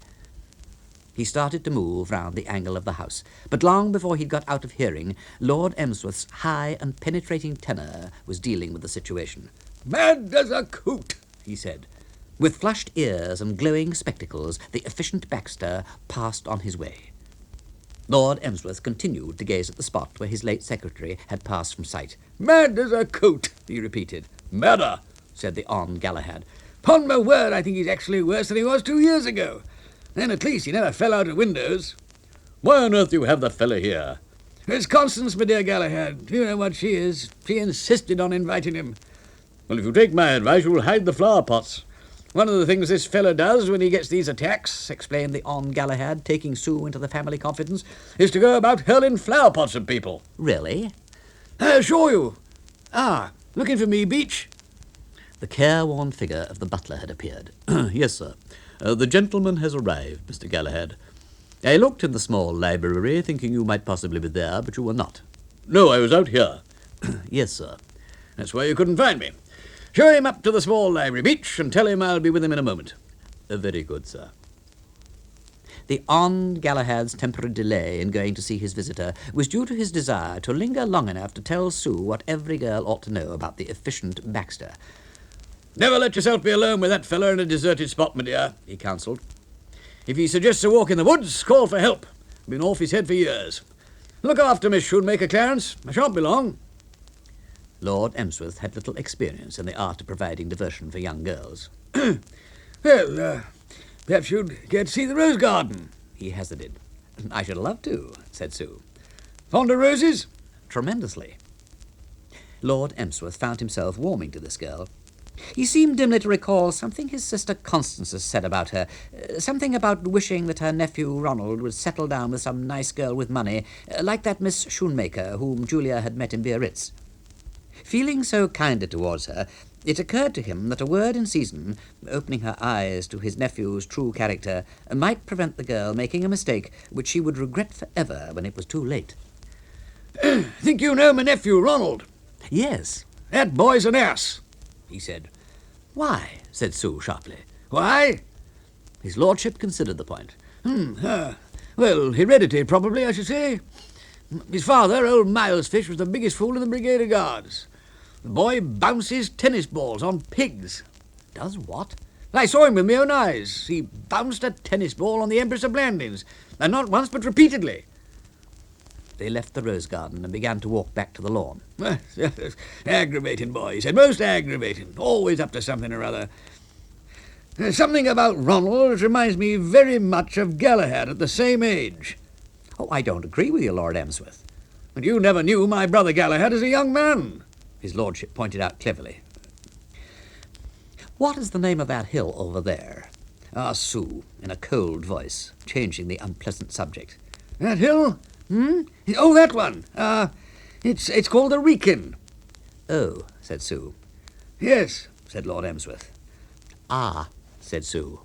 He started to move round the angle of the house, but long before he'd got out of hearing, Lord Emsworth's high and penetrating tenor was dealing with the situation. Mad as a coot, he said. With flushed ears and glowing spectacles, the efficient Baxter passed on his way. Lord Emsworth continued to gaze at the spot where his late secretary had passed from sight. Mad as a coot, he repeated. Madder, said the Hon. Galahad. Upon my word, I think he's actually worse than he was 2 years ago. Then at least he never fell out of windows. Why on earth do you have the fella here? It's Constance, my dear Galahad. You know what she is. She insisted on inviting him. Well, if you take my advice, you will hide the flower pots. One of the things this fella does when he gets these attacks, explained the Hon. Galahad, taking Sue into the family confidence, is to go about hurling flower pots at people. Really? I assure you. Ah, looking for me, Beach? The careworn figure of the butler had appeared. Yes, sir. The gentleman has arrived, Mr. Galahad. I looked in the small library, thinking you might possibly be there, but you were not. No, I was out here. Yes, sir. That's why you couldn't find me. Show him up to the small library, Beach, and tell him I'll be with him in a moment. Very good, sir. The Hon. Galahad's temporary delay in going to see his visitor was due to his desire to linger long enough to tell Sue what every girl ought to know about the efficient Baxter. Never let yourself be alone with that fella in a deserted spot, my dear, he counselled. If he suggests a walk in the woods, call for help. Been off his head for years. Look after Miss Shoemaker, Clarence. I shan't be long. Lord Emsworth had little experience in the art of providing diversion for young girls. Well, perhaps you'd care to see the rose garden. He hesitated. I should love to, said Sue. Fond of roses? Tremendously. Lord Emsworth found himself warming to this girl. He seemed dimly to recall something his sister Constance had said about her, something about wishing that her nephew Ronald would settle down with some nice girl with money, like that Miss Shoemaker whom Julia had met in Biarritz. Feeling so kindly towards her, it occurred to him that a word in season, opening her eyes to his nephew's true character, might prevent the girl making a mistake which she would regret forever when it was too late. Think you know my nephew Ronald? Yes. That boy's an ass, he said. Why? Said Sue sharply. Why? His lordship considered the point. Well, heredity, probably, I should say. His father, old Miles Fish, was the biggest fool in the Brigade of Guards. The boy bounces tennis balls on pigs. Does what? I saw him with my own eyes. He bounced a tennis ball on the Empress of Blandings, and not once but repeatedly. They left the rose garden and began to walk back to the lawn. Aggravating boy, he said. Most aggravating. Always up to something or other. Something about Ronald reminds me very much of Galahad at the same age. Oh, I don't agree with you, Lord Emsworth. And you never knew my brother Galahad as a young man, his lordship pointed out cleverly. What is the name of that hill over there? Asked Sue, in a cold voice, changing the unpleasant subject. That hill? Oh, that one. It's called the Wrekin. Oh, said Sue. Yes, said Lord Emsworth. Ah, said Sue.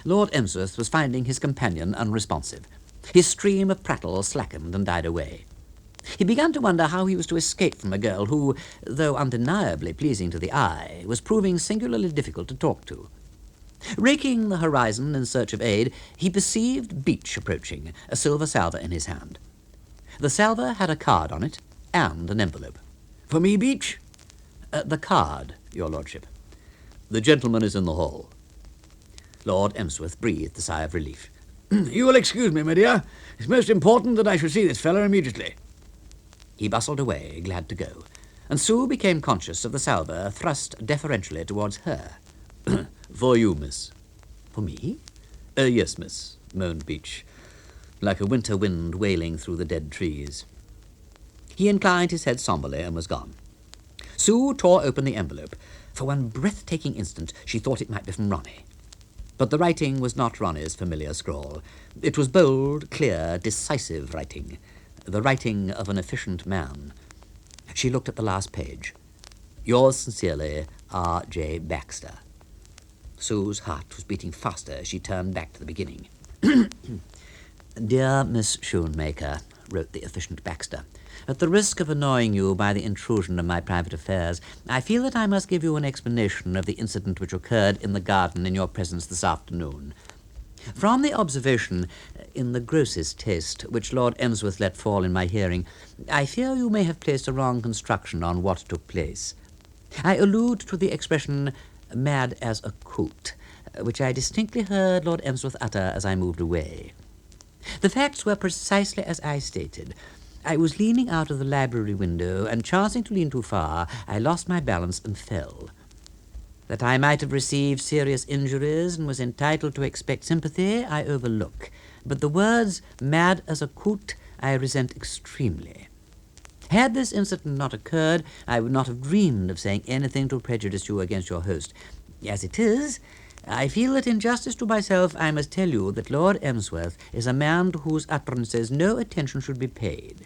Lord Emsworth was finding his companion unresponsive. His stream of prattle slackened and died away. He began to wonder how he was to escape from a girl who, though undeniably pleasing to the eye, was proving singularly difficult to talk to. Raking the horizon in search of aid, he perceived Beach approaching, a silver salver in his hand. The salver had a card on it and an envelope. For me, Beach? The card, your lordship. The gentleman is in the hall. Lord Emsworth breathed a sigh of relief. You will excuse me, my dear. It's most important that I should see this fellow immediately. He bustled away, glad to go, and Sue became conscious of the salver thrust deferentially towards her. For you, miss. For me? Yes, miss, moaned Beach, like a winter wind wailing through the dead trees. He inclined his head somberly and was gone. Sue tore open the envelope. For one breathtaking instant, she thought it might be from Ronnie. But the writing was not Ronnie's familiar scrawl. It was bold, clear, decisive writing, the writing of an efficient man. She looked at the last page. Yours sincerely, R.J. Baxter. Sue's heart was beating faster as she turned back to the beginning. Dear Miss Shoemaker, wrote the efficient Baxter, at the risk of annoying you by the intrusion of my private affairs, I feel that I must give you an explanation of the incident which occurred in the garden in your presence this afternoon. From the observation, in the grossest taste, which Lord Emsworth let fall in my hearing, I fear you may have placed a wrong construction on what took place. I allude to the expression mad as a coot, which I distinctly heard Lord Emsworth utter as I moved away. The facts were precisely as I stated. I was leaning out of the library window, and chancing to lean too far, I lost my balance and fell. That I might have received serious injuries and was entitled to expect sympathy, I overlook. But the words mad as a coot I resent extremely. Had this incident not occurred, I would not have dreamed of saying anything to prejudice you against your host. As it is, I feel that in justice to myself I must tell you that Lord Emsworth is a man to whose utterances no attention should be paid.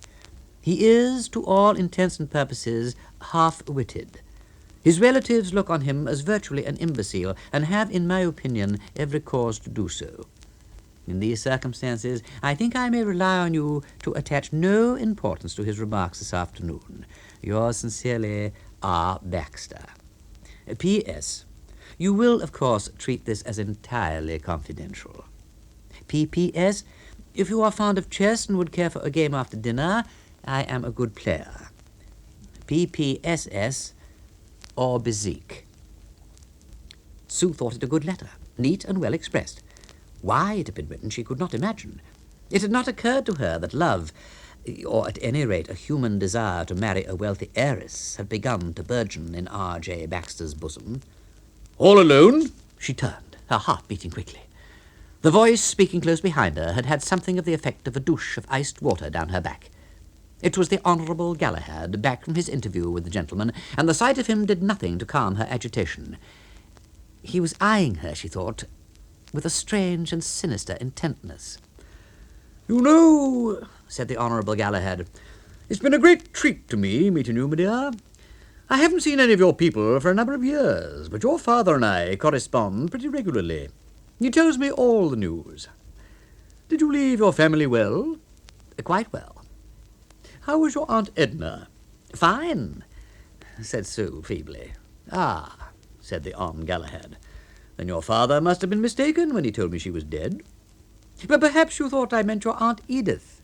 He is, to all intents and purposes, half-witted. His relatives look on him as virtually an imbecile, and have, in my opinion, every cause to do so. In these circumstances, I think I may rely on you to attach no importance to his remarks this afternoon. Yours sincerely, R. Baxter. P.S. You will, of course, treat this as entirely confidential. P.P.S. If you are fond of chess and would care for a game after dinner, I am a good player. P.P.S.S. or Bezique. Sue thought it a good letter, neat and well expressed. Why it had been written she could not imagine. It had not occurred to her that love, or at any rate a human desire to marry a wealthy heiress, had begun to burgeon in R.J. Baxter's bosom. All alone? She turned, her heart beating quickly. The voice speaking close behind her had had something of the effect of a douche of iced water down her back. It was the Honourable Galahad, back from his interview with the gentleman, and the sight of him did nothing to calm her agitation. He was eyeing her, she thought, with a strange and sinister intentness. You know, said the Honourable Galahad, it's been a great treat to me meeting you, my dear. I haven't seen any of your people for a number of years, but your father and I correspond pretty regularly. He tells me all the news. Did you leave your family well? Quite well. How was your Aunt Edna? Fine, said Sue feebly. Ah, said the Hon. Galahad. Then your father must have been mistaken when he told me she was dead. But perhaps you thought I meant your Aunt Edith.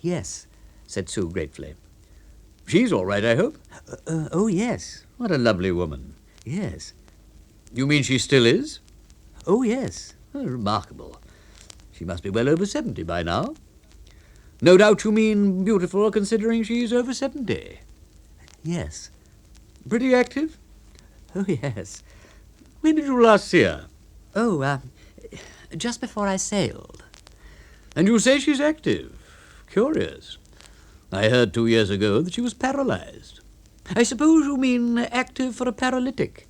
Yes, said Sue gratefully. She's all right, I hope? Oh, yes. What a lovely woman. Yes. You mean she still is? Oh, yes. Oh, remarkable. She must be well over 70 by now. No doubt you mean beautiful, considering she's over 70. Yes. Pretty active? Oh, yes. When did you last see her? Oh, just before I sailed. And you say she's active. Curious. I heard 2 years ago that she was paralyzed. I suppose you mean active for a paralytic.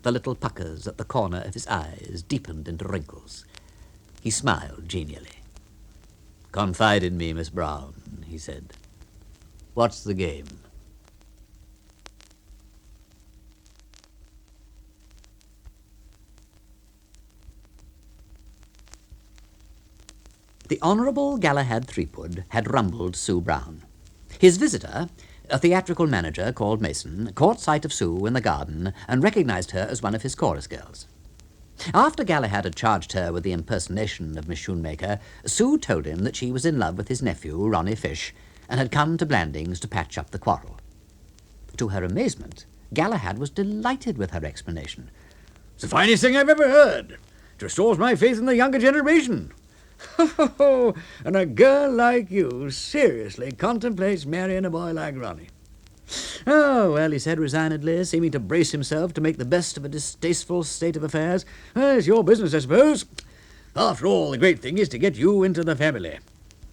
The little puckers at the corner of his eyes deepened into wrinkles. He smiled genially. Confide in me, Miss Brown, he said. What's the game? The Honourable Galahad Threepwood had rumbled Sue Brown. His visitor, a theatrical manager called Mason, caught sight of Sue in the garden and recognised her as one of his chorus girls. After Galahad had charged her with the impersonation of Miss Shoemaker, Sue told him that she was in love with his nephew, Ronnie Fish, and had come to Blandings to patch up the quarrel. To her amazement, Galahad was delighted with her explanation. It's the finest thing I've ever heard. It restores my faith in the younger generation. And a girl like you seriously contemplates marrying a boy like Ronnie. Oh, well, he said resignedly, seeming to brace himself to make the best of a distasteful state of affairs. Well, it's your business, I suppose. After all, the great thing is to get you into the family.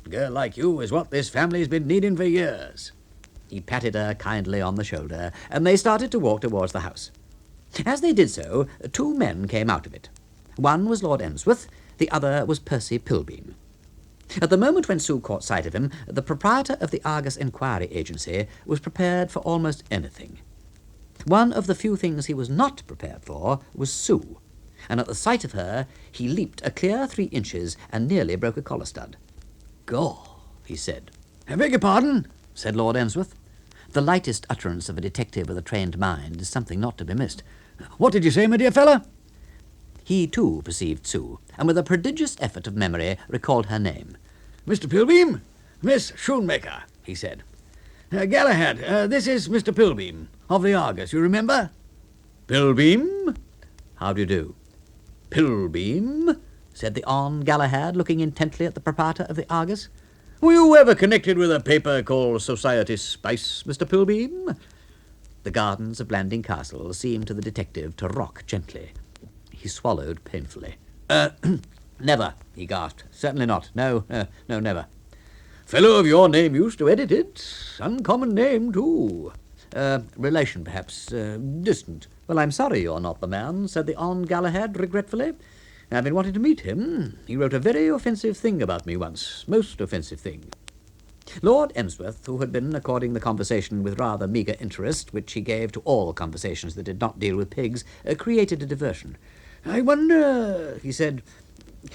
A girl like you is what this family's been needing for years. He patted her kindly on the shoulder, and they started to walk towards the house. As they did so, two men came out of it. One was Lord Emsworth, the other was Percy Pilbeam. At the moment when Sue caught sight of him, the proprietor of the Argus Inquiry Agency was prepared for almost anything. One of the few things he was not prepared for was Sue, and at the sight of her he leaped a clear 3 inches and nearly broke a collar stud. "Gaw," he said. I beg your pardon, said Lord Emsworth. The lightest utterance of a detective with a trained mind is something not to be missed. What did you say, my dear fellow? He, too, perceived Sue, and with a prodigious effort of memory recalled her name. Mr. Pilbeam, Miss Shoemaker, he said. Galahad, this is Mr. Pilbeam, of the Argus, you remember? Pilbeam? How do you do? Pilbeam? Said the Hon. Galahad, looking intently at the proprietor of the Argus. Were you ever connected with a paper called Society Spice, Mr. Pilbeam? The gardens of Blandings Castle seemed to the detective to rock gently. He swallowed painfully. Never, he gasped. Certainly not. No, never. Fellow of your name used to edit it. Uncommon name, too. Relation, perhaps. Distant. Well, I'm sorry you're not the man, said the Hon. Galahad regretfully. I've been wanting to meet him. He wrote a very offensive thing about me once. Most offensive thing. Lord Emsworth, who had been according the conversation with rather meagre interest, which he gave to all conversations that did not deal with pigs, created a diversion. I wonder, he said,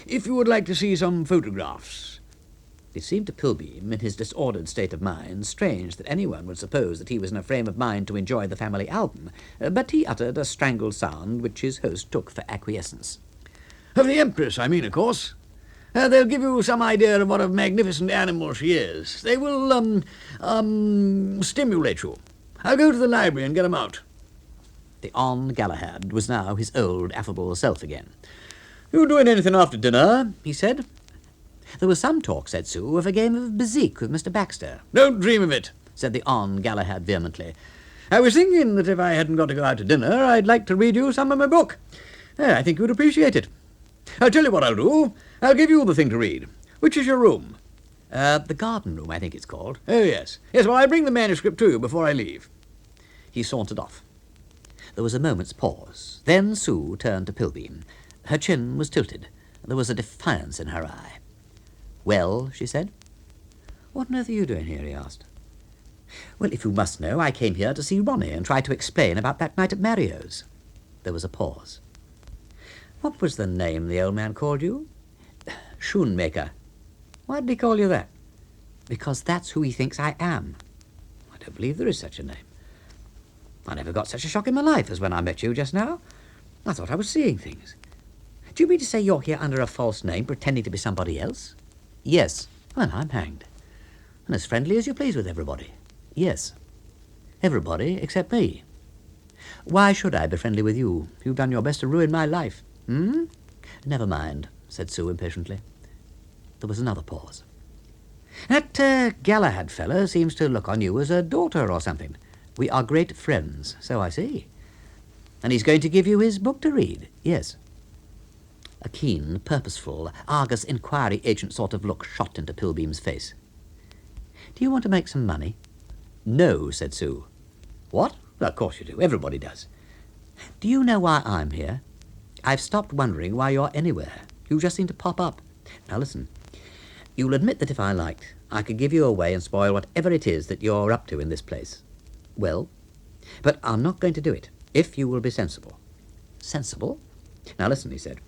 if you would like to see some photographs. It seemed to Pilbeam, in his disordered state of mind, strange that anyone would suppose that he was in a frame of mind to enjoy the family album, but he uttered a strangled sound which his host took for acquiescence. Of the Empress, I mean, of course. They'll give you some idea of what a magnificent animal she is. They will, stimulate you. I'll go to the library and get them out. The Hon. Galahad was now his old affable self again. You doing anything after dinner? He said. There was some talk, said Sue, of a game of bezique with Mr. Baxter. Don't dream of it, said the Hon. Galahad vehemently. I was thinking that if I hadn't got to go out to dinner, I'd like to read you some of my book. I think you'd appreciate it. I'll tell you what I'll do. I'll give you the thing to read. Which is your room? The garden room, I think it's called. Oh, yes. Yes, well, I'll bring the manuscript to you before I leave. He sauntered off. There was a moment's pause. Then Sue turned to Pilbeam. Her chin was tilted. There was a defiance in her eye. "Well," she said. "What on earth are you doing here?" he asked. "Well, if you must know, I came here to see Ronnie and try to explain about that night at Mario's." There was a pause. "What was the name the old man called you?" "Shoemaker." "Why did he call you that?" "Because that's who he thinks I am." "I don't believe there is such a name. I never got such a shock in my life as when I met you just now. I thought I was seeing things. Do you mean to say you're here under a false name, pretending to be somebody else?" "Yes." "Well, I'm hanged. And as friendly as you please with everybody?" "Yes." "Everybody except me." "Why should I be friendly with you? You've done your best to ruin my life." "Never mind," said Sue impatiently. There was another pause. "That Galahad fellow seems to look on you as a daughter or something. We are great friends, so I see. And he's going to give you his book to read?" "Yes." A keen, purposeful, Argus Inquiry Agent sort of look shot into Pilbeam's face. "Do you want to make some money?" "No," said Sue. "What? Of course you do. Everybody does." "Do you know why I'm here? I've stopped wondering why you're anywhere. You just seem to pop up. Now listen. You'll admit that if I liked, I could give you away and spoil whatever it is that you're up to in this place. Well, but I'm not going to do it, if you will be sensible." "Sensible?" "Now listen," he said.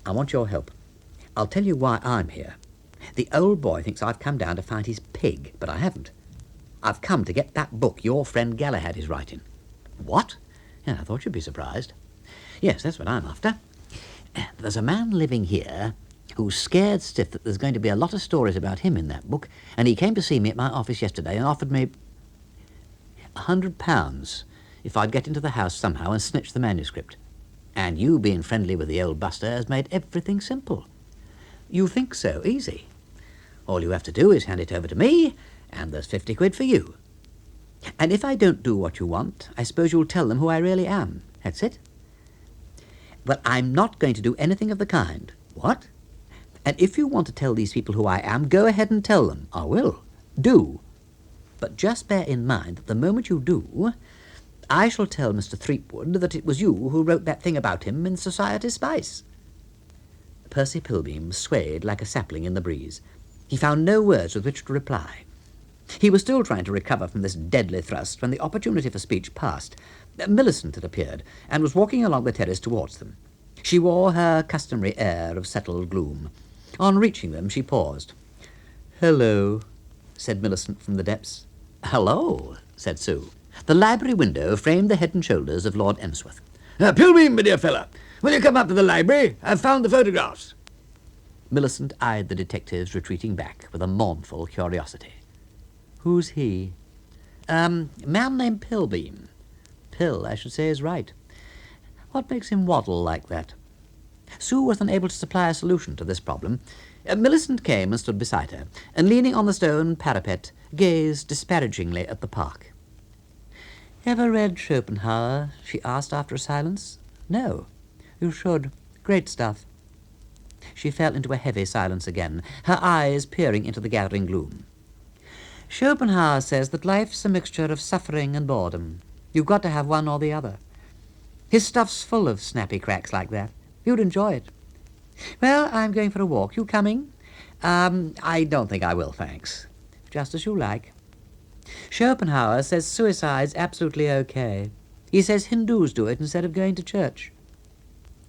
"I want your help. I'll tell you why I'm here. The old boy thinks I've come down to find his pig, but I haven't. I've come to get that book your friend Galahad is writing. What? Yeah, I thought you'd be surprised. Yes, that's what I'm after. There's a man living here who's scared stiff that there's going to be a lot of stories about him in that book, and he came to see me at my office yesterday and offered me £100 if I'd get into the house somehow and snitch the manuscript. And you, being friendly with the old buster, has made everything simple. You think so easy. All you have to do is hand it over to me, and there's 50 quid for you. And if I don't do what you want, I suppose you'll tell them who I really am. That's it. Well, I'm not going to do anything of the kind. What? And if you want to tell these people who I am, go ahead and tell them. I will. Do. But just bear in mind that the moment you do, I shall tell Mr. Threepwood that it was you who wrote that thing about him in Society Spice. Percy Pilbeam swayed like a sapling in the breeze. He found no words with which to reply. He was still trying to recover from this deadly thrust when the opportunity for speech passed. Millicent had appeared and was walking along the terrace towards them. She wore her customary air of settled gloom. On reaching them, she paused. "Hello," said Millicent from the depths. Hello, said Sue. The library window framed the head and shoulders of Lord Emsworth. Pilbeam, my dear fella, will you come up to the library? I've found the photographs. Millicent eyed the detectives retreating back with a mournful curiosity. Who's he? Man named Pilbeam. Pill, I should say, is right. What makes him waddle like that? Sue was unable to supply a solution to this problem. Millicent came and stood beside her, and leaning on the stone parapet, gazed disparagingly at the park. Ever read Schopenhauer? She asked after a silence. No. You should. Great stuff. She fell into a heavy silence again, her eyes peering into the gathering gloom. Schopenhauer says that life's a mixture of suffering and boredom. You've got to have one or the other. His stuff's full of snappy cracks like that. You'd enjoy it. Well, I'm going for a walk. You coming? I don't think I will, thanks. Just as you like. Schopenhauer says suicide's absolutely okay. He says Hindus do it instead of going to church.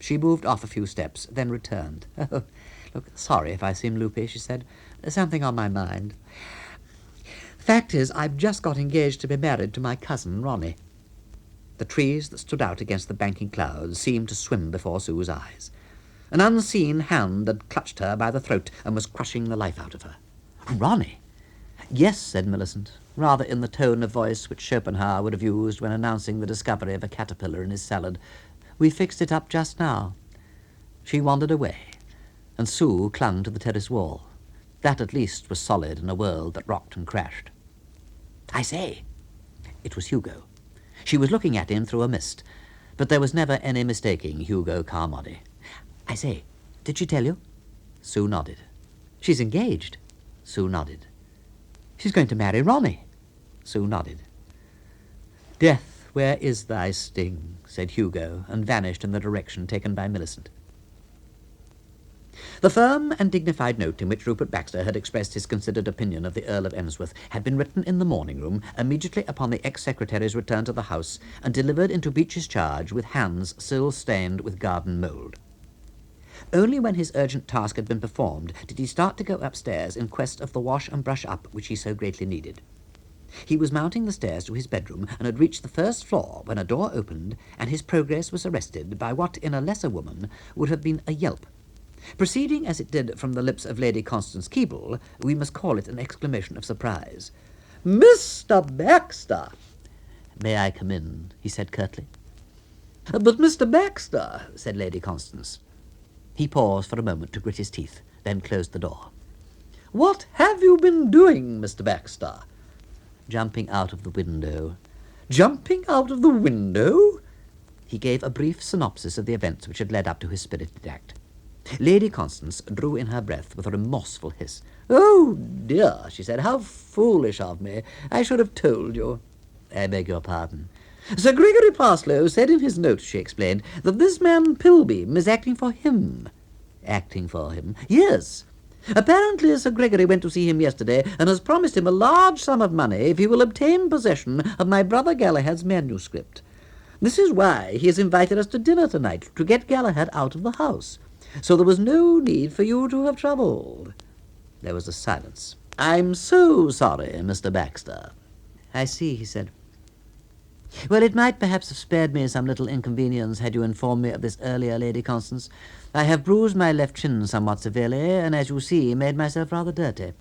She moved off a few steps, then returned. Oh, look, sorry if I seem loopy, she said. Something on my mind. Fact is, I've just got engaged to be married to my cousin, Ronnie. The trees that stood out against the banking clouds seemed to swim before Sue's eyes. An unseen hand had clutched her by the throat and was crushing the life out of her. Ronnie? Yes, said Millicent, rather in the tone of voice which Schopenhauer would have used when announcing the discovery of a caterpillar in his salad. We fixed it up just now. She wandered away, and Sue clung to the terrace wall. That at least was solid in a world that rocked and crashed. I say, it was Hugo. She was looking at him through a mist, but there was never any mistaking Hugo Carmody. I say, did she tell you? Sue nodded. She's engaged. Sue nodded. She's going to marry Ronnie. Sue nodded. Death, where is thy sting? Said Hugo, and vanished in the direction taken by Millicent. The firm and dignified note in which Rupert Baxter had expressed his considered opinion of the Earl of Emsworth had been written in the morning room immediately upon the ex-secretary's return to the house and delivered into Beech's charge with hands still stained with garden mould. Only when his urgent task had been performed did he start to go upstairs in quest of the wash and brush up which he so greatly needed. He was mounting the stairs to his bedroom and had reached the first floor when a door opened and his progress was arrested by what in a lesser woman would have been a yelp. Proceeding as it did from the lips of Lady Constance Keble, we must call it an exclamation of surprise. "Mr. Baxter!" "May I come in?" he said curtly. "But Mr. Baxter," said Lady Constance. He paused for a moment to grit his teeth, then closed the door. "What have you been doing, Mr. Baxter?" "Jumping out of the window." "Jumping out of the window?" He gave a brief synopsis of the events which had led up to his spirited act. Lady Constance drew in her breath with a remorseful hiss. "Oh, dear," she said, "how foolish of me. I should have told you." "I beg your pardon." "Sir Gregory Parslow said in his note," she explained, "that this man Pilbeam is acting for him." "Acting for him?" "Yes. Apparently Sir Gregory went to see him yesterday and has promised him a large sum of money if he will obtain possession of my brother Galahad's manuscript. This is why he has invited us to dinner tonight, to get Galahad out of the house. So there was no need for you to have troubled." There was a silence. "I'm so sorry, Mr. Baxter." "I see," he said. "Well, it might perhaps have spared me some little inconvenience had you informed me of this earlier, Lady Constance. I have bruised my left chin somewhat severely, and as you see, made myself rather dirty.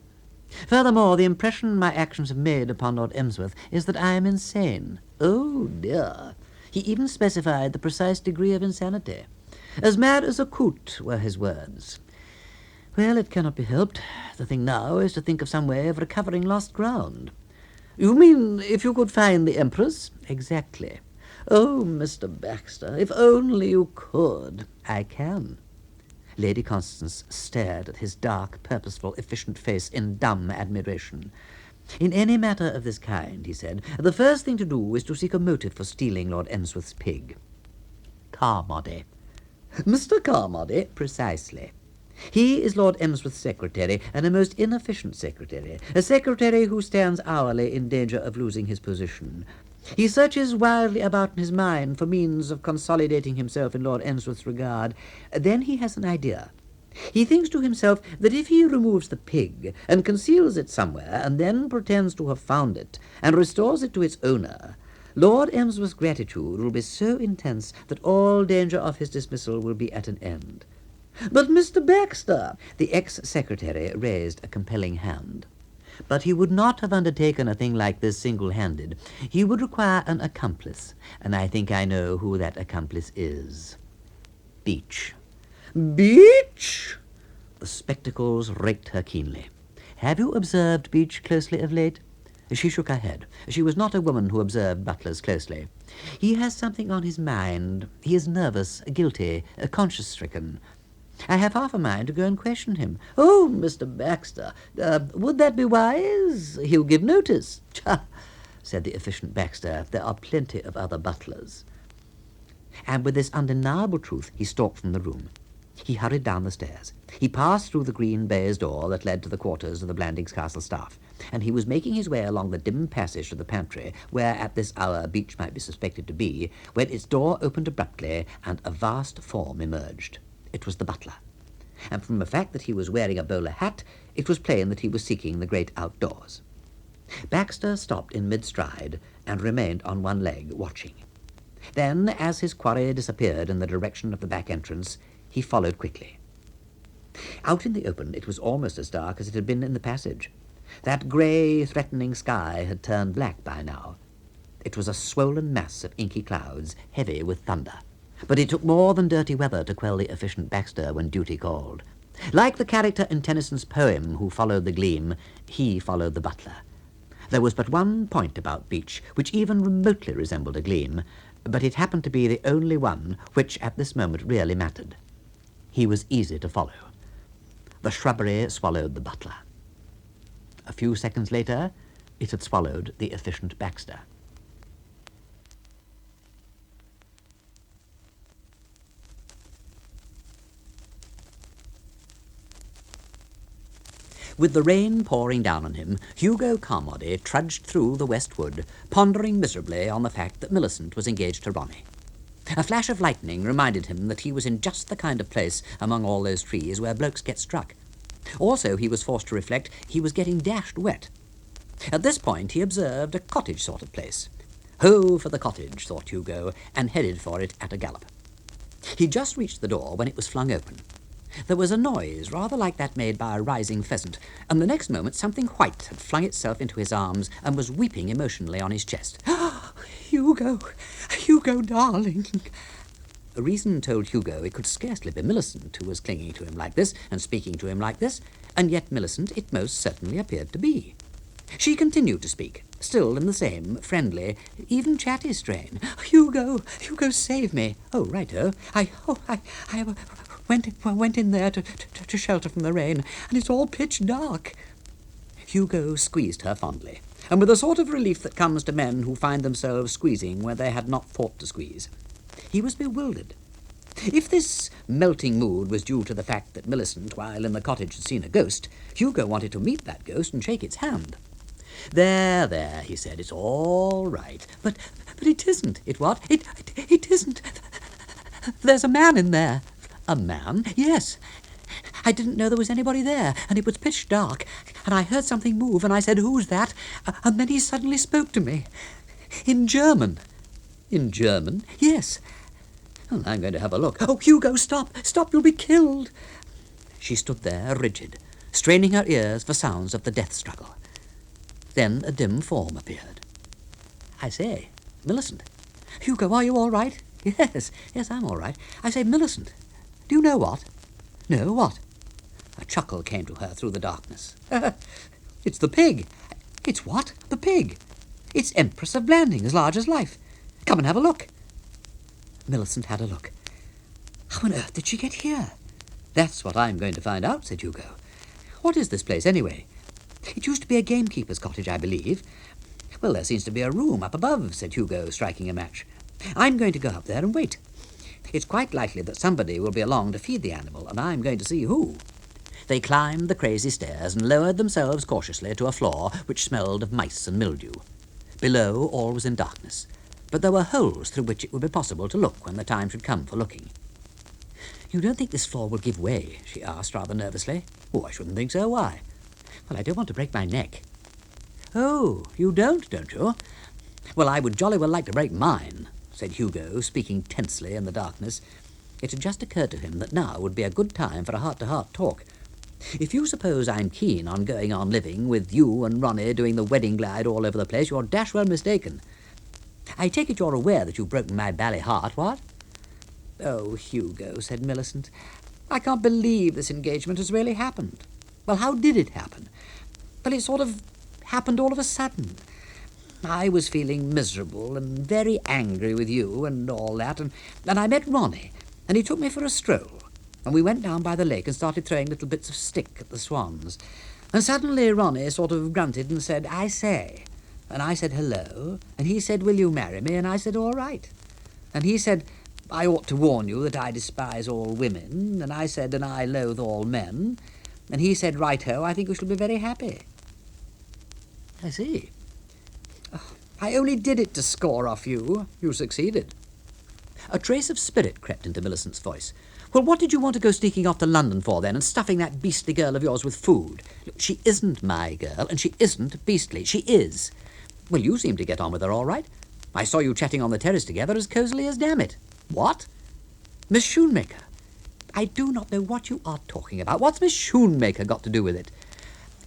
Furthermore, the impression my actions have made upon Lord Emsworth is that I am insane. Oh, dear. He even specified the precise degree of insanity. As mad as a coot were his words. Well, it cannot be helped. The thing now is to think of some way of recovering lost ground." "You mean if you could find the Empress?" "Exactly. Oh, Mr. Baxter, if only you could." "I can." Lady Constance stared at his dark, purposeful, efficient face in dumb admiration. "In any matter of this kind," he said, "the first thing to do is to seek a motive for stealing Lord Emsworth's pig." "Carmody." "Mr. Carmody?" "Precisely. He is Lord Emsworth's secretary, and a most inefficient secretary, a secretary who stands hourly in danger of losing his position. He searches wildly about in his mind for means of consolidating himself in Lord Emsworth's regard. Then he has an idea. He thinks to himself that if he removes the pig and conceals it somewhere and then pretends to have found it and restores it to its owner, Lord Emsworth's gratitude will be so intense that all danger of his dismissal will be at an end." "But Mr. Baxter—" The ex-secretary raised a compelling hand. "But he would not have undertaken a thing like this single-handed. He would require an accomplice, and I think I know who that accomplice is. Beach." "Beach?" The spectacles raked her keenly. "Have you observed Beach closely of late?" She shook her head. She was not a woman who observed butlers closely. "He has something on his mind. He is nervous, guilty, conscience-stricken. I have half a mind to go and question him." "Oh, Mr. Baxter, would that be wise? He'll give notice." "Tcha," said the efficient Baxter, "there are plenty of other butlers." And with this undeniable truth, he stalked from the room. He hurried down the stairs. He passed through the green baize door that led to the quarters of the Blandings Castle staff, and he was making his way along the dim passage to the pantry, where at this hour Beach might be suspected to be, when its door opened abruptly and a vast form emerged. It was the butler, and from the fact that he was wearing a bowler hat, it was plain that he was seeking the great outdoors. Baxter stopped in mid-stride and remained on one leg, watching. Then, as his quarry disappeared in the direction of the back entrance, he followed quickly. Out in the open, it was almost as dark as it had been in the passage. That grey, threatening sky had turned black by now. It was a swollen mass of inky clouds, heavy with thunder. But it took more than dirty weather to quell the efficient Baxter when duty called. Like the character in Tennyson's poem who followed the gleam, he followed the butler. There was but one point about Beach which even remotely resembled a gleam, but it happened to be the only one which at this moment really mattered. He was easy to follow. The shrubbery swallowed the butler. A few seconds later, it had swallowed the efficient Baxter. With the rain pouring down on him, Hugo Carmody trudged through the West Wood, pondering miserably on the fact that Millicent was engaged to Ronnie. A flash of lightning reminded him that he was in just the kind of place among all those trees where blokes get struck. Also, he was forced to reflect, he was getting dashed wet. At this point, he observed a cottage sort of place. Ho for the cottage, thought Hugo, and headed for it at a gallop. He just reached the door when it was flung open. There was a noise rather like that made by a rising pheasant, and the next moment something white had flung itself into his arms and was weeping emotionally on his chest. "Hugo! Hugo, darling!" Reason told Hugo it could scarcely be Millicent who was clinging to him like this and speaking to him like this, and yet Millicent it most certainly appeared to be. She continued to speak, still in the same friendly, even chatty strain. "Hugo! Hugo, save me!" "Oh, righto. I went in there to shelter from the rain, and it's all pitch dark." Hugo squeezed her fondly, and with a sort of relief that comes to men who find themselves squeezing where they had not thought to squeeze. He was bewildered. If this melting mood was due to the fact that Millicent, while in the cottage, had seen a ghost, Hugo wanted to meet that ghost and shake its hand. There, he said, "it's all right." But it isn't. It what? It isn't. There's a man in there." "A man?" "Yes. I didn't know there was anybody there, and it was pitch dark, and I heard something move, and I said, 'Who's that?' And then he suddenly spoke to me. In German." "In German?" "Yes. Well, I'm going to have a look." "Oh, Hugo, stop! Stop, you'll be killed!" She stood there, rigid, straining her ears for sounds of the death struggle. Then a dim form appeared. "I say, Millicent." "Hugo, are you all right?" Yes, I'm all right. I say, Millicent, do you know what?" "No, what?" A chuckle came to her through the darkness. "It's the pig." "It's what?" "The pig. It's Empress of Blandings, large as life. Come and have a look." Millicent had a look. "How on earth did she get here?" "That's what I'm going to find out," said Hugo. "What is this place, anyway?" "It used to be a gamekeeper's cottage, I believe." "Well, there seems to be a room up above," said Hugo, striking a match. "I'm going to go up there and wait. It's quite likely that somebody will be along to feed the animal, and I'm going to see who." They climbed the crazy stairs and lowered themselves cautiously to a floor which smelled of mice and mildew. Below, all was in darkness, but there were holes through which it would be possible to look when the time should come for looking. "You don't think this floor will give way?" she asked rather nervously. "Oh, I shouldn't think so. Why?" "Well, I don't want to break my neck." "Oh, you don't you? Well, I would jolly well like to break mine," said Hugo, speaking tensely in the darkness. It had just occurred to him that now would be a good time for a heart-to-heart talk. "If you suppose I'm keen on going on living with you and Ronnie doing the wedding glide all over the place, you're dash well mistaken. I take it you're aware that you've broken my bally heart, what?" "Oh, Hugo," said Millicent, "I can't believe this engagement has really happened." "Well, how did it happen?" "Well, it sort of happened all of a sudden. I was feeling miserable and very angry with you and all that, and I met Ronnie, and he took me for a stroll, and we went down by the lake and started throwing little bits of stick at the swans. And suddenly Ronnie sort of grunted and said, 'I say,' and I said, 'Hello,' and he said, 'Will you marry me?' and I said, 'All right.' And he said, 'I ought to warn you that I despise all women,' and I said, 'And I loathe all men,' and he said, 'Right-ho, I think we shall be very happy.'" "I see. I only did it to score off you. You succeeded." A trace of spirit crept into Millicent's voice. "Well, what did you want to go sneaking off to London for, then, and stuffing that beastly girl of yours with food? Look, she isn't my girl, and she isn't beastly. She is. Well, you seem to get on with her all right. I saw you chatting on the terrace together as cosily as damn it." "What?" "Miss Schoonmaker." "I do not know what you are talking about. What's Miss Schoonmaker got to do with it?"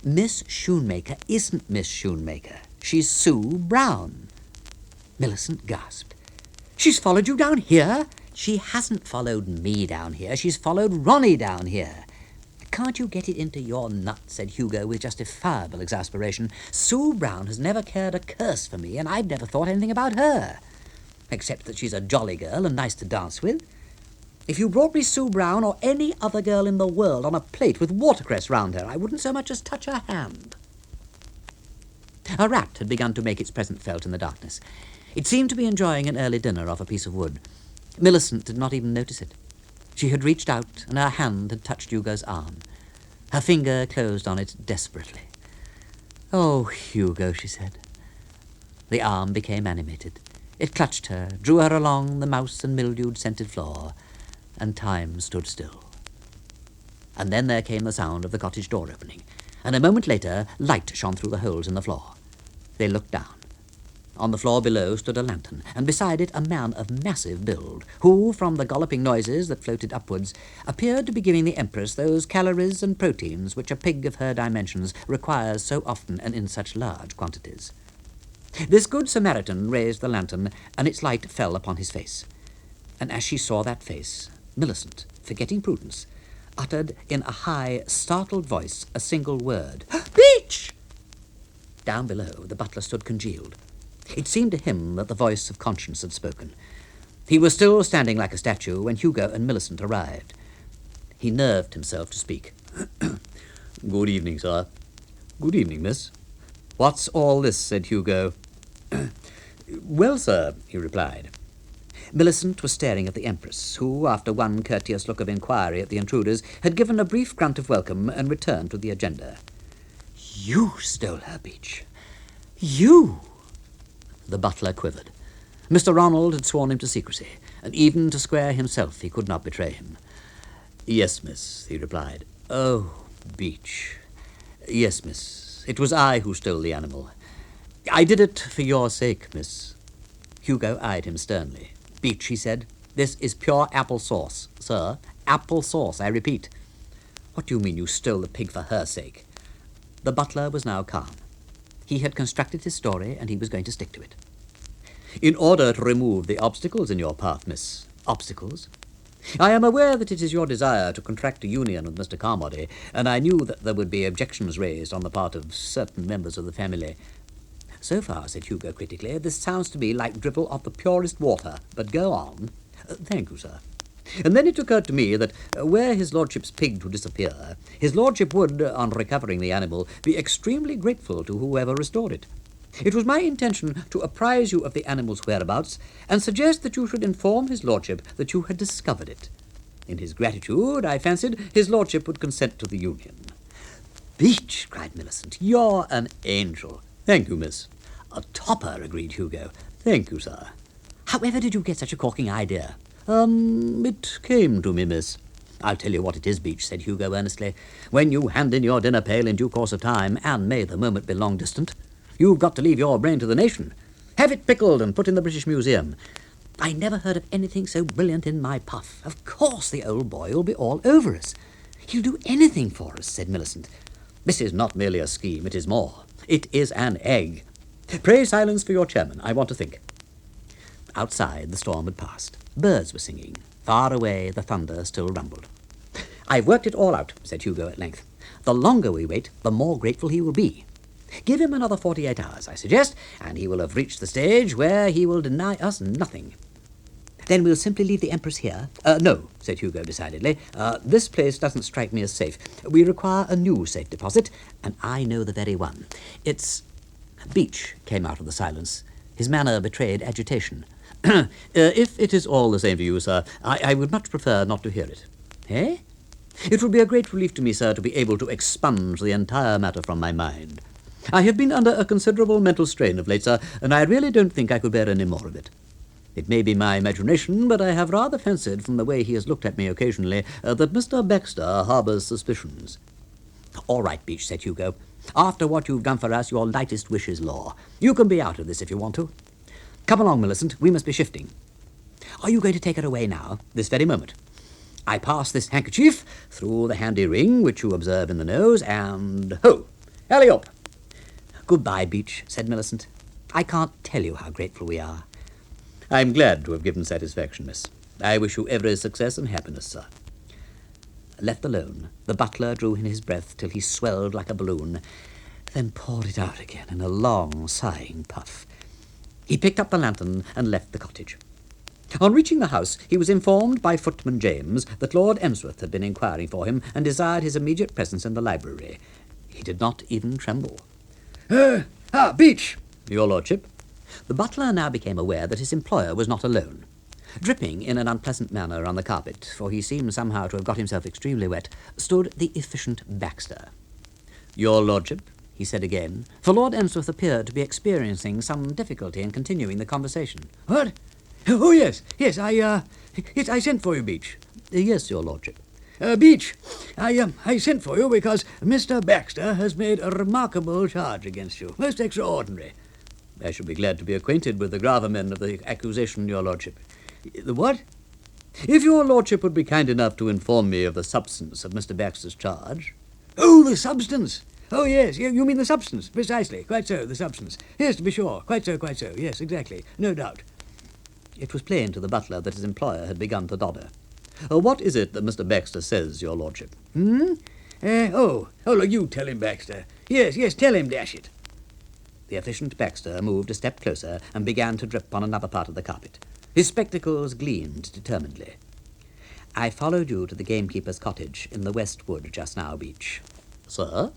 "Miss Schoonmaker isn't Miss Schoonmaker. She's Sue Brown." Millicent gasped. "She's followed you down here?" "She hasn't followed me down here. She's followed Ronnie down here." "Can't you get it into your nut?" said Hugo with justifiable exasperation. "Sue Brown has never cared a curse for me, and I've never thought anything about her, except that she's a jolly girl and nice to dance with. If you brought me Sue Brown or any other girl in the world on a plate with watercress round her, I wouldn't so much as touch her hand." A rat had begun to make its presence felt in the darkness. It seemed to be enjoying an early dinner off a piece of wood. Millicent did not even notice it. She had reached out, and her hand had touched Hugo's arm. Her finger closed on it desperately. "Oh, Hugo," she said. The arm became animated. It clutched her, drew her along the mouse and mildewed-scented floor, and time stood still. And then there came the sound of the cottage door opening, and a moment later light shone through the holes in the floor. They looked down. On the floor below stood a lantern, and beside it a man of massive build, who, from the golloping noises that floated upwards, appeared to be giving the Empress those calories and proteins which a pig of her dimensions requires so often and in such large quantities. This good Samaritan raised the lantern, and its light fell upon his face. And as she saw that face, Millicent, forgetting prudence, uttered in a high, startled voice a single word. "Beach!" Down below, the butler stood congealed. It seemed to him that the voice of conscience had spoken. He was still standing like a statue when Hugo and Millicent arrived. He nerved himself to speak. "Good evening, sir." "Good evening, miss." "What's all this?" said Hugo. "Well, sir," he replied. Millicent was staring at the Empress, who, after one courteous look of inquiry at the intruders, had given a brief grunt of welcome and returned to the agenda. "You stole her, Beach. You!" The butler quivered. Mr. Ronald had sworn him to secrecy, and even to Square himself he could not betray him. "Yes, miss," he replied. Oh, Beach. Yes, miss. It was I who stole the animal. I did it for your sake, miss. Hugo eyed him sternly. Beach, he said, this is pure apple sauce, sir. Apple sauce, I repeat. What do you mean you stole the pig for her sake? The butler was now calm. He had constructed his story, and he was going to stick to it. In order to remove the obstacles in your path, miss. Obstacles? I am aware that it is your desire to contract a union with Mr. Carmody, and I knew that there would be objections raised on the part of certain members of the family. So far, said Hugo critically, this sounds to me like drivel of the purest water, but go on. Thank you, sir. And then it occurred to me that were his lordship's pig to disappear, his lordship would, on recovering the animal, be extremely grateful to whoever restored it. It was my intention to apprise you of the animal's whereabouts and suggest that you should inform his lordship that you had discovered it. In his gratitude, I fancied, his lordship would consent to the union. Beach, cried Millicent, you're an angel. Thank you, miss. A topper, agreed Hugo. Thank you, sir. However did you get such a corking idea? It came to me, miss. I'll tell you what it is, Beach, said Hugo earnestly. When you hand in your dinner pail in due course of time, and may the moment be long distant, you've got to leave your brain to the nation. Have it pickled and put in the British Museum. I never heard of anything so brilliant in my puff. Of course the old boy will be all over us. He'll do anything for us, said Millicent. This is not merely a scheme, it is more. It is an egg. Pray silence for your chairman, I want to think. Outside, the storm had passed. Birds were singing. Far away, the thunder still rumbled. I've worked it all out, said Hugo at length. The longer we wait, the more grateful he will be. Give him another 48 hours, I suggest, and he will have reached the stage where he will deny us nothing. Then we'll simply leave the Empress here. No, said Hugo decidedly. This place doesn't strike me as safe. We require a new safe deposit, and I know the very one. It's... Beach came out of the silence. His manner betrayed agitation. If it is all the same to you, sir, I would much prefer not to hear it. Eh? It would be a great relief to me, sir, to be able to expunge the entire matter from my mind. I have been under a considerable mental strain of late, sir, and I really don't think I could bear any more of it. It may be my imagination, but I have rather fancied, from the way he has looked at me occasionally, that Mr. Baxter harbours suspicions. All right, Beach, said Hugo. After what you've done for us, your lightest wish is law. You can be out of this if you want to. Come along, Millicent. We must be shifting. Are you going to take her away now, this very moment? I pass this handkerchief through the handy ring, which you observe in the nose, and ho! Alley up! Goodbye, Beach, said Millicent. I can't tell you how grateful we are. I'm glad to have given satisfaction, miss. I wish you every success and happiness, sir. Left alone, the butler drew in his breath till he swelled like a balloon, then poured it out again in a long, sighing puff. He picked up the lantern and left the cottage. On reaching the house, he was informed by footman James that Lord Emsworth had been inquiring for him and desired his immediate presence in the library. He did not even tremble. Beach! Your lordship? The butler now became aware that his employer was not alone. Dripping in an unpleasant manner on the carpet, for he seemed somehow to have got himself extremely wet, stood the efficient Baxter. Your lordship, he said again, for Lord Emsworth appeared to be experiencing some difficulty in continuing the conversation. What? Oh, yes, I sent for you, Beach. Yes, your lordship. Beach, I sent for you because Mr. Baxter has made a remarkable charge against you. Most extraordinary. I should be glad to be acquainted with the gravamen of the accusation, your lordship. The what? If your lordship would be kind enough to inform me of the substance of Mr. Baxter's charge. Oh, the substance. Oh, yes, you mean the substance. Precisely. Quite so, the substance. Yes, to be sure. Quite so. Yes, exactly. No doubt. It was plain to the butler that his employer had begun to dodder. What is it that Mr. Baxter says, your lordship? Look, you tell him, Baxter. Yes, tell him, dash it. The efficient Baxter moved a step closer and began to drip on another part of the carpet. His spectacles gleamed determinedly. I followed you to the gamekeeper's cottage in the West Wood just now, Beach. Sir?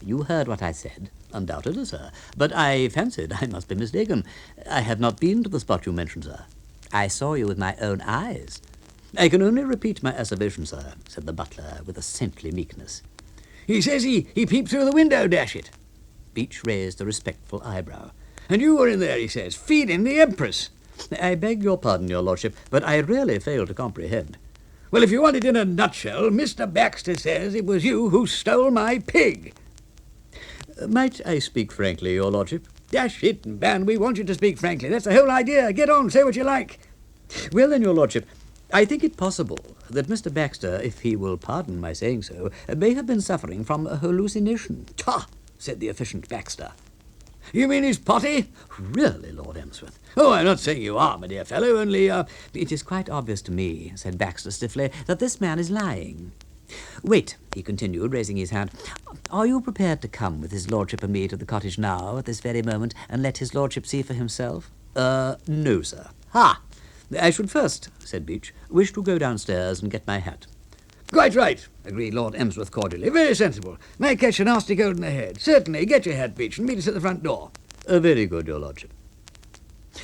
You heard what I said. Undoubtedly, sir. But I fancied I must be mistaken. I have not been to the spot you mentioned, sir. I saw you with my own eyes. I can only repeat my asseveration, sir, said the butler with a saintly meekness. He says he peeped through the window, dash it. Beach raised a respectful eyebrow. And you were in there, he says, feeding the Empress. I beg your pardon, your lordship, but I really fail to comprehend. Well, if you want it in a nutshell, Mr. Baxter says it was you who stole my pig. Might I speak frankly, your lordship? Dash it, man, we want you to speak frankly. That's the whole idea. Get on, say what you like. Well then, your lordship, I think it possible that Mr. Baxter, if he will pardon my saying so, may have been suffering from a hallucination. "Ta!" said the efficient Baxter. "You mean he's potty?" Really, Lord Emsworth? "Oh, I'm not saying you are, my dear fellow, only, It is quite obvious to me, said Baxter stiffly, that this man is lying. Wait, he continued, raising his hand. Are you prepared to come with his lordship and me to the cottage now, at this very moment, and let his lordship see for himself? No, sir. Ha! I should first, said Beach, wish to go downstairs and get my hat. Quite right, agreed Lord Emsworth cordially. Very sensible. May catch a nasty cold in the head. Certainly, get your hat, Beach, and meet us at the front door. Very good, your lordship.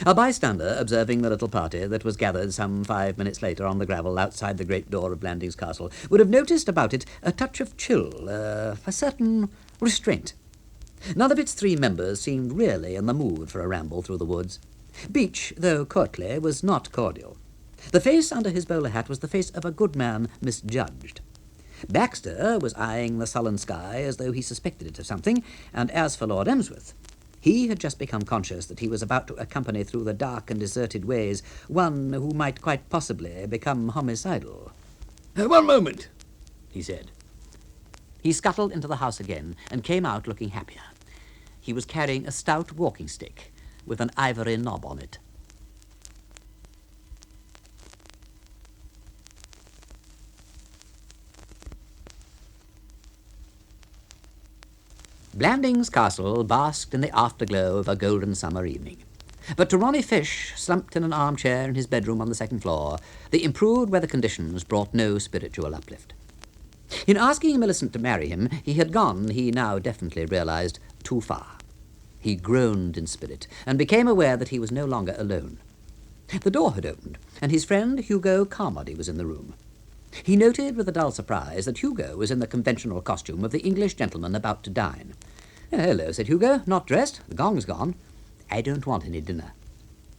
A bystander, observing the little party that was gathered some 5 minutes later on the gravel outside the great door of Blandings Castle, would have noticed about it a touch of chill, a certain restraint. None of its 3 members seemed really in the mood for a ramble through the woods. Beach, though courtly, was not cordial. The face under his bowler hat was the face of a good man misjudged. Baxter was eyeing the sullen sky as though he suspected it of something, and as for Lord Emsworth, he had just become conscious that he was about to accompany through the dark and deserted ways one who might quite possibly become homicidal. One moment, he said. He scuttled into the house again and came out looking happier. He was carrying a stout walking stick with an ivory knob on it. Blandings Castle basked in the afterglow of a golden summer evening. But to Ronnie Fish, slumped in an armchair in his bedroom on the 2nd floor, the improved weather conditions brought no spiritual uplift. In asking Millicent to marry him, he had gone, he now definitely realized, too far. He groaned in spirit and became aware that he was no longer alone. The door had opened, and his friend Hugo Carmody was in the room. He noted with a dull surprise that Hugo was in the conventional costume of the English gentleman about to dine. Hello, said Hugo. Not dressed? The gong's gone. I don't want any dinner.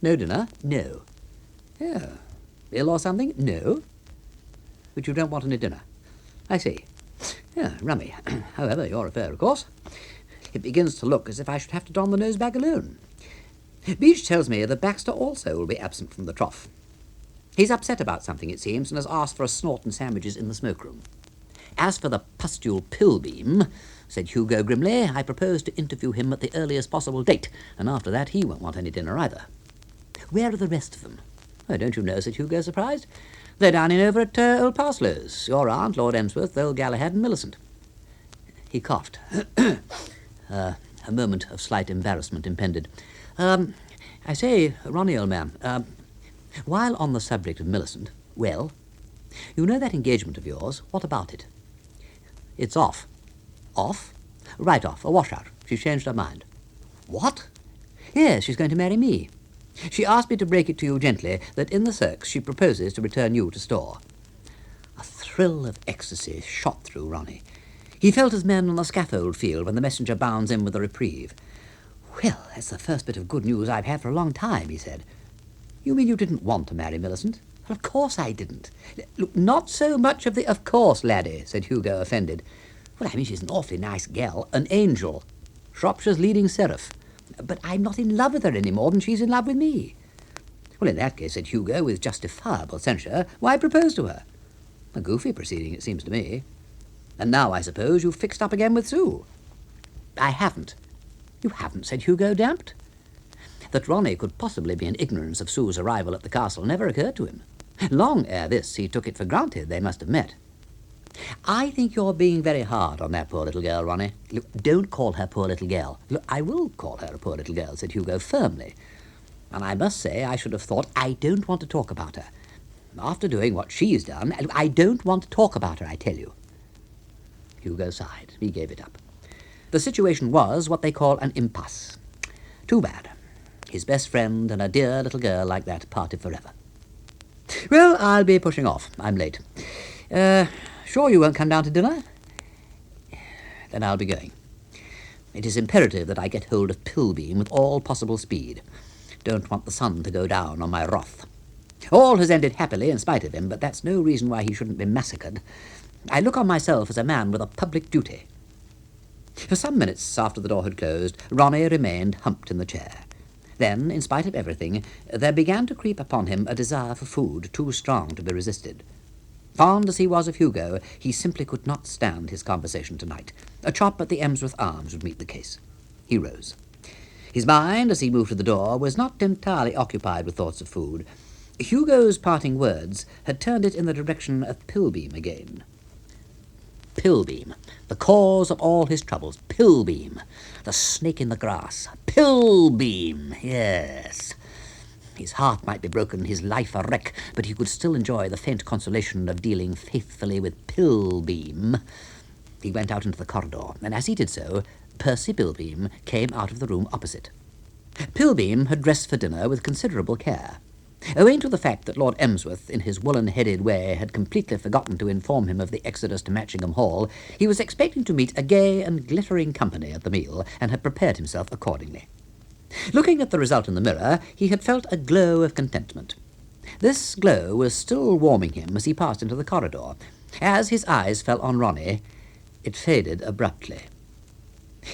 No dinner? No. Oh, ill or something? No. But you don't want any dinner? I see. Yeah, rummy. However, your affair, of course. It begins to look as if I should have to don the nose bag alone. Beach tells me that Baxter also will be absent from the trough. He's upset about something, it seems, and has asked for a snort and sandwiches in the smoke-room. As for the pustule pill-beam, said Hugo grimly, I propose to interview him at the earliest possible date, and after that he won't want any dinner either. Where are the rest of them? Oh, don't you know, said Hugo, surprised. They're dining over at old Parslow's, your aunt, Lord Emsworth, old Galahad, and Millicent. He coughed. A moment of slight embarrassment impended. I say, Ronnie, old man, while on the subject of Millicent, well, you know that engagement of yours, what about it? It's off. Off? Right off, a washout. She's changed her mind. What? Yes, she's going to marry me. She asked me to break it to you gently that in the circs she proposes to return you to store. A thrill of ecstasy shot through Ronnie. He felt as men on the scaffold feel when the messenger bounds in with a reprieve. Well, that's the first bit of good news I've had for a long time, he said. You mean you didn't want to marry Millicent? Well, of course I didn't. Look, not so much of the of course, laddie, said Hugo, offended. Well, I mean, she's an awfully nice gal, an angel, Shropshire's leading seraph. But I'm not in love with her any more than she's in love with me. Well, in that case, said Hugo, with justifiable censure, why propose to her? A goofy proceeding, it seems to me. And now, I suppose, you've fixed up again with Sue. I haven't. You haven't, said Hugo, damped. That Ronnie could possibly be in ignorance of Sue's arrival at the castle never occurred to him. Long ere this, he took it for granted they must have met. I think you're being very hard on that poor little girl, Ronnie. Look, don't call her poor little girl. Look, I will call her a poor little girl, said Hugo firmly. And I must say I should have thought I don't want to talk about her. After doing what she's done, I don't want to talk about her, I tell you. Hugo sighed. He gave it up. The situation was what they call an impasse. Too bad. His best friend and a dear little girl like that parted forever. Well, I'll be pushing off. I'm late. Sure you won't come down to dinner? Then I'll be going. It is imperative that I get hold of Pillbeam with all possible speed. Don't want the sun to go down on my wrath. All has ended happily in spite of him, but that's no reason why he shouldn't be massacred. I look on myself as a man with a public duty." For some minutes after the door had closed, Ronnie remained humped in the chair. Then, in spite of everything, there began to creep upon him a desire for food too strong to be resisted. Fond as he was of Hugo, he simply could not stand his conversation tonight. A chop at the Emsworth Arms would meet the case. He rose. His mind, as he moved to the door, was not entirely occupied with thoughts of food. Hugo's parting words had turned it in the direction of Pilbeam again. Pilbeam, the cause of all his troubles. Pilbeam, the snake in the grass. Pilbeam, yes. His heart might be broken, his life a wreck, but he could still enjoy the faint consolation of dealing faithfully with Pilbeam. He went out into the corridor, and as he did so, Percy Pilbeam came out of the room opposite. Pilbeam had dressed for dinner with considerable care. Owing to the fact that Lord Emsworth, in his woolen-headed way, had completely forgotten to inform him of the exodus to Matchingham Hall, he was expecting to meet a gay and glittering company at the meal, and had prepared himself accordingly. Looking at the result in the mirror, he had felt a glow of contentment. This glow was still warming him as he passed into the corridor. As his eyes fell on Ronnie, it faded abruptly.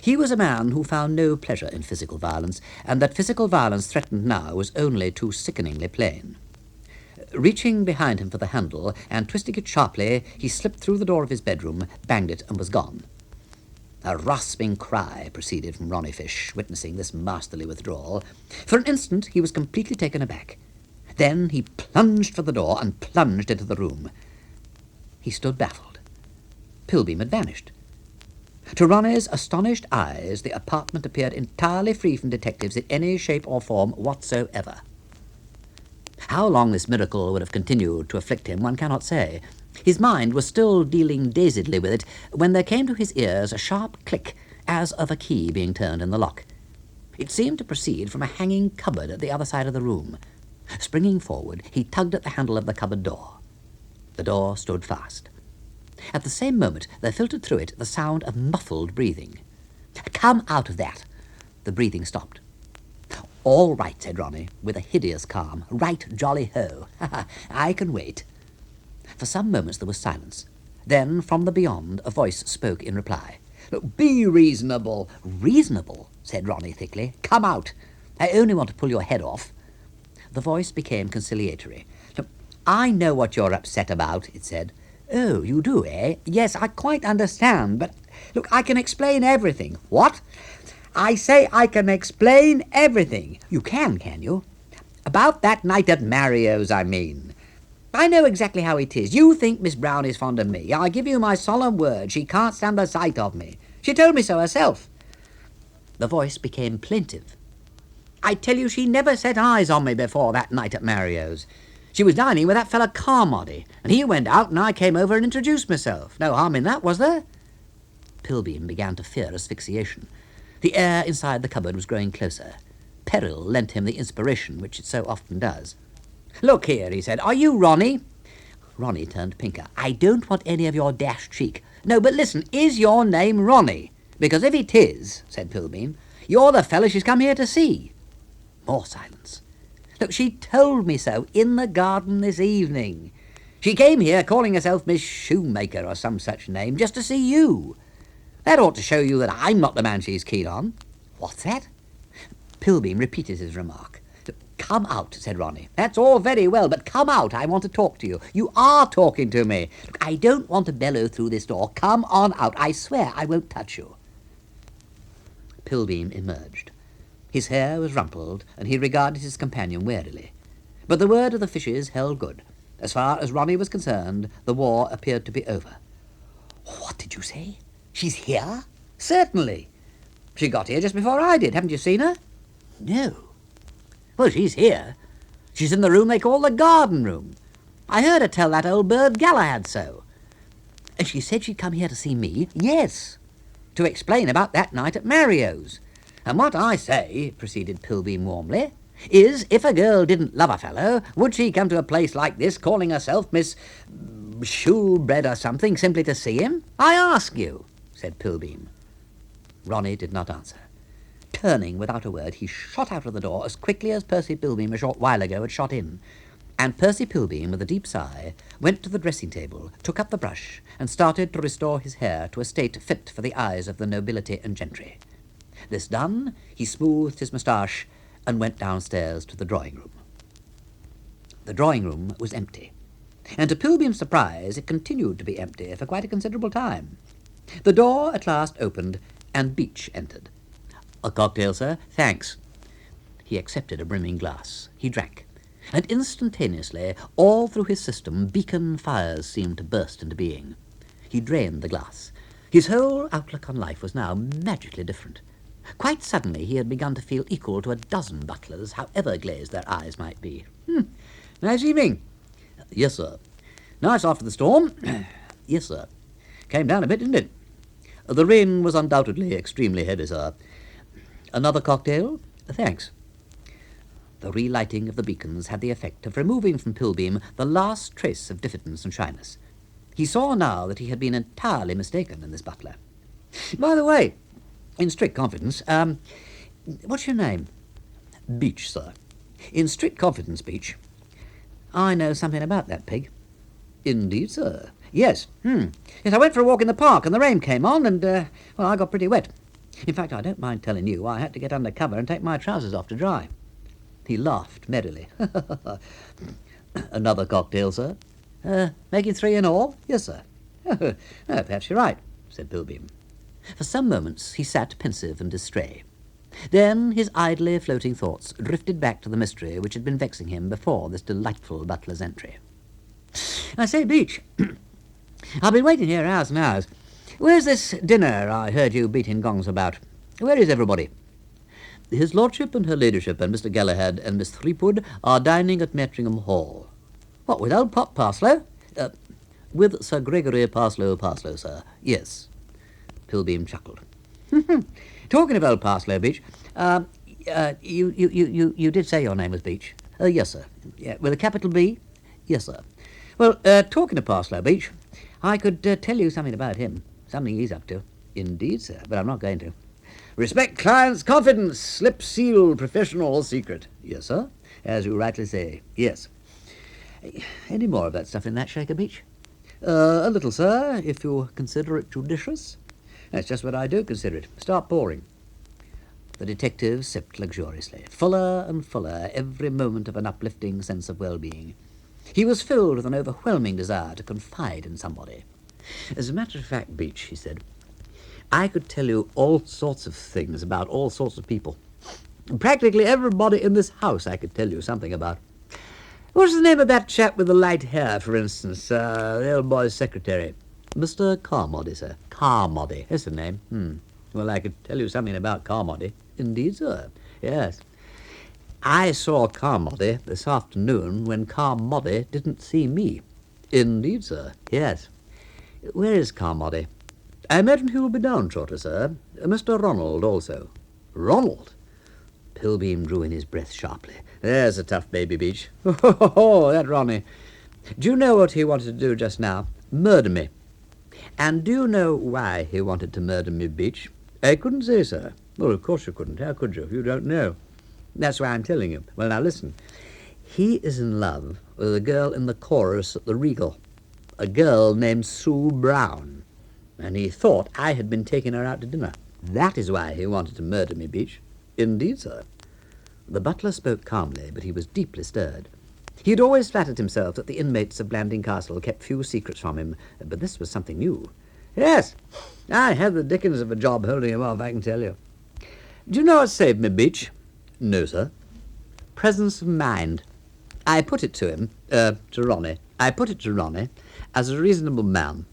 He was a man who found no pleasure in physical violence, and that physical violence threatened now was only too sickeningly plain. Reaching behind him for the handle, and twisting it sharply, he slipped through the door of his bedroom, banged it, and was gone. A rasping cry proceeded from Ronnie Fish, witnessing this masterly withdrawal. For an instant he was completely taken aback. Then he plunged for the door and plunged into the room. He stood baffled. Pilbeam had vanished. To Ronnie's astonished eyes, the apartment appeared entirely free from detectives in any shape or form whatsoever. How long this miracle would have continued to afflict him, one cannot say. His mind was still dealing dazedly with it when there came to his ears a sharp click, as of a key being turned in the lock. It seemed to proceed from a hanging cupboard at the other side of the room. Springing forward, he tugged at the handle of the cupboard door. The door stood fast. At the same moment, there filtered through it the sound of muffled breathing. "Come out of that!" The breathing stopped. "All right," said Ronnie, with a hideous calm. "Right, jolly ho! I can wait." For some moments there was silence. Then, from the beyond, a voice spoke in reply. "Be reasonable." "Reasonable?" said Ronnie thickly. "Come out. I only want to pull your head off." The voice became conciliatory. "I know what you're upset about," it said. "Oh, you do, eh? Yes, I quite understand, but look, I can explain everything." "What?" "I say I can explain everything." "You can you?" "About that night at Mario's, I mean. I know exactly how it is. You think Miss Brown is fond of me. I give you my solemn word she can't stand the sight of me. She told me so herself." The voice became plaintive. "I tell you, she never set eyes on me before that night at Mario's. She was dining with that fella Carmichael, and he went out and I came over and introduced myself. No harm in that, was there?" Pilbeam began to fear asphyxiation. The air inside the cupboard was growing closer. Peril lent him the inspiration which it so often does. "Look here," he said, "are you Ronnie?" Ronnie turned pinker. "I don't want any of your dashed cheek. No, but listen, is your name Ronnie? Because if it is," said Pilbeam, "you're the fella she's come here to see." More silence. "Look, she told me so in the garden this evening. She came here calling herself Miss Shoemaker or some such name, just to see you. That ought to show you that I'm not the man she's keen on." "What's that?" Pilbeam repeated his remark. "Come out," said Ronnie. "That's all very well, but come out. I want to talk to you. You are talking to me. Look, I don't want to bellow through this door. Come on out. I swear I won't touch you." Pilbeam emerged. His hair was rumpled, and he regarded his companion warily. But the word of the Fishes held good. As far as Ronnie was concerned, the war appeared to be over. "What did you say? She's here?" "Certainly. She got here just before I did. Haven't you seen her?" "No." "Well, she's here. She's in the room they call the garden room. I heard her tell that old bird Galahad so." "And she said she'd come here to see me?" "Yes, to explain about that night at Mario's. And what I say," proceeded Pilbeam warmly, "is if a girl didn't love a fellow, would she come to a place like this calling herself Miss Shoebread or something simply to see him? I ask you," said Pilbeam. Ronnie did not answer. Turning without a word, he shot out of the door as quickly as Percy Pilbeam a short while ago had shot in. and Percy Pilbeam, with a deep sigh, went to the dressing-table, took up the brush, and started to restore his hair to a state fit for the eyes of the nobility and gentry. This done, he smoothed his moustache and went downstairs to the drawing-room. The drawing-room was empty, and to Pilbeam's surprise it continued to be empty for quite a considerable time. The door at last opened, and Beach entered. "A cocktail, sir? Thanks." He accepted a brimming glass. He drank, and instantaneously, all through his system, beacon fires seemed to burst into being. He drained the glass. His whole outlook on life was now magically different. Quite suddenly he had begun to feel equal to a dozen butlers, however glazed their eyes might be. "Nice evening." "Yes, sir." "Nice after the storm." "Yes, sir." "Came down a bit, didn't it?" "The rain was undoubtedly extremely heavy, sir." "Another cocktail?" "Thanks." The relighting of the beacons had the effect of removing from Pilbeam the last trace of diffidence and shyness. He saw now that he had been entirely mistaken in this butler. "By the way, in strict confidence, what's your name?" "Beach, sir." "In strict confidence, Beach, I know something about that pig." "Indeed, sir?" "Yes. Yes, I went for a walk in the park, and the rain came on, and, I got pretty wet. In fact, I don't mind telling you, I had to get under cover and take my trousers off to dry." He laughed merrily. "Another cocktail, sir?" "Making 3 in all?" "Yes, sir." "Perhaps you're right," said Pilbeam. For some moments he sat pensive and distrait. Then his idly floating thoughts drifted back to the mystery which had been vexing him before this delightful butler's entry. "I say, Beach, I've been waiting here hours and hours. Where's this dinner I heard you beating gongs about? Where is everybody?" "His lordship and her ladyship and Mr. Galahad and Miss Threepwood are dining at Mettringham Hall." "What, with old Pop Parslow?" "With Sir Gregory Parslow, sir. Yes." Pilbeam chuckled. "Talking of old Parslow, Beach, you did say your name was Beach?" "Yes, sir." "Yeah, with a capital B?" "Yes, sir." "Well, talking of Parslow, Beach, I could tell you something about him, something he's up to." "Indeed, sir, but I'm not going to." "Respect client's confidence, slip seal, professional secret." "Yes, sir, as you rightly say. Yes." "Any more of that stuff in that shaker, Beach?" "A little, sir, if you consider it judicious." "That's just what I do consider it. Start pouring." The detective sipped luxuriously, fuller and fuller every moment of an uplifting sense of well-being. He was filled with an overwhelming desire to confide in somebody. "As a matter of fact, Beach," he said, "I could tell you all sorts of things about all sorts of people. Practically everybody in this house I could tell you something about. What's the name of that chap with the light hair, for instance? The old boy's secretary." "Mr. Carmody, sir." "Carmody, that's the name. Well, I could tell you something about Carmody." "Indeed, sir?" "Yes. I saw Carmody this afternoon when Carmody didn't see me." "Indeed, sir?" "Yes." "Where is Carmody?" "I imagine he will be down shortly, sir. Mr. Ronald also." "Ronald?" Pilbeam drew in his breath sharply. "There's a tough baby, Beach. Oh, that Ronnie. Do you know what he wanted to do just now? Murder me. And do you know why he wanted to murder me, Beach?" "I couldn't say, sir." "Well, of course you couldn't. How could you? You don't know." "That's why I'm telling you. Well, now listen. He is in love with a girl in the chorus at the Regal, a girl named Sue Brown, and he thought I had been taking her out to dinner. That is why he wanted to murder me, Beach." "Indeed, sir?" The butler spoke calmly, but he was deeply stirred. He had always flattered himself that the inmates of Blandings Castle kept few secrets from him, but this was something new. "Yes, I had the dickens of a job holding him off, I can tell you. Do you know what saved me, Beach?" "No, sir." "Presence of mind. I put it to him, I put it to Ronnie, as a reasonable man.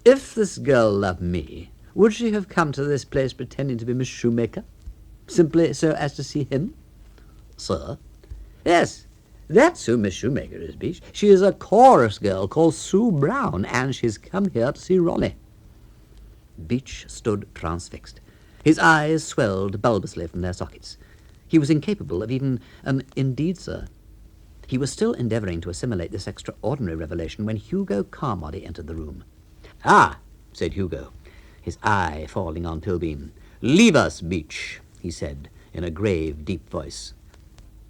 If this girl loved me, would she have come to this place pretending to be Miss Shoemaker, simply so as to see him?" "Sir?" "Yes. That's who Miss Shoemaker is, Beach. She is a chorus girl called Sue Brown, and she's come here to see Ronnie." Beach stood transfixed. His eyes swelled bulbously from their sockets. He was incapable of even an "indeed, sir." He was still endeavouring to assimilate this extraordinary revelation when Hugo Carmody entered the room. "Ah," said Hugo, his eye falling on Pilbeam. "Leave us, Beach," he said, in a grave, deep voice.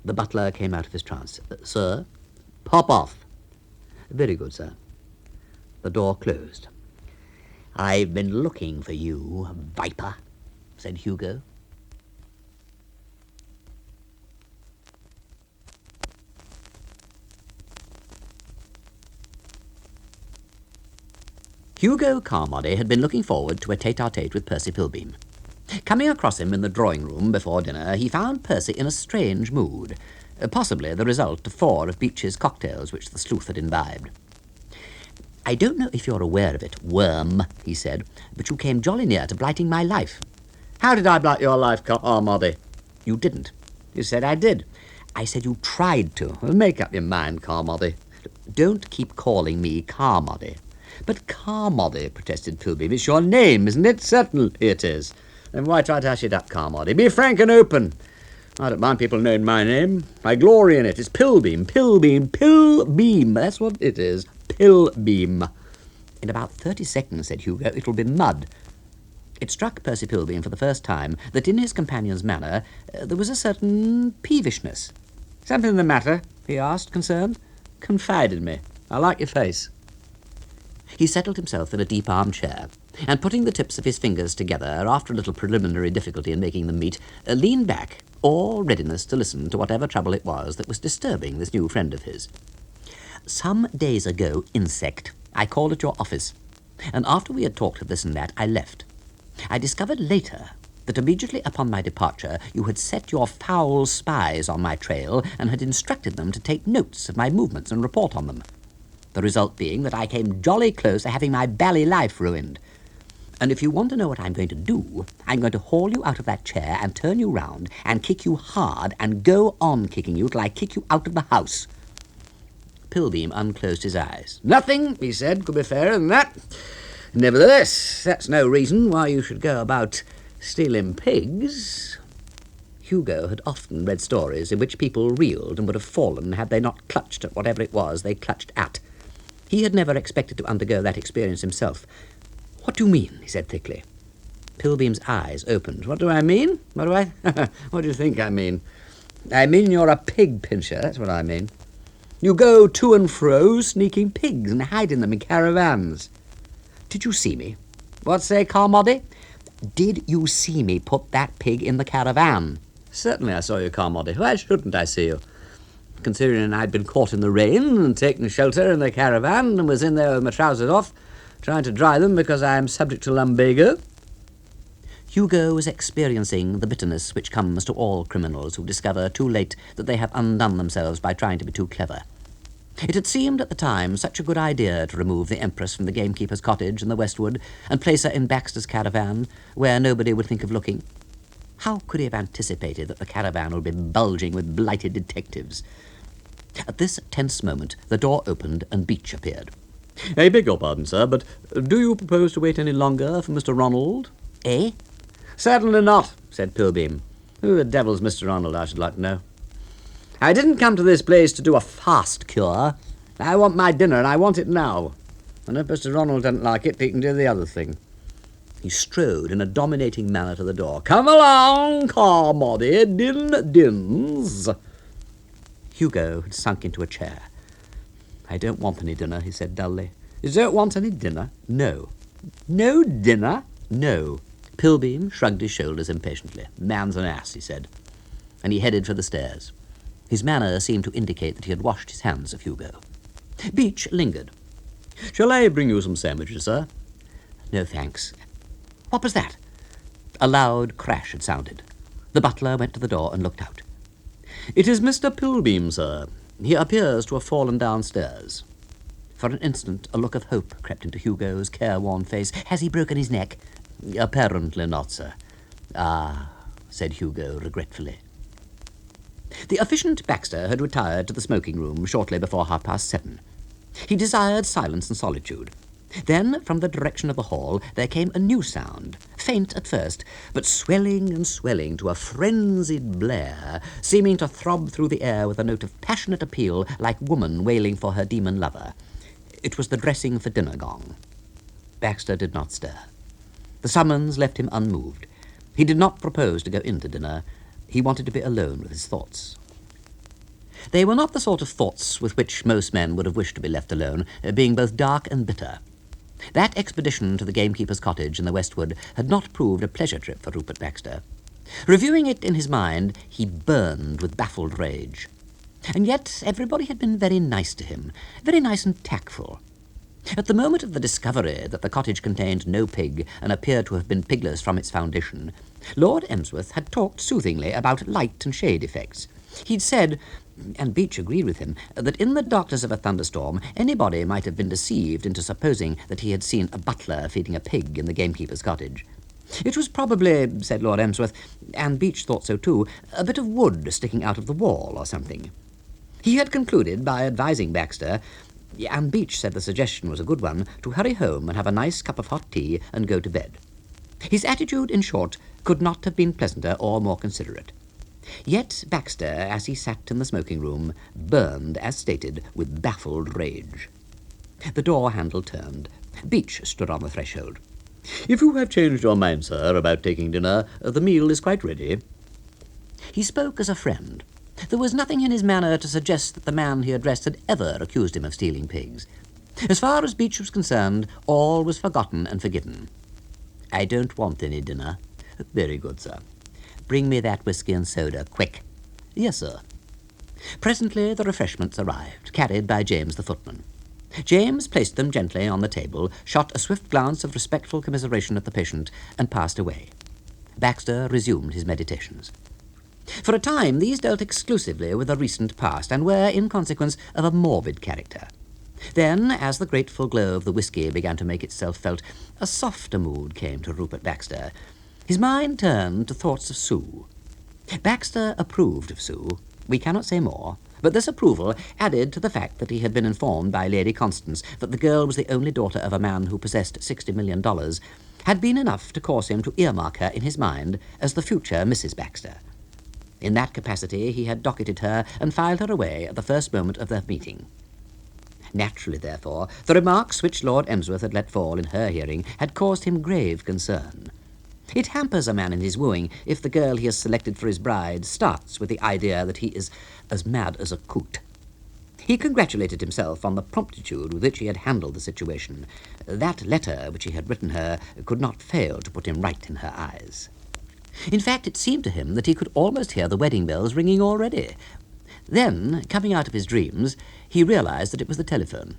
The butler came out of his trance. "Sir?" Pop off. Very good, sir. The door closed. I've been looking for you, viper, said Hugo. Hugo Carmody had been looking forward to a tete-a-tete with Percy Pilbeam. Coming across him in the drawing-room before dinner, he found Percy in a strange mood, possibly the result of 4 of Beech's cocktails which the sleuth had imbibed. I don't know if you're aware of it, worm, he said, but you came jolly near to blighting my life. How did I blight your life, Carmody? You didn't. You said I did. I said you tried to. Make up your mind, Carmody. Don't keep calling me Carmody. But Carmody, protested Pilbeam, it's your name, isn't it? Certainly it is. Then why try to hush it up, Carmody? Be frank and open. I don't mind people knowing my name. I glory in it. It's Pilbeam, Pilbeam, Pilbeam. That's what it is. Pilbeam. In about 30 seconds, said Hugo, it'll be mud. It struck Percy Pilbeam for the first time that in his companion's manner there was a certain peevishness. Something the matter? He asked, concerned. Confide in me. I like your face. He settled himself in a deep armchair, and putting the tips of his fingers together, after a little preliminary difficulty in making them meet, leaned back, all readiness to listen to whatever trouble it was that was disturbing this new friend of his. Some days ago, insect, I called at your office, and after we had talked of this and that, I left. I discovered later that immediately upon my departure you had set your foul spies on my trail and had instructed them to take notes of my movements and report on them. The result being that I came jolly close to having my bally life ruined. And if you want to know what I'm going to do, I'm going to haul you out of that chair and turn you round and kick you hard and go on kicking you till I kick you out of the house. Pilbeam unclosed his eyes. Nothing, he said, could be fairer than that. Nevertheless, that's no reason why you should go about stealing pigs. Hugo had often read stories in which people reeled and would have fallen had they not clutched at whatever it was they clutched at. He had never expected to undergo that experience himself. What do you mean? He said thickly. Pilbeam's eyes opened. What do I mean? What do you think I mean? I mean you're a pig pincher, that's what I mean. You go to and fro sneaking pigs and hiding them in caravans. Did you see me? What say, Carmody? Did you see me put that pig in the caravan? Certainly I saw you, Carmody. Why shouldn't I see you? Considering I'd been caught in the rain and taken shelter in the caravan and was in there with my trousers off, trying to dry them because I am subject to lumbago. Hugo was experiencing the bitterness which comes to all criminals who discover too late that they have undone themselves by trying to be too clever. It had seemed at the time such a good idea to remove the Empress from the gamekeeper's cottage in the Westwood and place her in Baxter's caravan, where nobody would think of looking. How could he have anticipated that the caravan would be bulging with blighted detectives? At this tense moment, the door opened and Beech appeared. I beg your pardon, sir, but do you propose to wait any longer for Mr. Ronald? Eh? Certainly not, said Pilbeam. Who the devil's Mr. Ronald, I should like to know? I didn't come to this place to do a fast cure. I want my dinner, and I want it now. And if Mr. Ronald doesn't like it, he can do the other thing. He strode in a dominating manner to the door. Come along, Carmody, dins. Hugo had sunk into a chair. I don't want any dinner, he said dully. You don't want any dinner? No. No dinner? No. Pilbeam shrugged his shoulders impatiently. Man's an ass, he said. And he headed for the stairs. His manner seemed to indicate that he had washed his hands of Hugo. Beech lingered. Shall I bring you some sandwiches, sir? No, thanks. What was that? A loud crash had sounded. The butler went to the door and looked out. It is Mr. Pilbeam, sir. He appears to have fallen downstairs. For an instant, a look of hope crept into Hugo's careworn face. Has he broken his neck? Apparently not, sir. Ah, said Hugo regretfully. The efficient Baxter had retired to the smoking room shortly before 7:30. He desired silence and solitude. Then, from the direction of the hall, there came a new sound, faint at first, but swelling and swelling to a frenzied blare, seeming to throb through the air with a note of passionate appeal like woman wailing for her demon lover. It was the dressing for dinner gong. Baxter did not stir. The summons left him unmoved. He did not propose to go in to dinner. He wanted to be alone with his thoughts. They were not the sort of thoughts with which most men would have wished to be left alone, being both dark and bitter. That expedition to the gamekeeper's cottage in the Westwood had not proved a pleasure trip for Rupert Baxter. Reviewing it in his mind, he burned with baffled rage. And yet everybody had been very nice to him, very nice and tactful. At the moment of the discovery that the cottage contained no pig and appeared to have been pigless from its foundation, Lord Emsworth had talked soothingly about light and shade effects. He'd said, and Beach agreed with him, that in the darkness of a thunderstorm anybody might have been deceived into supposing that he had seen a butler feeding a pig in the gamekeeper's cottage. It was probably, said Lord Emsworth, and Beach thought so too, a bit of wood sticking out of the wall or something. He had concluded by advising Baxter, and Beach said the suggestion was a good one, to hurry home and have a nice cup of hot tea and go to bed. His attitude, in short, could not have been pleasanter or more considerate. Yet Baxter, as he sat in the smoking room, burned, as stated, with baffled rage. The door handle turned. Beach stood on the threshold. "If you have changed your mind, sir, about taking dinner, the meal is quite ready." He spoke as a friend. There was nothing in his manner to suggest that the man he addressed had ever accused him of stealing pigs. As far as Beach was concerned, all was forgotten and forgiven. "I don't want any dinner." "Very good, sir." "Bring me that whisky and soda, quick." "Yes, sir." Presently the refreshments arrived, carried by James the footman. James placed them gently on the table, shot a swift glance of respectful commiseration at the patient, and passed away. Baxter resumed his meditations. For a time these dealt exclusively with the recent past, and were, in consequence, of a morbid character. Then, as the grateful glow of the whisky began to make itself felt, a softer mood came to Rupert Baxter. His mind turned to thoughts of Sue. Baxter approved of Sue. We cannot say more, but this approval, added to the fact that he had been informed by Lady Constance that the girl was the only daughter of a man who possessed $60 million, had been enough to cause him to earmark her in his mind as the future Mrs. Baxter. In that capacity he had docketed her and filed her away at the first moment of their meeting. Naturally, therefore, the remarks which Lord Emsworth had let fall in her hearing had caused him grave concern. It hampers a man in his wooing if the girl he has selected for his bride starts with the idea that he is as mad as a coot. He congratulated himself on the promptitude with which he had handled the situation. That letter which he had written her could not fail to put him right in her eyes. In fact, it seemed to him that he could almost hear the wedding bells ringing already. Then, coming out of his dreams, he realized that it was the telephone.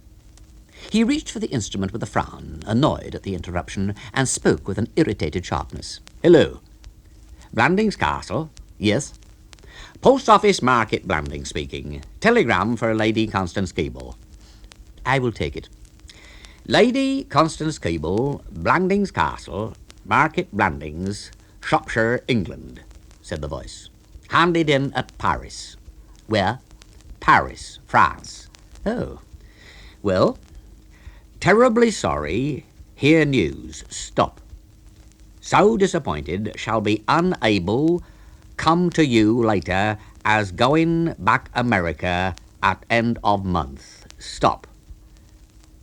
He reached for the instrument with a frown, annoyed at the interruption, and spoke with an irritated sharpness. "Hello. Blandings Castle? Yes. Post Office Market Blandings speaking. Telegram for Lady Constance Keble." "I will take it." "Lady Constance Keble, Blandings Castle, Market Blandings, Shropshire, England," said the voice. "Handed in at Paris." "Where?" "Paris, France." "Oh. Well?" "Terribly sorry. Hear news. Stop. So disappointed. Shall be unable. Come to you later as going back America at end of month. Stop.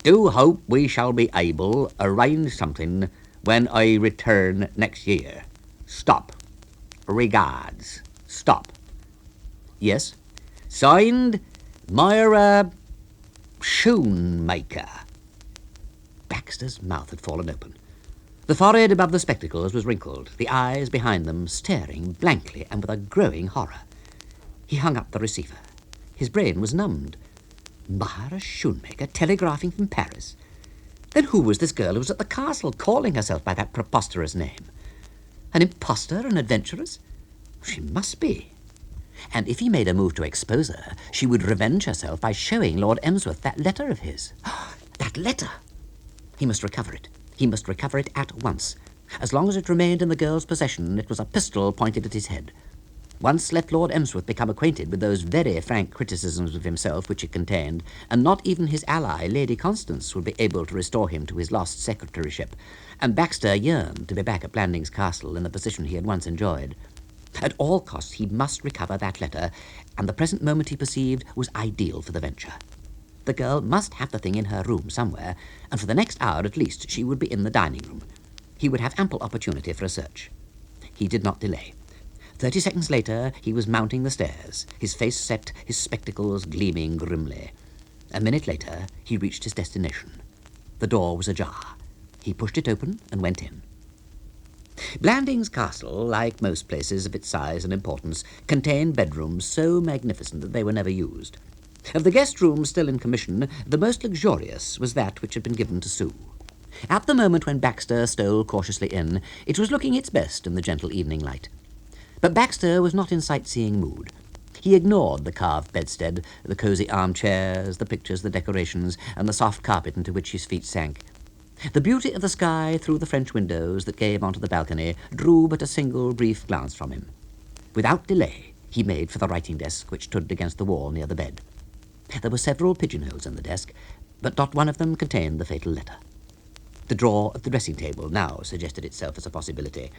Do hope we shall be able arrange something when I return next year. Stop. Regards. Stop." "Yes." "Signed, Myra Shoemaker." Baxter's mouth had fallen open. The forehead above the spectacles was wrinkled, the eyes behind them staring blankly and with a growing horror. He hung up the receiver. His brain was numbed. Myra Shoemaker telegraphing from Paris? Then who was this girl who was at the castle calling herself by that preposterous name? An impostor, an adventuress? She must be. And if he made a move to expose her, she would revenge herself by showing Lord Emsworth that letter of his. That letter! He must recover it. He must recover it at once. As long as it remained in the girl's possession, it was a pistol pointed at his head. Once let Lord Emsworth become acquainted with those very frank criticisms of himself which it contained, and not even his ally, Lady Constance, would be able to restore him to his lost secretaryship, and Baxter yearned to be back at Blandings Castle in the position he had once enjoyed. At all costs he must recover that letter, and the present moment he perceived was ideal for the venture. The girl must have the thing in her room somewhere, and for the next hour at least she would be in the dining room. He would have ample opportunity for a search. He did not delay. 30 seconds later, he was mounting the stairs, his face set, his spectacles gleaming grimly. A minute later, he reached his destination. The door was ajar. He pushed it open and went in. Blandings Castle, like most places of its size and importance, contained bedrooms so magnificent that they were never used. Of the guest rooms still in commission, the most luxurious was that which had been given to Sue. At the moment when Baxter stole cautiously in, it was looking its best in the gentle evening light. But Baxter was not in sightseeing mood. He ignored the carved bedstead, the cosy armchairs, the pictures, the decorations, and the soft carpet into which his feet sank. The beauty of the sky through the French windows that gave onto the balcony drew but a single brief glance from him. Without delay, he made for the writing desk which stood against the wall near the bed. There were several pigeonholes in the desk, but not one of them contained the fatal letter. The drawer of the dressing table now suggested itself as a possibility.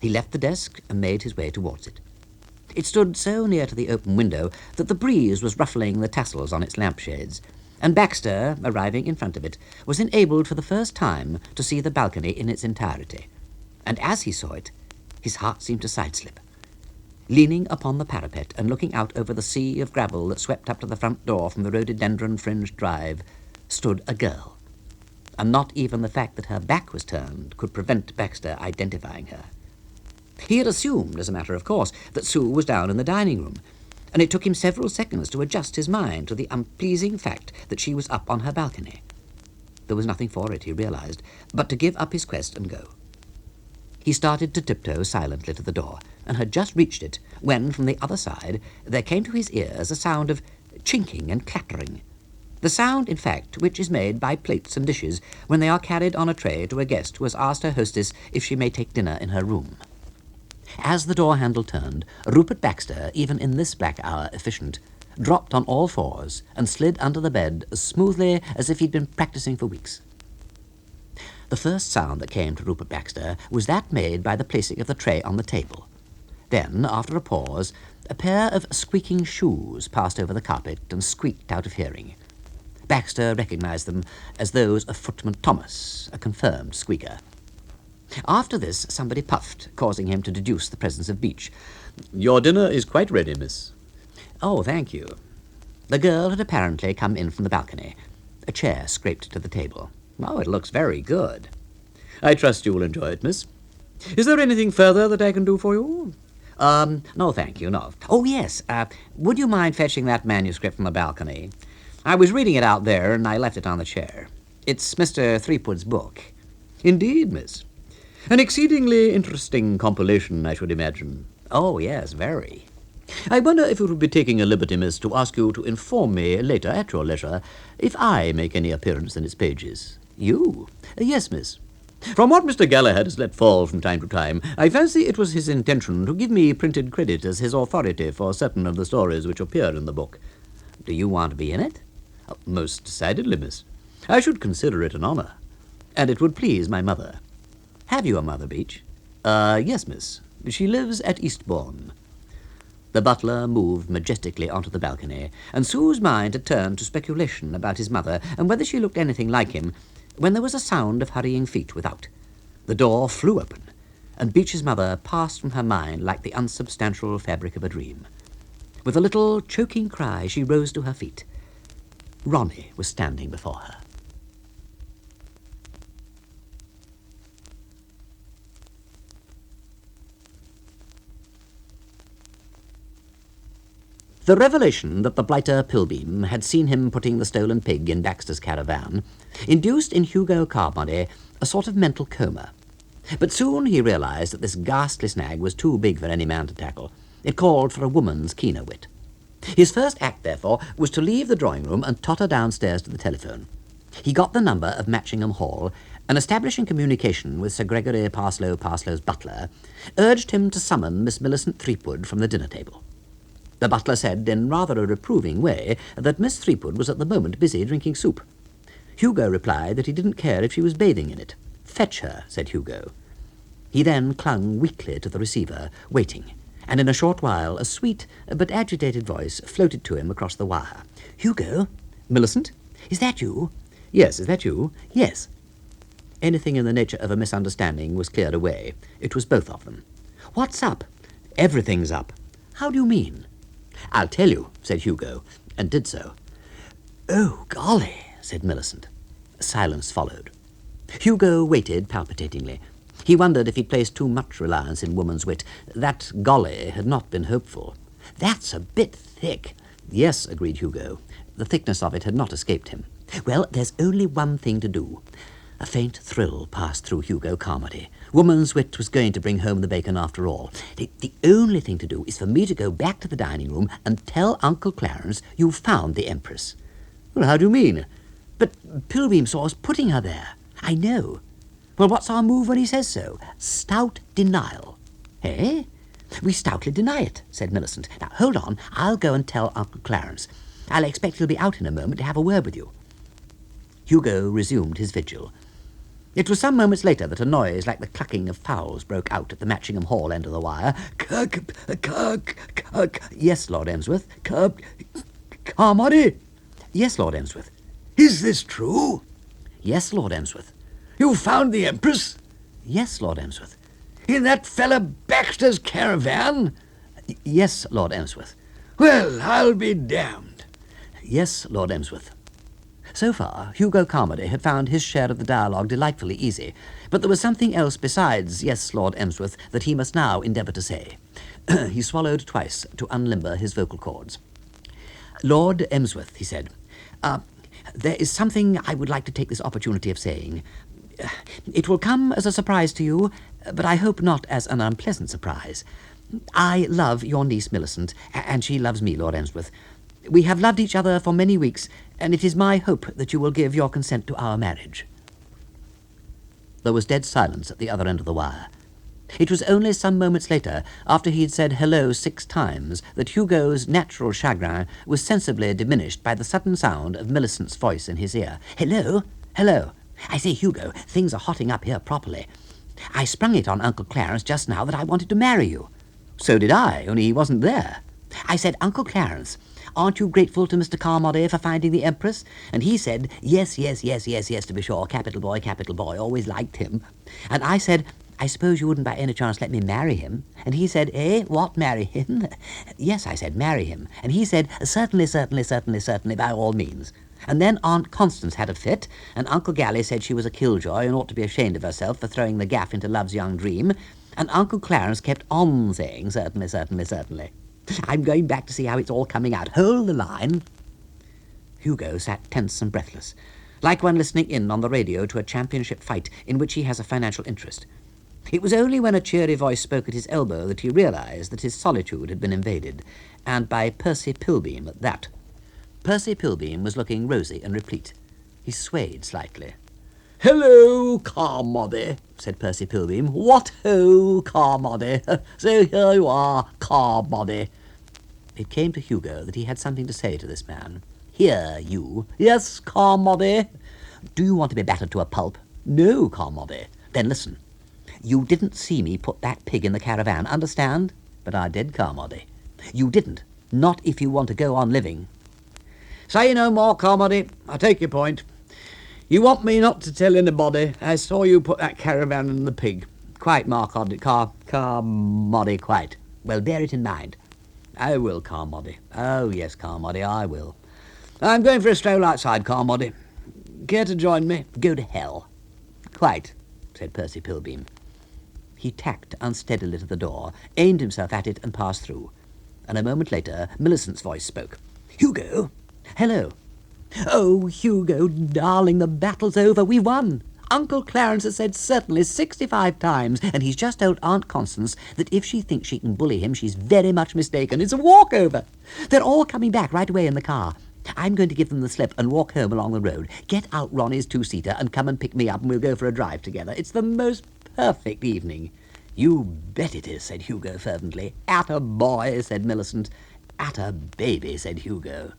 He left the desk and made his way towards it. It stood so near to the open window that the breeze was ruffling the tassels on its lampshades, and Baxter, arriving in front of it, was enabled for the first time to see the balcony in its entirety. And as he saw it, his heart seemed to sideslip. Leaning upon the parapet and looking out over the sea of gravel that swept up to the front door from the rhododendron-fringed drive, stood a girl. And not even the fact that her back was turned could prevent Baxter identifying her. He had assumed, as a matter of course, that Sue was down in the dining room, and it took him several seconds to adjust his mind to the unpleasing fact that she was up on her balcony. There was nothing for it, he realized, but to give up his quest and go. He started to tiptoe silently to the door, and had just reached it when, from the other side, there came to his ears a sound of chinking and clattering. The sound, in fact, which is made by plates and dishes when they are carried on a tray to a guest who has asked her hostess if she may take dinner in her room. As the door handle turned, Rupert Baxter, even in this black hour efficient, dropped on all fours and slid under the bed as smoothly as if he'd been practicing for weeks. The first sound that came to Rupert Baxter was that made by the placing of the tray on the table. Then, after a pause, a pair of squeaking shoes passed over the carpet and squeaked out of hearing. Baxter recognized them as those of Footman Thomas, a confirmed squeaker. After this, somebody puffed, causing him to deduce the presence of Beach. "Your dinner is quite ready, miss." "Oh, thank you." The girl had apparently come in from the balcony. A chair scraped to the table. "Oh, it looks very good." "I trust you will enjoy it, miss. Is there anything further that I can do for you?" No, thank you, no. Oh, yes, would you mind fetching that manuscript from the balcony? I was reading it out there, and I left it on the chair. It's Mr. Threepwood's book." "Indeed, miss. An exceedingly interesting compilation, I should imagine." "Oh, yes, very." "I wonder if it would be taking a liberty, miss, to ask you to inform me later, at your leisure, if I make any appearance in its pages." "You?" "Yes, miss. From what Mr. Galahad has let fall from time to time, I fancy it was his intention to give me printed credit as his authority for certain of the stories which appear in the book." "Do you want to be in it?" "Most decidedly, miss. I should consider it an honor, and it would please my mother." "Have you a mother, Beach?" Yes, miss. She lives at Eastbourne." The butler moved majestically onto the balcony, and Sue's mind had turned to speculation about his mother and whether she looked anything like him, when there was a sound of hurrying feet without. The door flew open, and Beach's mother passed from her mind like the unsubstantial fabric of a dream. With a little choking cry, she rose to her feet. Ronnie was standing before her. The revelation that the blighter Pilbeam had seen him putting the stolen pig in Baxter's caravan induced in Hugo Carmody a sort of mental coma. But soon he realized that this ghastly snag was too big for any man to tackle. It called for a woman's keener wit. His first act, therefore, was to leave the drawing-room and totter downstairs to the telephone. He got the number of Matchingham Hall, and establishing communication with Sir Gregory Parslow's butler, urged him to summon Miss Millicent Threepwood from the dinner table. The butler said, in rather a reproving way, that Miss Threepwood was at the moment busy drinking soup. Hugo replied that he didn't care if she was bathing in it. "Fetch her," said Hugo. He then clung weakly to the receiver, waiting, and in a short while a sweet but agitated voice floated to him across the wire. "Hugo? Millicent?" "Is that you?" "Yes, is that you?" "Yes." Anything in the nature of a misunderstanding was cleared away. It was both of them. "What's up?" Everything's up. How do you mean? I'll tell you, said Hugo, and did so. Oh, golly, said Millicent. Silence followed. Hugo waited palpitatingly. He wondered if he'd placed too much reliance in woman's wit. That golly had not been hopeful. That's a bit thick. Yes, agreed Hugo. The thickness of it had not escaped him. Well, there's only one thing to do. A faint thrill passed through Hugo Carmody. Woman's wit was going to bring home the bacon after all. The only thing to do is for me to go back to the dining room and tell Uncle Clarence you've found the Empress. Well, how do you mean? But Pilbeam saw us putting her there. I know. Well, what's our move when he says so? Stout denial. Eh? We stoutly deny it, said Millicent. Now, hold on. I'll go and tell Uncle Clarence. I'll expect he'll be out in a moment to have a word with you. Hugo resumed his vigil. It was some moments later that a noise like the clucking of fowls broke out at the Matchingham Hall end of the wire. Yes, Lord Emsworth. Carmody? Yes, Lord Emsworth. Is this true? Yes, Lord Emsworth. You found the Empress? Yes, Lord Emsworth. In that fella Baxter's caravan? Yes, Lord Emsworth. Well, I'll be damned. Yes, Lord Emsworth. So far, Hugo Carmody had found his share of the dialogue delightfully easy, but there was something else besides yes, Lord Emsworth, that he must now endeavour to say. He swallowed twice to unlimber his vocal cords. Lord Emsworth, he said, there is something I would like to take this opportunity of saying. It will come as a surprise to you, but I hope not as an unpleasant surprise. I love your niece Millicent, and she loves me, Lord Emsworth. We have loved each other for many weeks, and it is my hope that you will give your consent to our marriage. There was dead silence at the other end of the wire. It was only some moments later, after he had said hello 6 times, that Hugo's natural chagrin was sensibly diminished by the sudden sound of Millicent's voice in his ear. Hello? Hello. I say, Hugo, things are hotting up here properly. I sprung it on Uncle Clarence just now that I wanted to marry you. So did I, only he wasn't there. I said, Uncle Clarence, aren't you grateful to Mr. Carmody for finding the Empress? And he said, yes, to be sure, capital boy, always liked him. And I said, I suppose you wouldn't by any chance let me marry him? And he said, what, marry him? Yes, I said, marry him. And he said, certainly, by all means. And then Aunt Constance had a fit, and Uncle Gally said she was a killjoy and ought to be ashamed of herself for throwing the gaff into love's young dream. And Uncle Clarence kept on saying, certainly. I'm going back to see how it's all coming out. Hold the line. Hugo sat tense and breathless, like one listening in on the radio to a championship fight in which he has a financial interest. It was only when a cheery voice spoke at his elbow that he realized that his solitude had been invaded, and by Percy Pilbeam at that. Percy Pilbeam was looking rosy and replete. He swayed slightly. Hello, Carmody, said Percy Pilbeam. What-ho, Carmody. So here you are, Carmody. It came to Hugo that he had something to say to this man. Here, you. Yes, Carmody. Do you want to be battered to a pulp? No, Carmody. Then listen. You didn't see me put that pig in the caravan, understand? But I did, Carmody. You didn't. Not if you want to go on living. Say no more, Carmody. I take your point. You want me not to tell anybody I saw you put that caravan in the pig. Quite, Carmody, quite. Well, bear it in mind. I will, Carmody. Oh, yes, Carmody, I will. I'm going for a stroll outside, Carmody. Care to join me? Go to hell. Quite, said Percy Pilbeam. He tacked unsteadily to the door, aimed himself at it, and passed through. And a moment later, Millicent's voice spoke. Hugo? Hello. Oh, Hugo, darling, the battle's over. We won. Uncle Clarence has said certainly 65 times, and he's just told Aunt Constance that if she thinks she can bully him, she's very much mistaken. It's a walkover. They're all coming back right away in the car. I'm going to give them the slip and walk home along the road. Get out Ronnie's 2-seater and come and pick me up, and we'll go for a drive together. It's the most perfect evening. You bet it is, said Hugo fervently. Atta boy, said Millicent. Atta baby, said Hugo.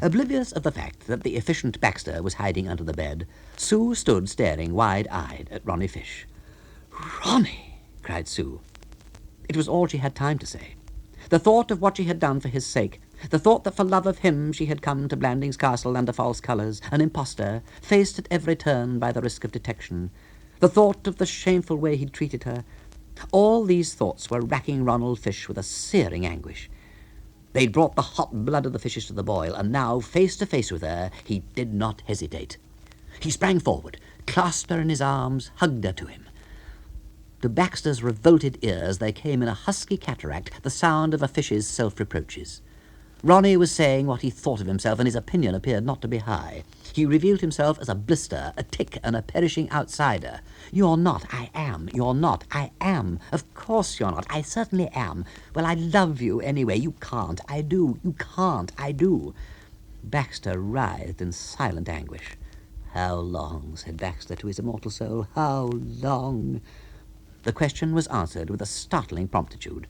Oblivious of the fact that the efficient Baxter was hiding under the bed, Sue stood staring wide-eyed at Ronnie Fish. Ronnie, cried Sue. It was all she had time to say. The thought of what she had done for his sake, the thought that for love of him she had come to Blandings Castle under false colours, an impostor, faced at every turn by the risk of detection, the thought of the shameful way he'd treated her, All these thoughts were racking Ronald Fish with a searing anguish. They'd brought the hot blood of the fishes to the boil, and now, face to face with her, he did not hesitate. He sprang forward, clasped her in his arms, hugged her to him. To Baxter's revolted ears there came in a husky cataract the sound of a fish's self-reproaches. Ronnie was saying what he thought of himself, and his opinion appeared not to be high. He revealed himself as a blister, a tick, and a perishing outsider. You're not, I am. You're not, I am. Of course you're not, I certainly am. Well, I love you anyway. You can't, I do. You can't, I do. Baxter writhed in silent anguish. How long, said Baxter to his immortal soul, how long? The question was answered with a startling promptitude.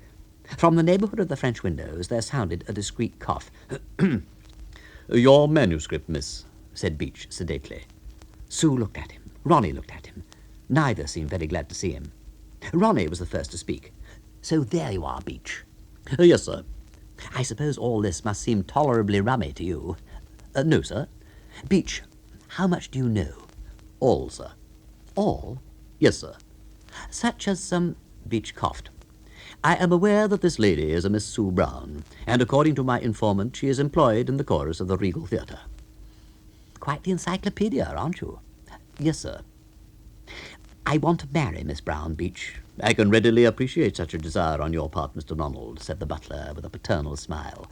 From the neighbourhood of the French windows there sounded a discreet cough. Your manuscript, miss, said Beach sedately. Sue looked at him. Ronnie looked at him. Neither seemed very glad to see him. Ronnie was the first to speak. So there you are, Beach. Yes, sir. I suppose all this must seem tolerably rummy to you. No, sir. Beach, how much do you know? All, sir. All? Yes, sir. Such as some... Beach coughed. I am aware that this lady is a Miss Sue Brown, and according to my informant, she is employed in the chorus of the Regal Theatre. Quite the encyclopedia, aren't you? Yes, sir. I want to marry Miss Brown, Beach. I can readily appreciate such a desire on your part, Mr. Ronald, said the butler with a paternal smile.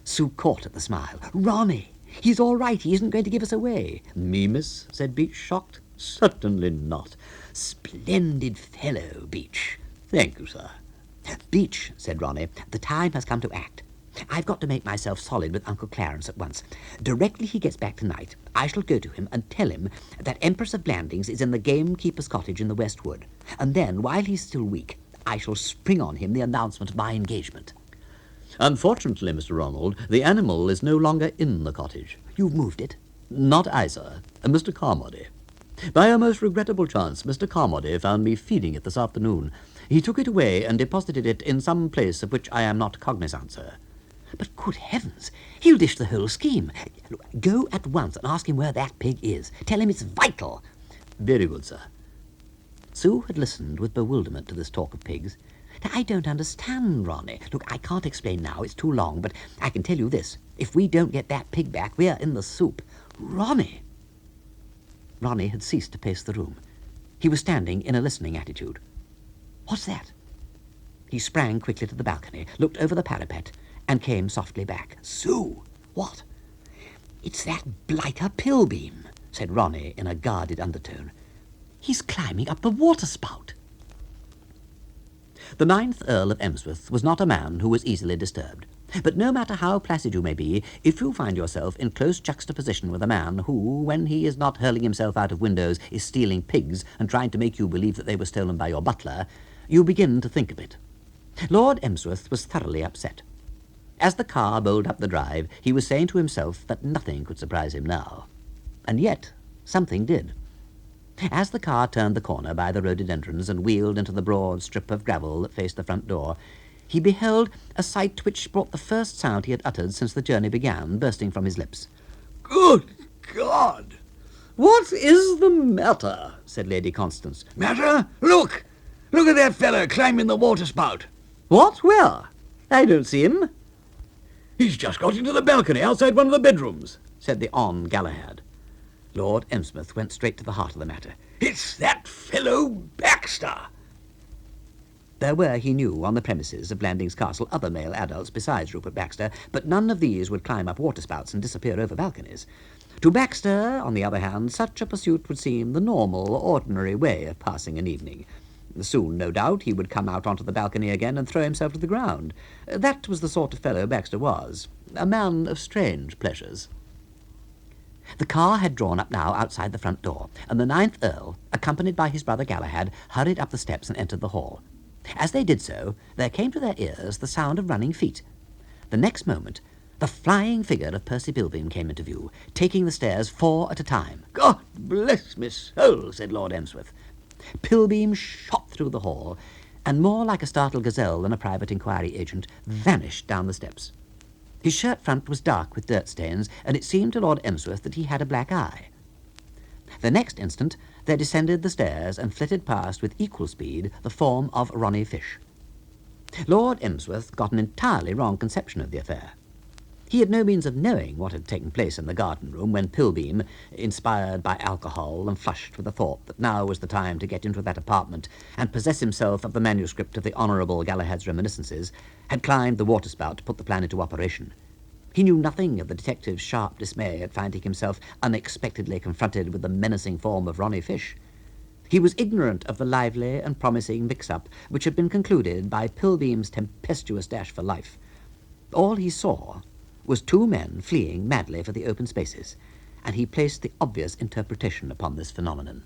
Sue caught at the smile. Ronnie, he's all right. He isn't going to give us away. Me, miss? Said Beach, shocked. Certainly not. Splendid fellow, Beach. Thank you, sir. Beach, said Ronnie, the time has come to act. I've got to make myself solid with Uncle Clarence at once. Directly he gets back tonight, I shall go to him and tell him that Empress of Blandings is in the gamekeeper's cottage in the West Wood. And then, while he's still weak, I shall spring on him the announcement of my engagement. Unfortunately, Mr. Ronald, the animal is no longer in the cottage. You've moved it? Not I, sir. Mr. Carmody. By a most regrettable chance, Mr. Carmody found me feeding it this afternoon. He took it away and deposited it in some place of which I am not cognizant, sir. But good heavens, he'll dish the whole scheme. Go at once and ask him where that pig is. Tell him it's vital. Very good, sir. Sue had listened with bewilderment to this talk of pigs. Now, I don't understand, Ronnie. Look, I can't explain now, it's too long, but I can tell you this. If we don't get that pig back, we're in the soup. Ronnie! Ronnie had ceased to pace the room. He was standing in a listening attitude. What's that? He sprang quickly to the balcony, looked over the parapet, and came softly back. Sue! What? It's that blighter Pilbeam, said Ronnie in a guarded undertone. He's climbing up the waterspout. The 9th Earl of Emsworth was not a man who was easily disturbed. But no matter how placid you may be, if you find yourself in close juxtaposition with a man who, when he is not hurling himself out of windows, is stealing pigs and trying to make you believe that they were stolen by your butler, you begin to think a bit. Lord Emsworth was thoroughly upset. As the car bowled up the drive, he was saying to himself that nothing could surprise him now. And yet, something did. As the car turned the corner by the rhododendrons and wheeled into the broad strip of gravel that faced the front door, he beheld a sight which brought the first sound he had uttered since the journey began, bursting from his lips. Good God! What is the matter? Said Lady Constance. Matter? Look! Look at that fellow climbing the waterspout. What? Where? I don't see him. He's just got into the balcony outside one of the bedrooms, said the on Galahad. Lord Emsworth went straight to the heart of the matter. It's that fellow Baxter. There were, he knew, on the premises of Blandings Castle other male adults besides Rupert Baxter, but none of these would climb up waterspouts and disappear over balconies. To Baxter, on the other hand, such a pursuit would seem the normal, ordinary way of passing an evening. Soon, no doubt, he would come out onto the balcony again and throw himself to the ground. That was the sort of fellow Baxter was, a man of strange pleasures. The car had drawn up now outside the front door, and the 9th Earl, accompanied by his brother Galahad, hurried up the steps and entered the hall. As they did so, there came to their ears the sound of running feet. The next moment, the flying figure of Percy Pilbeam came into view, taking the stairs 4 at a time. God bless me soul, said Lord Emsworth. Pilbeam shot through the hall, and more like a startled gazelle than a private inquiry agent, vanished down the steps. His shirt front was dark with dirt stains, and it seemed to Lord Emsworth that he had a black eye. The next instant, there descended the stairs and flitted past with equal speed the form of Ronnie Fish. Lord Emsworth got an entirely wrong conception of the affair. He had no means of knowing what had taken place in the garden room when Pilbeam, inspired by alcohol and flushed with the thought that now was the time to get into that apartment and possess himself of the manuscript of the Honourable Galahad's reminiscences, had climbed the waterspout to put the plan into operation. He knew nothing of the detective's sharp dismay at finding himself unexpectedly confronted with the menacing form of Ronnie Fish. He was ignorant of the lively and promising mix-up which had been concluded by Pilbeam's tempestuous dash for life. All he saw was two men fleeing madly for the open spaces, and he placed the obvious interpretation upon this phenomenon.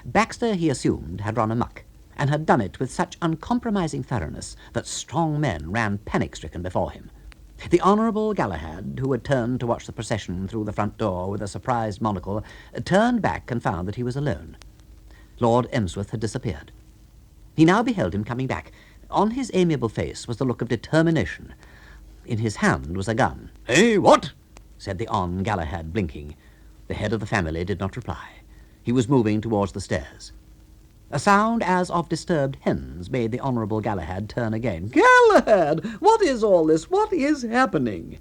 Baxter, he assumed, had run amok, and had done it with such uncompromising thoroughness that strong men ran panic-stricken before him. The Honourable Galahad, who had turned to watch the procession through the front door with a surprised monocle, turned back and found that he was alone. Lord Emsworth had disappeared. He now beheld him coming back. On his amiable face was the look of determination. In his hand was a gun. "Hey, what?" said the Hon Galahad, blinking. The head of the family did not reply. He was moving towards the stairs. A sound as of disturbed hens made the Honourable Galahad turn again. "Galahad! What is all this? What is happening?"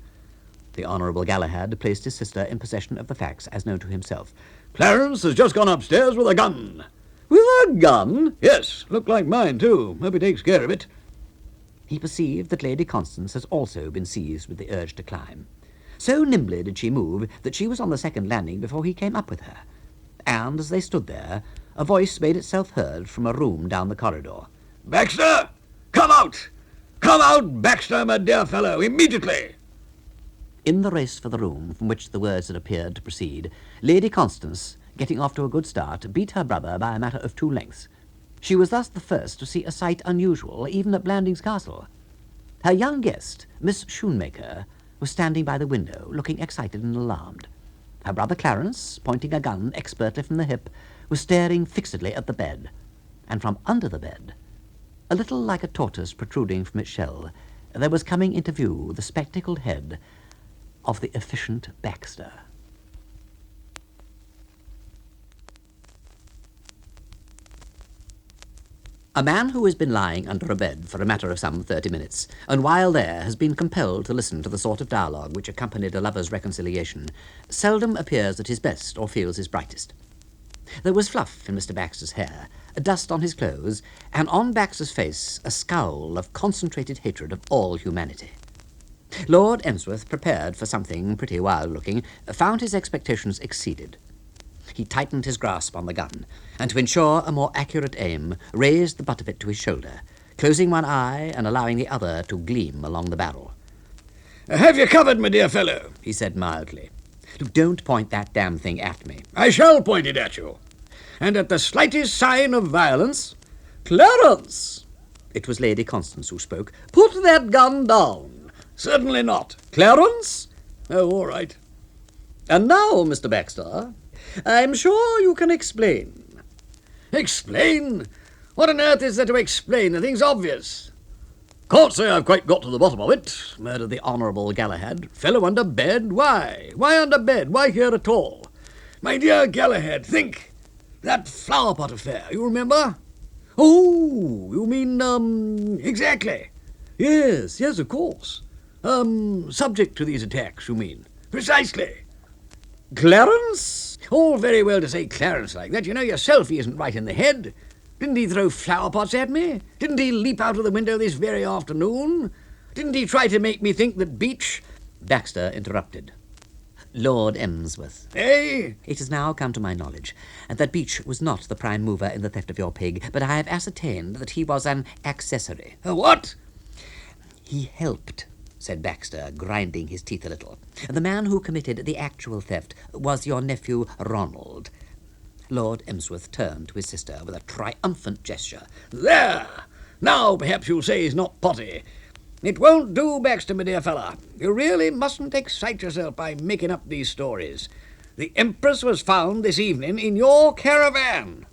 The Honourable Galahad placed his sister in possession of the facts as known to himself. "Clarence has just gone upstairs with a gun." "With a gun?" "Yes, looked like mine, too. Hope he takes care of it." He perceived that Lady Constance had also been seized with the urge to climb. So nimbly did she move that she was on the second landing before he came up with her. And as they stood there, a voice made itself heard from a room down the corridor. "Baxter! Come out! Come out, Baxter, my dear fellow, immediately!" In the race for the room from which the words had appeared to proceed, Lady Constance, getting off to a good start, beat her brother by a matter of 2 lengths. She was thus the first to see a sight unusual, even at Blandings Castle. Her young guest, Miss Shoemaker, was standing by the window, looking excited and alarmed. Her brother Clarence, pointing a gun expertly from the hip, was staring fixedly at the bed, and from under the bed, a little like a tortoise protruding from its shell, there was coming into view the spectacled head of the efficient Baxter. A man who has been lying under a bed for a matter of some 30 minutes, and while there has been compelled to listen to the sort of dialogue which accompanied a lover's reconciliation, seldom appears at his best or feels his brightest. There was fluff in Mr. Baxter's hair, dust on his clothes, and on Baxter's face a scowl of concentrated hatred of all humanity. Lord Emsworth, prepared for something pretty wild-looking, found his expectations exceeded. He tightened his grasp on the gun, and to ensure a more accurate aim, raised the butt of it to his shoulder, closing one eye and allowing the other to gleam along the barrel. "Have you covered, my dear fellow?" he said mildly. "Don't point that damn thing at me." "I shall point it at you. And at the slightest sign of violence—" "Clarence!" It was Lady Constance who spoke. "Put that gun down." "Certainly not." "Clarence!" "Oh, all right." "And now, Mr. Baxter, I'm sure you can explain." "Explain? What on earth is there to explain? The thing's obvious." "Can't say I've quite got to the bottom of it," murmured the Honourable Galahad. "Fellow under bed? Why? Why under bed? Why here at all?" "My dear Galahad, think. That flower pot affair, you remember?" "Oh, you mean, Exactly. Yes, of course. Subject to these attacks, you mean?" "Precisely." "Clarence?" "All very well to say Clarence like that. You know yourself he isn't right in the head. Didn't he throw flower pots at me? Didn't he leap out of the window this very afternoon? Didn't he try to make me think that Beach—" Baxter interrupted. "Lord Emsworth, Eh? it has now come to my knowledge that Beach was not the prime mover in the theft of your pig, but I have ascertained that he was an accessory." A what?" "He helped," said Baxter, grinding his teeth a little. "The man who committed the actual theft was your nephew Ronald." Lord Emsworth turned to his sister with a triumphant gesture. "There! Now perhaps you'll say he's not potty. It won't do, Baxter, my dear fella. You really mustn't excite yourself by making up these stories. The Empress was found this evening in your caravan."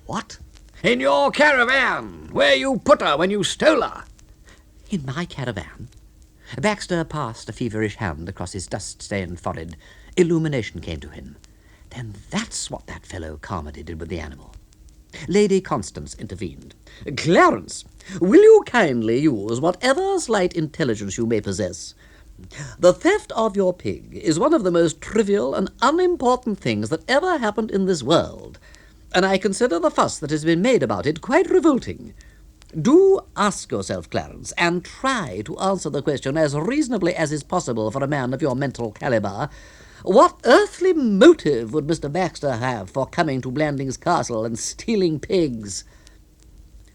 "What? "In your caravan, where you put her when you stole her." In my caravan?" Baxter passed a feverish hand across his dust-stained forehead. Illumination came to him. Then that's what that fellow Carmody did with the animal. Lady Constance intervened. Clarence, will you kindly use whatever slight intelligence you may possess? The theft of your pig is one of the most trivial and unimportant things that ever happened in this world, and I consider the fuss that has been made about it quite revolting. Do ask yourself, Clarence, and try to answer the question as reasonably as is possible for a man of your mental calibre. What earthly motive would Mr. Baxter have for coming to Blandings Castle and stealing pigs?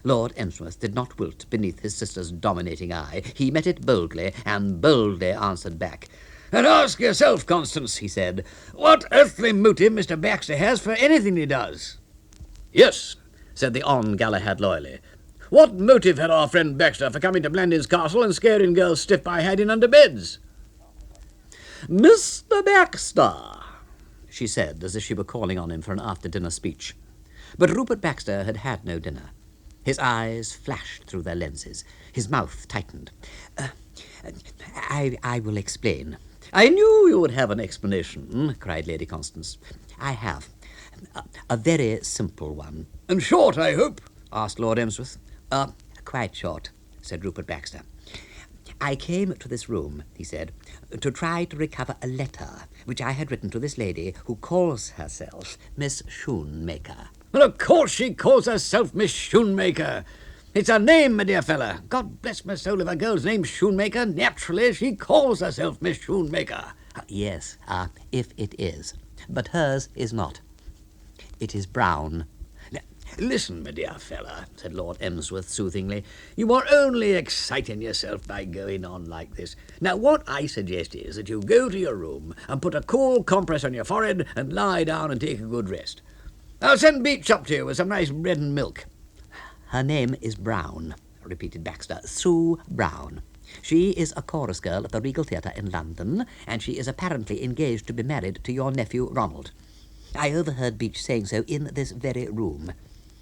Lord Emsworth did not wilt beneath his sister's dominating eye. He met it boldly, and boldly answered back. And ask yourself, Constance, he said, what earthly motive Mr. Baxter has for anything he does. Yes, said the Hon Galahad loyally. What motive had our friend Baxter for coming to Blandings Castle and scaring girls stiff by hiding under beds? Mr. Baxter, she said, as if she were calling on him for an after-dinner speech. But Rupert Baxter had had no dinner. His eyes flashed through their lenses. His mouth tightened. I will explain. I knew you would have an explanation, cried Lady Constance. I have. A very simple one. And short, I hope, asked Lord Emsworth. Quite short, said Rupert Baxter. I came to this room, he said, to try to recover a letter which I had written to this lady who calls herself Miss Shoemaker. Well, of course she calls herself Miss Shoemaker. It's her name, my dear fella. God bless my soul, if a girl's name's Shoemaker, naturally she calls herself Miss Shoemaker. Yes, if it is. But hers is not. It is Brown. Listen, my dear fella, said Lord Emsworth soothingly, you are only exciting yourself by going on like this. Now, what I suggest is that you go to your room and put a cool compress on your forehead and lie down and take a good rest. I'll send Beach up to you with some nice bread and milk. Her name is Brown, repeated Baxter. Sue Brown. She is a chorus girl at the Regal Theatre in London, and she is apparently engaged to be married to your nephew Ronald. I overheard Beach saying so in this very room.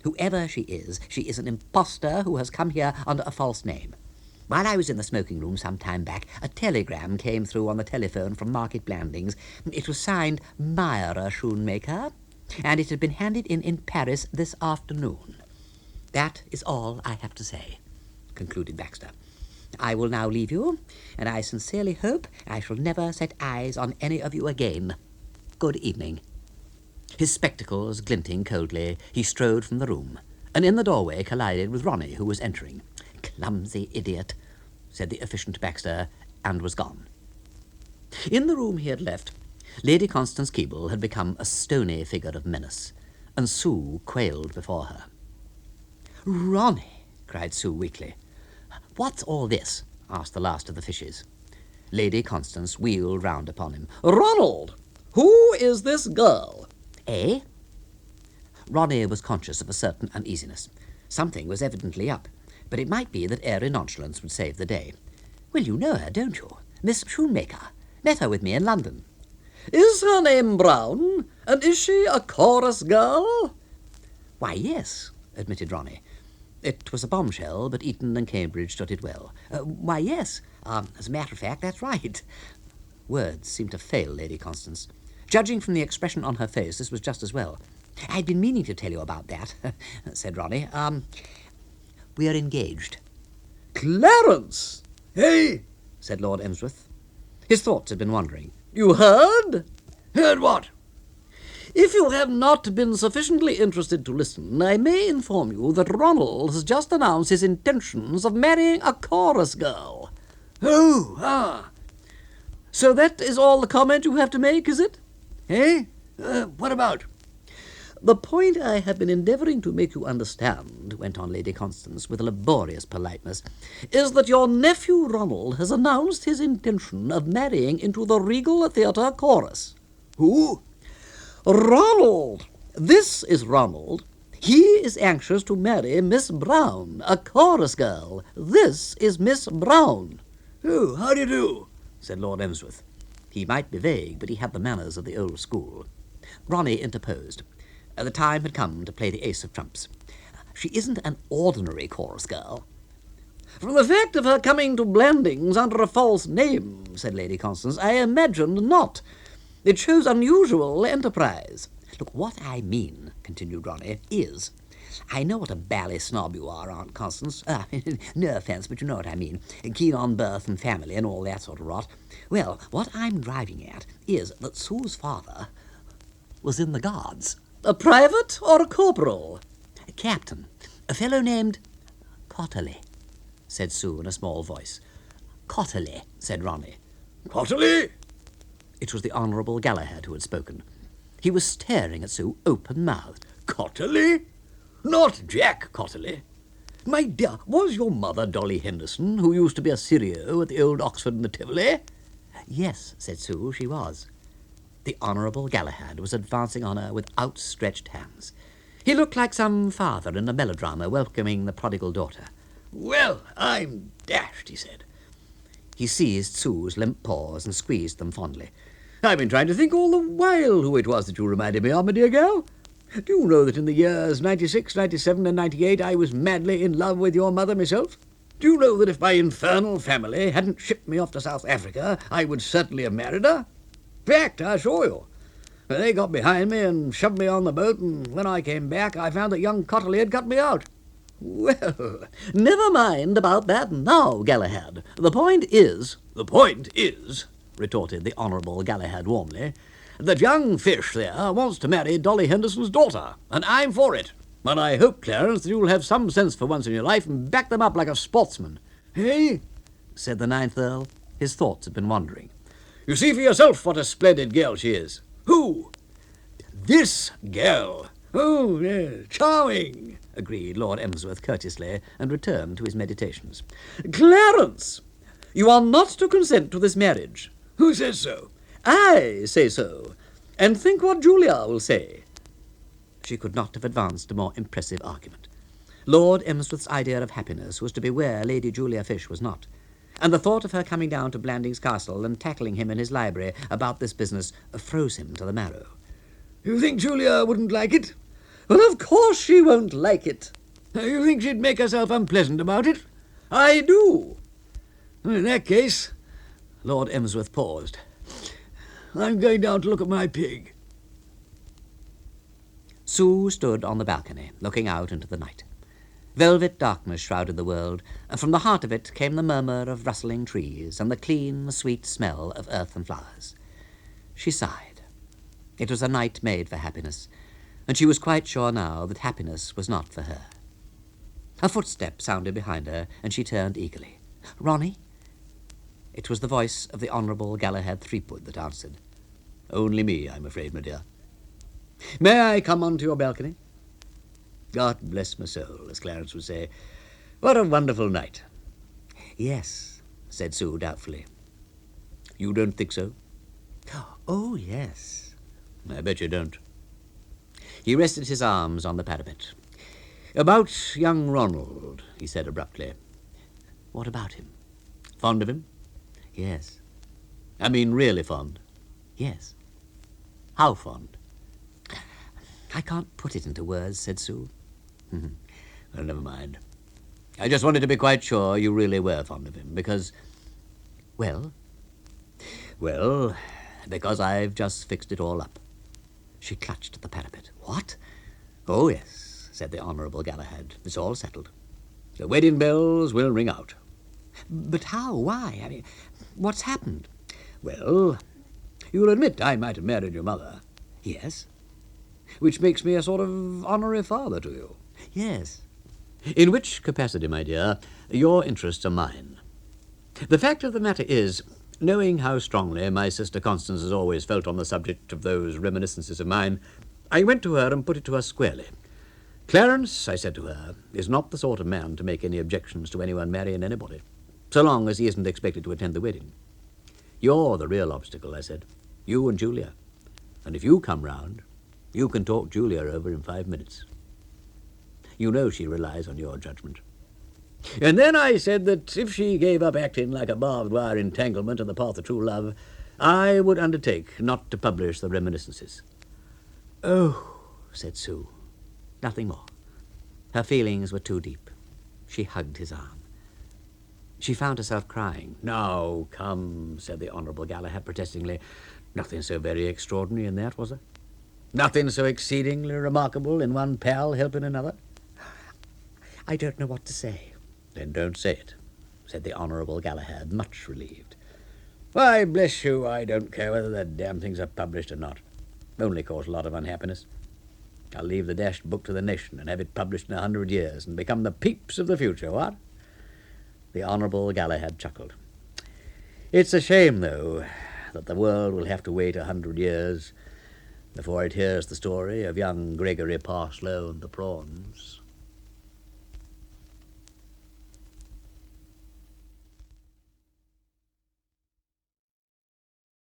Whoever she is an impostor who has come here under a false name. While I was in the smoking room some time back, a telegram came through on the telephone from Market Blandings. It was signed Myra Shoemaker, and it had been handed in Paris this afternoon. That is all I have to say, concluded Baxter. I will now leave you, and I sincerely hope I shall never set eyes on any of you again. Good evening. His spectacles glinting coldly, he strode from the room, and in the doorway collided with Ronnie, who was entering. Clumsy idiot, said the efficient Baxter, and was gone. In the room he had left, Lady Constance Keble had become a stony figure of menace, and Sue quailed before her. "Ronnie," cried Sue weakly. "What's all this?" asked the last of the fishes. Lady Constance wheeled round upon him. "Ronald, who is this girl?" "Eh?" Ronnie was conscious of a certain uneasiness. Something was evidently up, but it might be that airy nonchalance would save the day. "Well, you know her, don't you? Miss Shoemaker. Met her with me in London." "Is her name Brown, and is she a chorus girl?" "Why, yes," admitted Ronnie. It was a bombshell, but Eton and Cambridge stood it well. "Why, yes. As a matter of fact, that's right." Words seemed to fail Lady Constance. Judging from the expression on her face, this was just as well. "I'd been meaning to tell you about that," said Ronnie. We are engaged." "Clarence!" Hey? said Lord Emsworth. His thoughts had been wandering. "You heard?" Heard what? "If you have not been sufficiently interested to listen, I may inform you that Ronald has just announced his intentions of marrying a chorus girl." Oh, "So that is all the comment you have to make, is it?" Hey? What about? "The point I have been endeavouring to make you understand," went on Lady Constance with laborious politeness, "is that your nephew Ronald has announced his intention of marrying into the Regal Theatre chorus." Who? "Ronald! This is Ronald. He is anxious to marry Miss Brown, a chorus girl. This is Miss Brown." Oh, how do you do? said Lord Emsworth. He might be vague, but he had the manners of the old school. Ronnie interposed. The time had come to play the ace of trumps. "She isn't an ordinary chorus girl." "From the fact of her coming to Blandings under a false name," said Lady Constance, "I imagined not. It shows unusual enterprise. Look, what I mean, continued Ronnie, is... I know what a bally snob you are, Aunt Constance. No offence, but you know what I mean. Keen on birth and family and all that sort of rot. Well, what I'm driving at is that Sue's father was in the Guards. A private or a corporal? A captain. A fellow named Cotterley, said Sue in a small voice. Cotterley, said Ronnie. Cotterley? It was the Honourable Galahad who had spoken. He was staring at Sue open-mouthed. Cotterley? Not Jack Cotterley. My dear, was your mother Dolly Henderson, who used to be a Sirio at the old Oxford and the Tivoli? Yes, said Sue, she was. The Honourable Galahad was advancing on her with outstretched hands. He looked like some father in a melodrama welcoming the prodigal daughter. Well, I'm dashed, he said. He seized Sue's limp paws and squeezed them fondly. I've been trying to think all the while who it was that you reminded me of, my dear girl. Do you know that in the years 96, 97 and 98 I was madly in love with your mother myself? Do you know that if my infernal family hadn't shipped me off to South Africa, I would certainly have married her? Fact, I assure you. They got behind me and shoved me on the boat, and when I came back I found that young Cotterley had cut me out. Well, never mind about that now, Galahad. The point is, retorted the Honourable Galahad warmly, that young fish there wants to marry Dolly Henderson's daughter, and I'm for it. And I hope, Clarence, that you'll have some sense for once in your life and back them up like a sportsman. Eh? Said the Ninth Earl. His thoughts had been wandering. You see for yourself what a splendid girl she is. Who? This girl. Oh, yes, charming, agreed Lord Emsworth courteously, and returned to his meditations. Clarence! You are not to consent to this marriage. Who says so? I say so. And think what Julia will say. She could not have advanced a more impressive argument. Lord Emsworth's idea of happiness was to be where Lady Julia Fish was not, and the thought of her coming down to Blandings Castle and tackling him in his library about this business froze him to the marrow. You think Julia wouldn't like it? Well, of course she won't like it. You think she'd make herself unpleasant about it? I do. In that case... Lord Emsworth paused. I'm going down to look at my pig. Sue stood on the balcony, looking out into the night. Velvet darkness shrouded the world, and from the heart of it came the murmur of rustling trees and the clean, sweet smell of earth and flowers. She sighed. It was a night made for happiness, and she was quite sure now that happiness was not for her. A footstep sounded behind her, and she turned eagerly. "Ronnie?" It was the voice of the Honourable Galahad Threepwood that answered. "Only me, I'm afraid, my dear. May I come onto your balcony? God bless my soul, as Clarence would say. What a wonderful night." "Yes," said Sue doubtfully. "You don't think so?" "Oh, yes." "I bet you don't." He rested his arms on the parapet. "About young Ronald," he said abruptly. "What about him?" "Fond of him?" "Yes." "I mean really fond?" "Yes." "How fond?" "I can't put it into words," said Sue. Well, never mind. I just wanted to be quite sure you really were fond of him, because... "Well?" "Well, because I've just fixed it all up." She clutched at the parapet. "What?" "Oh, yes," said the Honourable Galahad. "It's all settled. The wedding bells will ring out." "But how? Why? I mean, what's happened?" "Well, you'll admit I might have married your mother." "Yes." "Which makes me a sort of honorary father to you." "Yes." "In which capacity, my dear, your interests are mine. The fact of the matter is, knowing how strongly my sister Constance has always felt on the subject of those reminiscences of mine, I went to her and put it to her squarely. Clarence, I said to her, is not the sort of man to make any objections to anyone marrying anybody, so long as he isn't expected to attend the wedding. You're the real obstacle, I said, you and Julia. And if you come round, you can talk Julia over in 5 minutes. You know she relies on your judgment. And then I said that if she gave up acting like a barbed wire entanglement on the path of true love, I would undertake not to publish the reminiscences." "Oh," said Sue. Nothing more. Her feelings were too deep. She hugged his arm. She found herself crying. "Now, come," said the Honourable Galahad protestingly. Nothing so very extraordinary in that, was there? Nothing so exceedingly remarkable in one pal helping another? I don't know what to say. Then don't say it, said the Honourable Galahad, much relieved. Why, bless you, I don't care whether the damn things are published or not. Only cause a lot of unhappiness. I'll leave the dashed book to the nation and have it published in 100 years and become the peeps of the future, what? The Honourable Galahad chuckled. It's a shame, though, that the world will have to wait 100 years before it hears the story of young Gregory Parslow and the prawns.